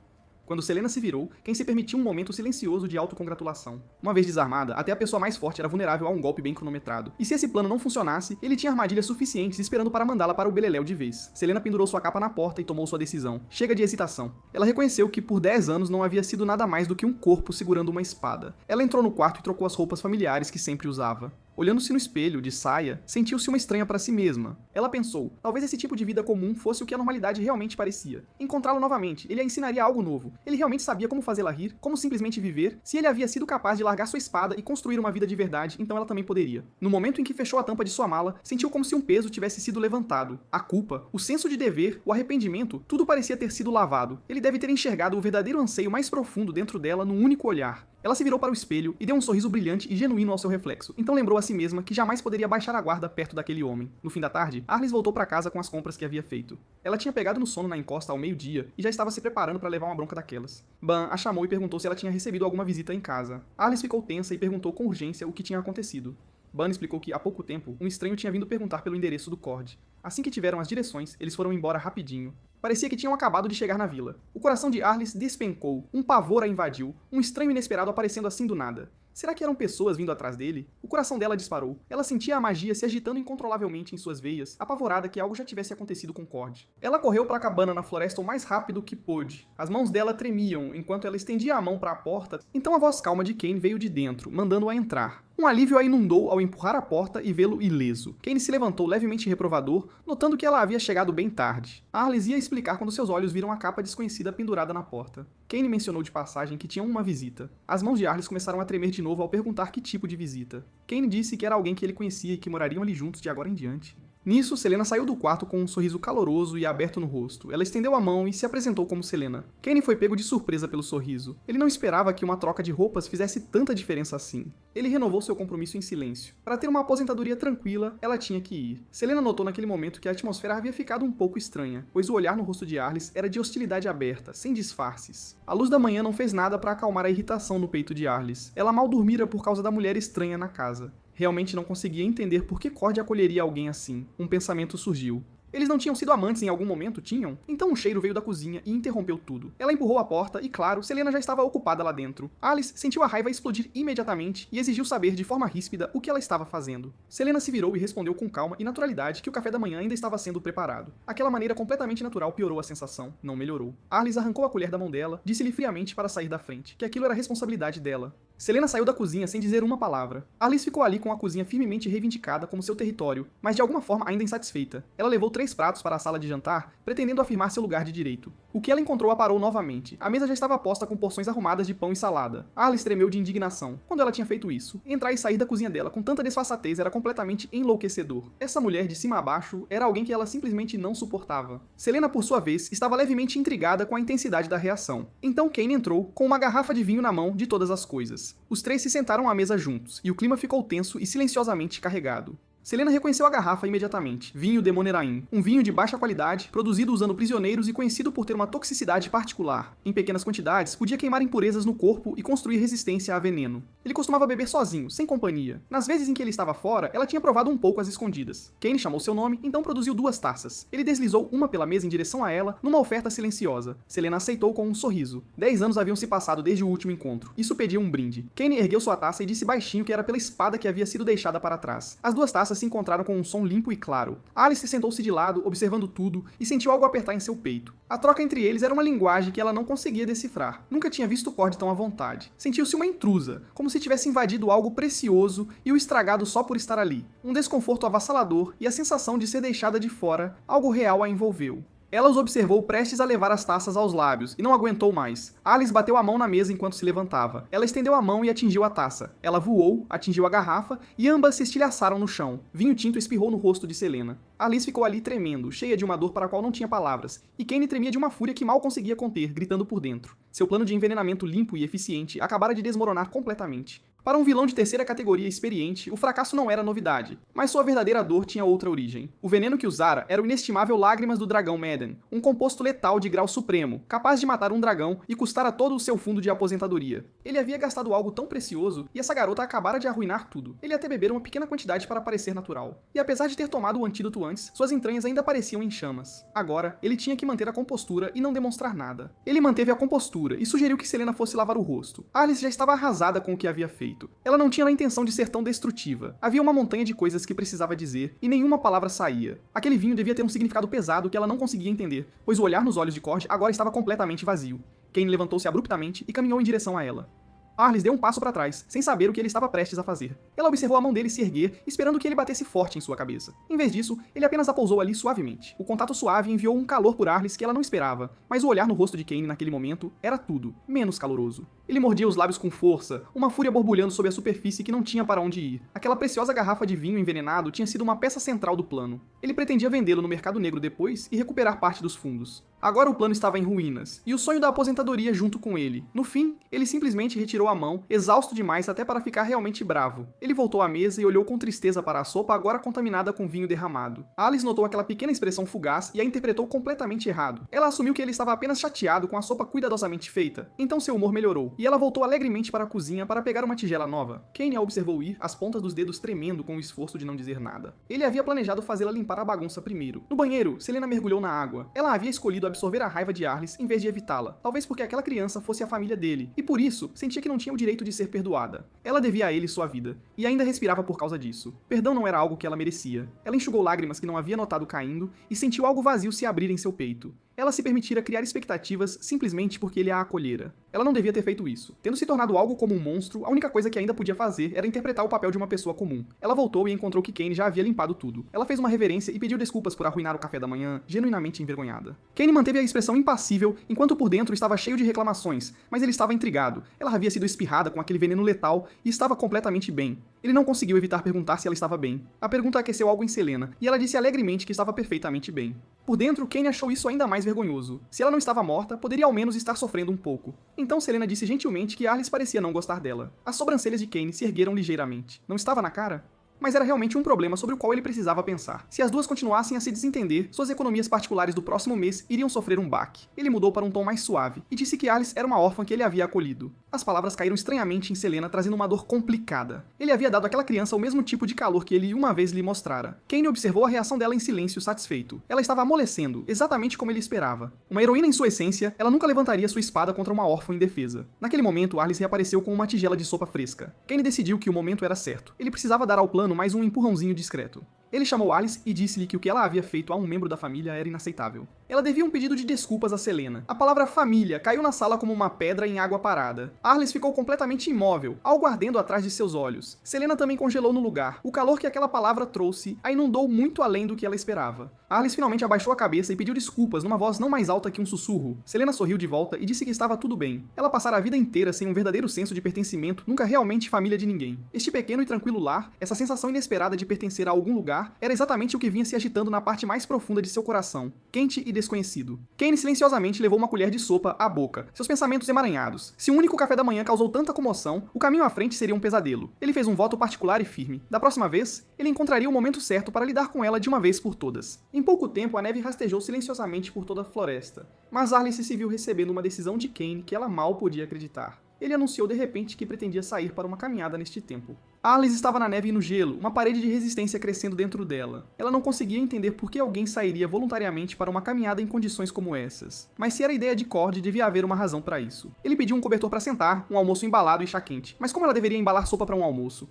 Quando Selena se virou, Cain se permitiu um momento silencioso de autocongratulação. Uma vez desarmada, até a pessoa mais forte era vulnerável a um golpe bem cronometrado. E se esse plano não funcionasse, ele tinha armadilhas suficientes esperando para mandá-la para o beleléu de vez. Selena pendurou sua capa na porta e tomou sua decisão. Chega de hesitação. Ela reconheceu que por 10 anos não havia sido nada mais do que um corpo segurando uma espada. Ela entrou no quarto e trocou as roupas familiares que sempre usava. Olhando-se no espelho, de saia, sentiu-se uma estranha para si mesma. Ela pensou, talvez esse tipo de vida comum fosse o que a normalidade realmente parecia. Encontrá-lo novamente, ele a ensinaria algo novo. Ele realmente sabia como fazê-la rir, como simplesmente viver. Se ele havia sido capaz de largar sua espada e construir uma vida de verdade, então ela também poderia. No momento em que fechou a tampa de sua mala, sentiu como se um peso tivesse sido levantado. A culpa, o senso de dever, o arrependimento, tudo parecia ter sido lavado. Ele deve ter enxergado o verdadeiro anseio mais profundo dentro dela num único olhar. Ela se virou para o espelho e deu um sorriso brilhante e genuíno ao seu reflexo. Então lembrou a si mesma que jamais poderia baixar a guarda perto daquele homem. No fim da tarde, Arlis voltou para casa com as compras que havia feito. Ela tinha pegado no sono na encosta ao meio-dia e já estava se preparando para levar uma bronca daquelas. Ban a chamou e perguntou se ela tinha recebido alguma visita em casa. Arlis ficou tensa e perguntou com urgência o que tinha acontecido. Ban explicou que, há pouco tempo, um estranho tinha vindo perguntar pelo endereço do Cord. Assim que tiveram as direções, eles foram embora rapidinho. Parecia que tinham acabado de chegar na vila. O coração de Arlis despencou, um pavor a invadiu, um estranho inesperado aparecendo assim do nada. Será que eram pessoas vindo atrás dele? O coração dela disparou. Ela sentia a magia se agitando incontrolavelmente em suas veias, apavorada que algo já tivesse acontecido com Cord. Ela correu para a cabana na floresta o mais rápido que pôde. As mãos dela tremiam enquanto ela estendia a mão para a porta, então a voz calma de Cain veio de dentro, mandando-a entrar. Um alívio a inundou ao empurrar a porta e vê-lo ileso. Cain se levantou levemente reprovador, notando que ela havia chegado bem tarde. Arlis ia explicar quando seus olhos viram a capa desconhecida pendurada na porta. Cain mencionou de passagem que tinham uma visita. As mãos de Arlis começaram a tremer de novo ao perguntar que tipo de visita. Cain disse que era alguém que ele conhecia e que morariam ali juntos de agora em diante. Nisso, Selena saiu do quarto com um sorriso caloroso e aberto no rosto. Ela estendeu a mão e se apresentou como Selena. Cain foi pego de surpresa pelo sorriso. Ele não esperava que uma troca de roupas fizesse tanta diferença assim. Ele renovou seu compromisso em silêncio. Para ter uma aposentadoria tranquila, ela tinha que ir. Selena notou naquele momento que a atmosfera havia ficado um pouco estranha, pois o olhar no rosto de Arlis era de hostilidade aberta, sem disfarces. A luz da manhã não fez nada para acalmar a irritação no peito de Arlis. Ela mal dormira por causa da mulher estranha na casa. Realmente não conseguia entender por que Cord acolheria alguém assim. Um pensamento surgiu. Eles não tinham sido amantes em algum momento, tinham? Então um cheiro veio da cozinha e interrompeu tudo. Ela empurrou a porta e, claro, Selena já estava ocupada lá dentro. Alice sentiu a raiva explodir imediatamente e exigiu saber de forma ríspida o que ela estava fazendo. Selena se virou e respondeu com calma e naturalidade que o café da manhã ainda estava sendo preparado. Aquela maneira completamente natural piorou a sensação, não melhorou. Alice arrancou a colher da mão dela, disse-lhe friamente para sair da frente, que aquilo era responsabilidade dela. Selena saiu da cozinha sem dizer uma palavra. Arliss ficou ali com a cozinha firmemente reivindicada como seu território, mas de alguma forma ainda insatisfeita. Ela levou 3 pratos para a sala de jantar, pretendendo afirmar seu lugar de direito. O que ela encontrou a parou novamente. A mesa já estava posta com porções arrumadas de pão e salada. Arliss tremeu de indignação. Quando ela tinha feito isso, entrar e sair da cozinha dela com tanta desfaçatez era completamente enlouquecedor. Essa mulher de cima a baixo era alguém que ela simplesmente não suportava. Selena, por sua vez, estava levemente intrigada com a intensidade da reação. Então Kane entrou com uma garrafa de vinho na mão de todas as coisas. Os 3 se sentaram à mesa juntos, e o clima ficou tenso e silenciosamente carregado. Selena reconheceu a garrafa imediatamente. Vinho de Monerain, um vinho de baixa qualidade, produzido usando prisioneiros e conhecido por ter uma toxicidade particular. Em pequenas quantidades, podia queimar impurezas no corpo e construir resistência a veneno. Ele costumava beber sozinho, sem companhia. Nas vezes em que ele estava fora, ela tinha provado um pouco às escondidas. Kane chamou seu nome, então produziu 2 taças. Ele deslizou uma pela mesa em direção a ela, numa oferta silenciosa. Selena aceitou com um sorriso. 10 anos haviam se passado desde o último encontro. Isso pedia um brinde. Kane ergueu sua taça e disse baixinho que era pela espada que havia sido deixada para trás. As 2 taças se encontraram com um som limpo e claro. Alice sentou-se de lado, observando tudo, e sentiu algo apertar em seu peito. A troca entre eles era uma linguagem que ela não conseguia decifrar. Nunca tinha visto Cord tão à vontade. Sentiu-se uma intrusa, como se tivesse invadido algo precioso e o estragado só por estar ali. Um desconforto avassalador e a sensação de ser deixada de fora, algo real a envolveu. Ela os observou prestes a levar as taças aos lábios, e não aguentou mais. Alice bateu a mão na mesa enquanto se levantava. Ela estendeu a mão e atingiu a taça. Ela voou, atingiu a garrafa, e ambas se estilhaçaram no chão. Vinho tinto espirrou no rosto de Selena. Alice ficou ali tremendo, cheia de uma dor para a qual não tinha palavras, e Kane tremia de uma fúria que mal conseguia conter, gritando por dentro. Seu plano de envenenamento limpo e eficiente acabara de desmoronar completamente. Para um vilão de terceira categoria experiente, o fracasso não era novidade, mas sua verdadeira dor tinha outra origem. O veneno que usara era o inestimável Lágrimas do Dragão Meden, um composto letal de grau supremo, capaz de matar um dragão e custar a todo o seu fundo de aposentadoria. Ele havia gastado algo tão precioso e essa garota acabara de arruinar tudo. Ele até bebera uma pequena quantidade para parecer natural. E apesar de ter tomado o antídoto antes, suas entranhas ainda pareciam em chamas. Agora, ele tinha que manter a compostura e não demonstrar nada. Ele manteve a compostura e sugeriu que Selena fosse lavar o rosto. Alice já estava arrasada com o que havia feito. Ela não tinha a intenção de ser tão destrutiva. Havia uma montanha de coisas que precisava dizer, e nenhuma palavra saía. Aquele vinho devia ter um significado pesado que ela não conseguia entender, pois o olhar nos olhos de Cord agora estava completamente vazio. Kane levantou-se abruptamente e caminhou em direção a ela. Arliss deu um passo para trás, sem saber o que ele estava prestes a fazer. Ela observou a mão dele se erguer, esperando que ele batesse forte em sua cabeça. Em vez disso, ele apenas a pousou ali suavemente. O contato suave enviou um calor por Arliss que ela não esperava, mas o olhar no rosto de Kane naquele momento era tudo, menos caloroso. Ele mordia os lábios com força, uma fúria borbulhando sob a superfície que não tinha para onde ir. Aquela preciosa garrafa de vinho envenenado tinha sido uma peça central do plano. Ele pretendia vendê-lo no mercado negro depois e recuperar parte dos fundos. Agora o plano estava em ruínas, e o sonho da aposentadoria junto com ele. No fim, ele simplesmente retirou a mão, exausto demais até para ficar realmente bravo. Ele voltou à mesa e olhou com tristeza para a sopa agora contaminada com vinho derramado. Alice notou aquela pequena expressão fugaz e a interpretou completamente errado. Ela assumiu que ele estava apenas chateado com a sopa cuidadosamente feita, então seu humor melhorou, e ela voltou alegremente para a cozinha para pegar uma tigela nova. Kane a observou ir, as pontas dos dedos tremendo com o esforço de não dizer nada. Ele havia planejado fazê-la limpar a bagunça primeiro. No banheiro, Selena mergulhou na água. Ela havia escolhido absorver a raiva de Arliss em vez de evitá-la, talvez porque aquela criança fosse a família dele, e por isso sentia que não tinha o direito de ser perdoada. Ela devia a ele sua vida, e ainda respirava por causa disso. Perdão não era algo que ela merecia. Ela enxugou lágrimas que não havia notado caindo, e sentiu algo vazio se abrir em seu peito. Ela se permitira criar expectativas simplesmente porque ele a acolhera. Ela não devia ter feito isso. Tendo se tornado algo como um monstro, a única coisa que ainda podia fazer era interpretar o papel de uma pessoa comum. Ela voltou e encontrou que Kane já havia limpado tudo. Ela fez uma reverência e pediu desculpas por arruinar o café da manhã, genuinamente envergonhada. Kane manteve a expressão impassível, enquanto por dentro estava cheio de reclamações, mas ele estava intrigado. Ela havia sido espirrada com aquele veneno letal e estava completamente bem. Ele não conseguiu evitar perguntar se ela estava bem. A pergunta aqueceu algo em Selena, e ela disse alegremente que estava perfeitamente bem. Por dentro, Kane achou isso ainda mais vergonhoso. Se ela não estava morta, poderia ao menos estar sofrendo um pouco. Então Selena disse gentilmente que Arliss parecia não gostar dela. As sobrancelhas de Kane se ergueram ligeiramente. Não estava na cara? Mas era realmente um problema sobre o qual ele precisava pensar. Se as duas continuassem a se desentender, suas economias particulares do próximo mês iriam sofrer um baque. Ele mudou para um tom mais suave, e disse que Arliss era uma órfã que ele havia acolhido. As palavras caíram estranhamente em Selena, trazendo uma dor complicada. Ele havia dado àquela criança o mesmo tipo de calor que ele uma vez lhe mostrara. Kane observou a reação dela em silêncio, satisfeito. Ela estava amolecendo, exatamente como ele esperava. Uma heroína em sua essência, ela nunca levantaria sua espada contra uma órfã indefesa. Naquele momento, Arliss reapareceu com uma tigela de sopa fresca. Kane decidiu que o momento era certo. Ele precisava dar ao plano mais um empurrãozinho discreto. Ele chamou Alice e disse-lhe que o que ela havia feito a um membro da família era inaceitável. Ela devia um pedido de desculpas a Selena. A palavra família caiu na sala como uma pedra em água parada. Arliss ficou completamente imóvel, algo ardendo atrás de seus olhos. Selena também congelou no lugar. O calor que aquela palavra trouxe a inundou muito além do que ela esperava. Arliss finalmente abaixou a cabeça e pediu desculpas numa voz não mais alta que um sussurro. Selena sorriu de volta e disse que estava tudo bem. Ela passara a vida inteira sem um verdadeiro senso de pertencimento, nunca realmente família de ninguém. Este pequeno e tranquilo lar, essa sensação inesperada de pertencer a algum lugar, era exatamente o que vinha se agitando na parte mais profunda de seu coração, quente e desconhecido. Kane silenciosamente levou uma colher de sopa à boca, seus pensamentos emaranhados. Se um único café da manhã causou tanta comoção, o caminho à frente seria um pesadelo. Ele fez um voto particular e firme. Da próxima vez, ele encontraria o momento certo para lidar com ela de uma vez por todas. Em pouco tempo, a neve rastejou silenciosamente por toda a floresta, mas Arliss se viu recebendo uma decisão de Kane que ela mal podia acreditar. Ele anunciou de repente que pretendia sair para uma caminhada neste tempo. Arliss estava na neve e no gelo, uma parede de resistência crescendo dentro dela. Ela não conseguia entender por que alguém sairia voluntariamente para uma caminhada em condições como essas. Mas se era ideia de Cord, devia haver uma razão para isso. Ele pediu um cobertor para sentar, um almoço embalado e chá quente. Mas como ela deveria embalar sopa para um almoço?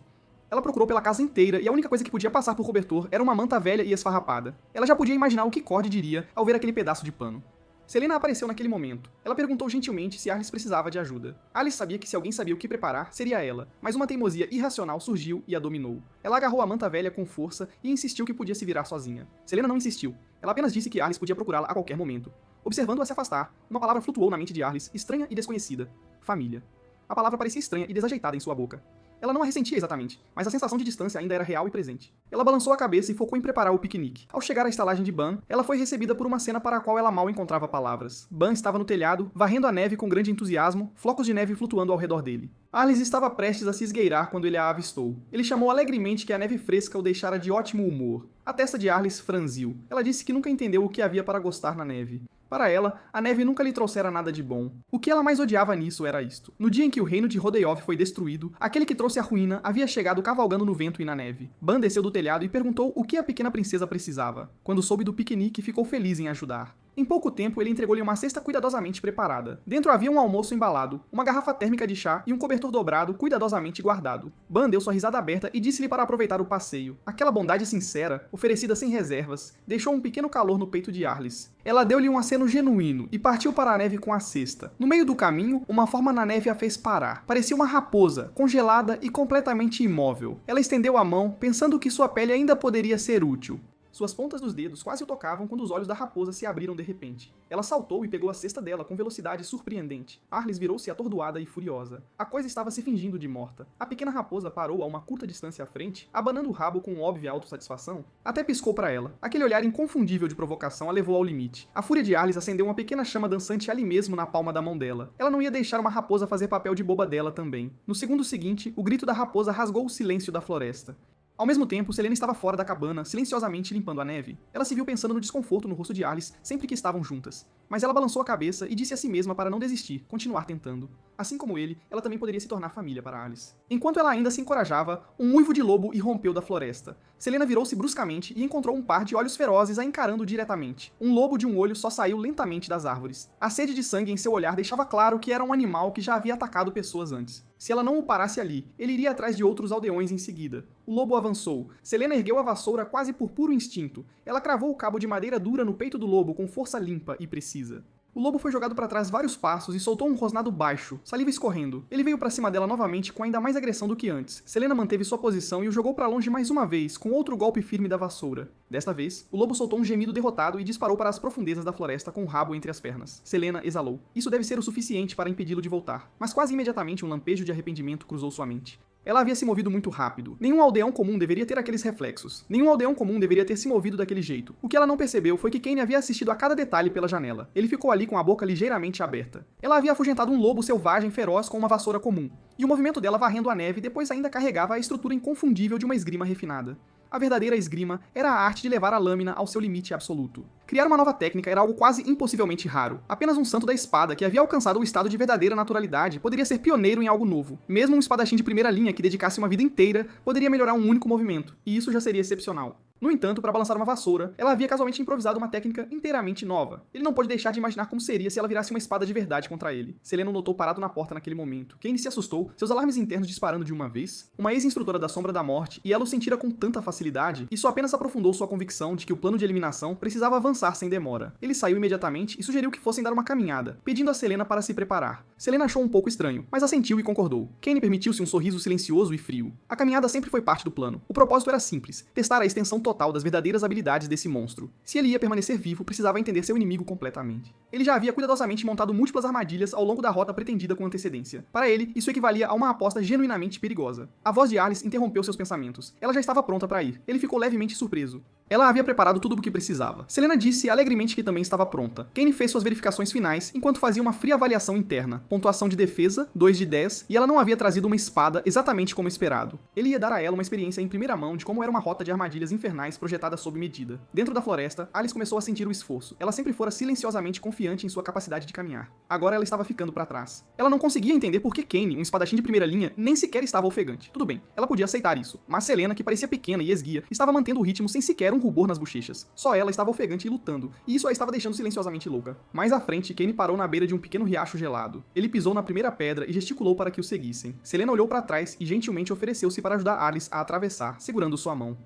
Ela procurou pela casa inteira e a única coisa que podia passar por cobertor era uma manta velha e esfarrapada. Ela já podia imaginar o que Cord diria ao ver aquele pedaço de pano. Selena apareceu naquele momento. Ela perguntou gentilmente se Arliss precisava de ajuda. Alice sabia que se alguém sabia o que preparar, seria ela, mas uma teimosia irracional surgiu e a dominou. Ela agarrou a manta velha com força e insistiu que podia se virar sozinha. Selena não insistiu. Ela apenas disse que Arliss podia procurá-la a qualquer momento. Observando-a se afastar, uma palavra flutuou na mente de Arliss, estranha e desconhecida. Família. A palavra parecia estranha e desajeitada em sua boca. Ela não a ressentia exatamente, mas a sensação de distância ainda era real e presente. Ela balançou a cabeça e focou em preparar o piquenique. Ao chegar à estalagem de Ban, ela foi recebida por uma cena para a qual ela mal encontrava palavras. Ban estava no telhado, varrendo a neve com grande entusiasmo, flocos de neve flutuando ao redor dele. Arliss estava prestes a se esgueirar quando ele a avistou. Ele chamou alegremente que a neve fresca o deixara de ótimo humor. A testa de Arliss franziu. Ela disse que nunca entendeu o que havia para gostar na neve. Para ela, a neve nunca lhe trouxera nada de bom. O que ela mais odiava nisso era isto. No dia em que o reino de Rodeyov foi destruído, aquele que trouxe a ruína havia chegado cavalgando no vento e na neve. Ban desceu do telhado e perguntou o que a pequena princesa precisava. Quando soube do piquenique, ficou feliz em ajudar. Em pouco tempo, ele entregou-lhe uma cesta cuidadosamente preparada. Dentro havia um almoço embalado, uma garrafa térmica de chá e um cobertor dobrado cuidadosamente guardado. Ban deu sua risada aberta e disse-lhe para aproveitar o passeio. Aquela bondade sincera, oferecida sem reservas, deixou um pequeno calor no peito de Arliss. Ela deu-lhe um aceno genuíno e partiu para a neve com a cesta. No meio do caminho, uma forma na neve a fez parar. Parecia uma raposa, congelada e completamente imóvel. Ela estendeu a mão, pensando que sua pele ainda poderia ser útil. Suas pontas dos dedos quase o tocavam quando os olhos da raposa se abriram de repente. Ela saltou e pegou a cesta dela com velocidade surpreendente. Arliss virou-se atordoada e furiosa. A coisa estava se fingindo de morta. A pequena raposa parou a uma curta distância à frente, abanando o rabo com óbvia autossatisfação. Até piscou para ela. Aquele olhar inconfundível de provocação a levou ao limite. A fúria de Arliss acendeu uma pequena chama dançante ali mesmo na palma da mão dela. Ela não ia deixar uma raposa fazer papel de boba dela também. No segundo seguinte, o grito da raposa rasgou o silêncio da floresta. Ao mesmo tempo, Selena estava fora da cabana, silenciosamente limpando a neve. Ela se viu pensando no desconforto no rosto de Arliss sempre que estavam juntas. Mas ela balançou a cabeça e disse a si mesma para não desistir, continuar tentando. Assim como ele, ela também poderia se tornar família para Arliss. Enquanto ela ainda se encorajava, um uivo de lobo irrompeu da floresta. Selena virou-se bruscamente e encontrou um par de olhos ferozes a encarando diretamente. Um lobo de um olho só saiu lentamente das árvores. A sede de sangue em seu olhar deixava claro que era um animal que já havia atacado pessoas antes. Se ela não o parasse ali, ele iria atrás de outros aldeões em seguida. O lobo avançou. Selena ergueu a vassoura quase por puro instinto. Ela cravou o cabo de madeira dura no peito do lobo com força limpa e precisa. O lobo foi jogado para trás vários passos e soltou um rosnado baixo, saliva escorrendo. Ele veio para cima dela novamente com ainda mais agressão do que antes. Selena manteve sua posição e o jogou para longe mais uma vez, com outro golpe firme da vassoura. Desta vez, o lobo soltou um gemido derrotado e disparou para as profundezas da floresta com o rabo entre as pernas. Selena exalou. Isso deve ser o suficiente para impedi-lo de voltar. Mas quase imediatamente um lampejo de arrependimento cruzou sua mente. Ela havia se movido muito rápido. Nenhum aldeão comum deveria ter aqueles reflexos. Nenhum aldeão comum deveria ter se movido daquele jeito. O que ela não percebeu foi que Kane havia assistido a cada detalhe pela janela. Ele ficou ali com a boca ligeiramente aberta. Ela havia afugentado um lobo selvagem feroz com uma vassoura comum. E o movimento dela varrendo a neve depois ainda carregava a estrutura inconfundível de uma esgrima refinada. A verdadeira esgrima era a arte de levar a lâmina ao seu limite absoluto. Criar uma nova técnica era algo quase impossivelmente raro. Apenas um santo da espada que havia alcançado o estado de verdadeira naturalidade poderia ser pioneiro em algo novo. Mesmo um espadachim de primeira linha que dedicasse uma vida inteira poderia melhorar um único movimento, e isso já seria excepcional. No entanto, para balançar uma vassoura, ela havia casualmente improvisado uma técnica inteiramente nova. Ele não pôde deixar de imaginar como seria se ela virasse uma espada de verdade contra ele. Selena o notou parado na porta naquele momento. Kane se assustou, seus alarmes internos disparando de uma vez. Uma ex-instrutora da Sombra da Morte, e ela o sentira com tanta facilidade, isso apenas aprofundou sua convicção de que o plano de eliminação precisava avançar sem demora. Ele saiu imediatamente e sugeriu que fossem dar uma caminhada, pedindo a Selena para se preparar. Selena achou um pouco estranho, mas assentiu e concordou. Kane permitiu-se um sorriso silencioso e frio. A caminhada sempre foi parte do plano. O propósito era simples, testar a extensão total das verdadeiras habilidades desse monstro. Se ele ia permanecer vivo, precisava entender seu inimigo completamente. Ele já havia cuidadosamente montado múltiplas armadilhas ao longo da rota pretendida com antecedência. Para ele, isso equivalia a uma aposta genuinamente perigosa. A voz de Arlis interrompeu seus pensamentos. Ela já estava pronta para ir. Ele ficou levemente surpreso. Ela havia preparado tudo o que precisava. Selena disse alegremente que também estava pronta. Kane fez suas verificações finais, enquanto fazia uma fria avaliação interna. Pontuação de defesa, 2 de 10, e ela não havia trazido uma espada exatamente como esperado. Ele ia dar a ela uma experiência em primeira mão de como era uma rota de armadilhas infernais projetada sob medida. Dentro da floresta, Alice começou a sentir o esforço. Ela sempre fora silenciosamente confiante em sua capacidade de caminhar. Agora ela estava ficando para trás. Ela não conseguia entender por que Kane, um espadachim de primeira linha, nem sequer estava ofegante. Tudo bem, ela podia aceitar isso. Mas Selena, que parecia pequena e esguia, estava mantendo o ritmo sem sequer um rubor nas bochechas. Só ela estava ofegante e lutando, e isso a estava deixando silenciosamente louca. Mais à frente, Kane parou na beira de um pequeno riacho gelado. Ele pisou na primeira pedra e gesticulou para que o seguissem. Selena olhou para trás e gentilmente ofereceu-se para ajudar Alice a atravessar, segurando sua mão.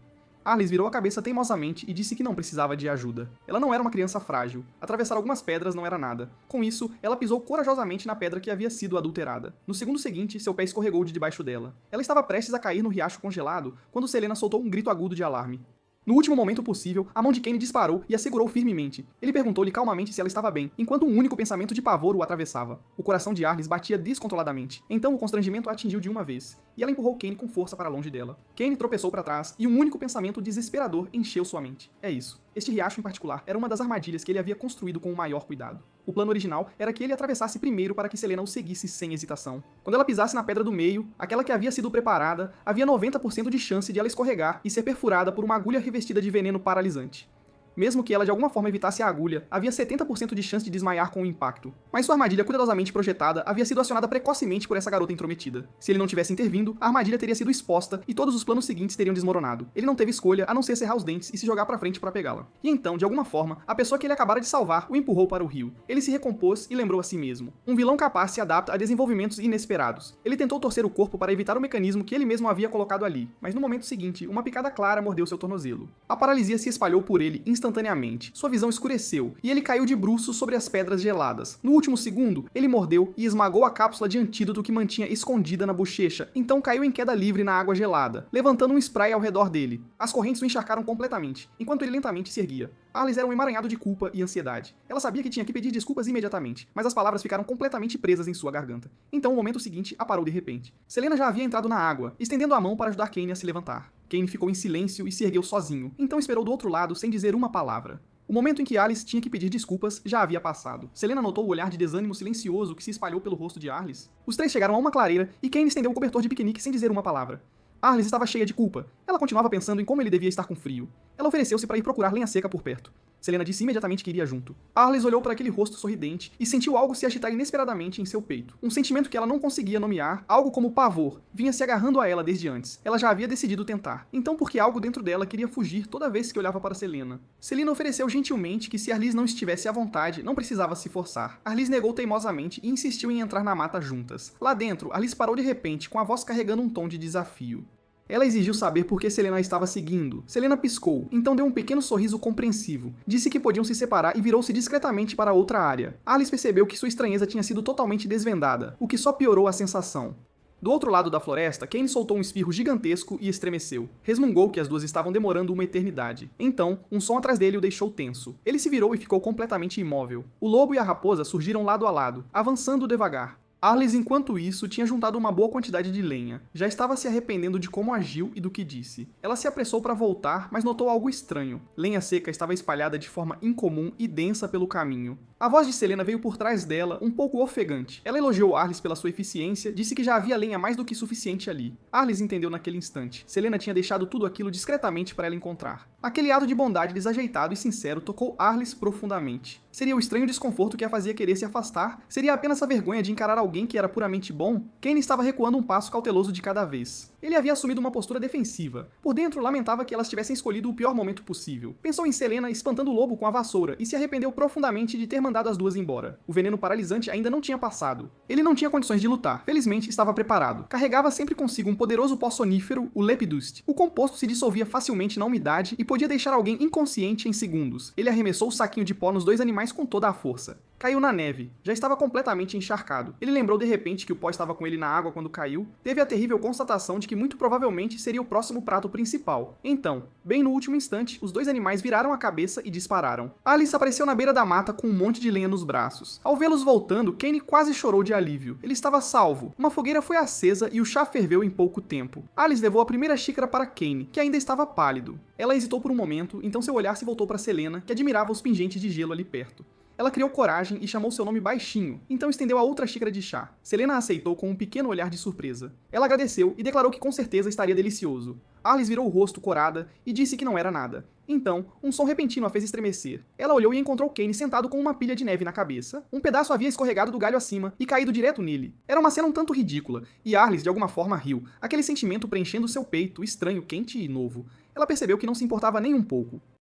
Alice virou a cabeça teimosamente e disse que não precisava de ajuda. Ela não era uma criança frágil. Atravessar algumas pedras não era nada. Com isso, ela pisou corajosamente na pedra que havia sido adulterada. No segundo seguinte, seu pé escorregou de debaixo dela. Ela estava prestes a cair no riacho congelado quando Selena soltou um grito agudo de alarme. No último momento possível, a mão de Kane disparou e a segurou firmemente. Ele perguntou-lhe calmamente se ela estava bem, enquanto um único pensamento de pavor o atravessava. O coração de Arlis batia descontroladamente. Então o constrangimento a atingiu de uma vez, e ela empurrou Kane com força para longe dela. Kane tropeçou para trás, e um único pensamento desesperador encheu sua mente. É isso. Este riacho em particular era uma das armadilhas que ele havia construído com o maior cuidado. O plano original era que ele atravessasse primeiro para que Selena o seguisse sem hesitação. Quando ela pisasse na pedra do meio, aquela que havia sido preparada, havia 90% de chance de ela escorregar e ser perfurada por uma agulha revestida de veneno paralisante. Mesmo que ela de alguma forma evitasse a agulha, havia 70% de chance de desmaiar com o impacto. Mas sua armadilha cuidadosamente projetada havia sido acionada precocemente por essa garota intrometida. Se ele não tivesse intervindo, a armadilha teria sido exposta e todos os planos seguintes teriam desmoronado. Ele não teve escolha a não ser cerrar os dentes e se jogar pra frente para pegá-la. E então, de alguma forma, a pessoa que ele acabara de salvar o empurrou para o rio. Ele se recompôs e lembrou a si mesmo. Um vilão capaz se adapta a desenvolvimentos inesperados. Ele tentou torcer o corpo para evitar o mecanismo que ele mesmo havia colocado ali, mas no momento seguinte, uma picada clara mordeu seu tornozelo. A paralisia se espalhou por ele instantaneamente. Sua visão escureceu, e ele caiu de bruços sobre as pedras geladas. No último segundo, ele mordeu e esmagou a cápsula de antídoto que mantinha escondida na bochecha, então caiu em queda livre na água gelada, levantando um spray ao redor dele. As correntes o encharcaram completamente, enquanto ele lentamente se erguia. Arlis era um emaranhado de culpa e ansiedade. Ela sabia que tinha que pedir desculpas imediatamente, mas as palavras ficaram completamente presas em sua garganta. Então o momento seguinte a parou de repente. Selena já havia entrado na água, estendendo a mão para ajudar Kane a se levantar. Kane ficou em silêncio e se ergueu sozinho, então esperou do outro lado sem dizer uma palavra. O momento em que Alice tinha que pedir desculpas já havia passado. Selena notou o olhar de desânimo silencioso que se espalhou pelo rosto de Arlis. Os três chegaram a uma clareira e Kane estendeu um cobertor de piquenique sem dizer uma palavra. Arlis estava cheia de culpa. Ela continuava pensando em como ele devia estar com frio. Ela ofereceu-se para ir procurar lenha seca por perto. Selena disse imediatamente que iria junto. Arlis olhou para aquele rosto sorridente e sentiu algo se agitar inesperadamente em seu peito. Um sentimento que ela não conseguia nomear, algo como pavor, vinha se agarrando a ela desde antes. Ela já havia decidido tentar. Então porque algo dentro dela queria fugir toda vez que olhava para Selena. Selena ofereceu gentilmente que se Arlis não estivesse à vontade, não precisava se forçar. Arlis negou teimosamente e insistiu em entrar na mata juntas. Lá dentro, Arlis parou de repente, com a voz carregando um tom de desafio. Ela exigiu saber por que Selena estava seguindo. Selena piscou, então deu um pequeno sorriso compreensivo. Disse que podiam se separar e virou-se discretamente para outra área. Alice percebeu que sua estranheza tinha sido totalmente desvendada, o que só piorou a sensação. Do outro lado da floresta, Kane soltou um espirro gigantesco e estremeceu. Resmungou que as duas estavam demorando uma eternidade. Então, um som atrás dele o deixou tenso. Ele se virou e ficou completamente imóvel. O lobo e a raposa surgiram lado a lado, avançando devagar. Arlis, enquanto isso, tinha juntado uma boa quantidade de lenha. Já estava se arrependendo de como agiu e do que disse. Ela se apressou para voltar, mas notou algo estranho. Lenha seca estava espalhada de forma incomum e densa pelo caminho. A voz de Selena veio por trás dela, um pouco ofegante. Ela elogiou Arlis pela sua eficiência, disse que já havia lenha mais do que suficiente ali. Arlis entendeu naquele instante. Selena tinha deixado tudo aquilo discretamente para ela encontrar. Aquele ato de bondade desajeitado e sincero tocou Arlis profundamente. Seria o estranho desconforto que a fazia querer se afastar? Seria apenas a vergonha de encarar alguém que era puramente bom? Kane estava recuando um passo cauteloso de cada vez. Ele havia assumido uma postura defensiva. Por dentro, lamentava que elas tivessem escolhido o pior momento possível. Pensou em Selena espantando o lobo com a vassoura e se arrependeu profundamente de ter mandado as duas embora. O veneno paralisante ainda não tinha passado. Ele não tinha condições de lutar. Felizmente, estava preparado. Carregava sempre consigo um poderoso pó sonífero, o Lepidust. O composto se dissolvia facilmente na umidade e podia deixar alguém inconsciente em segundos. Ele arremessou o saquinho de pó nos dois animais com toda a força. Caiu na neve. Já estava completamente encharcado. Ele lembrou de repente que o pó estava com ele na água quando caiu. Teve a terrível constatação de que muito provavelmente seria o próximo prato principal. Então, bem no último instante, os dois animais viraram a cabeça e dispararam. Alice apareceu na beira da mata com um monte de lenha nos braços. Ao vê-los voltando, Kane quase chorou de alívio. Ele estava salvo. Uma fogueira foi acesa e o chá ferveu em pouco tempo. Alice levou a primeira xícara para Kane, que ainda estava pálido. Ela hesitou por um momento, então seu olhar se voltou para Selena, que admirava os pingentes de gelo ali perto. Ela criou coragem e chamou seu nome baixinho, então estendeu a outra xícara de chá. Selena aceitou com um pequeno olhar de surpresa. Ela agradeceu e declarou que com certeza estaria delicioso. Arlis virou o rosto corada e disse que não era nada. Então, um som repentino a fez estremecer. Ela olhou e encontrou Kane sentado com uma pilha de neve na cabeça. Um pedaço havia escorregado do galho acima e caído direto nele. Era uma cena um tanto ridícula, e Arlis de alguma forma riu, aquele sentimento preenchendo seu peito, estranho, quente e novo. Ela percebeu que não se importava nem um pouco.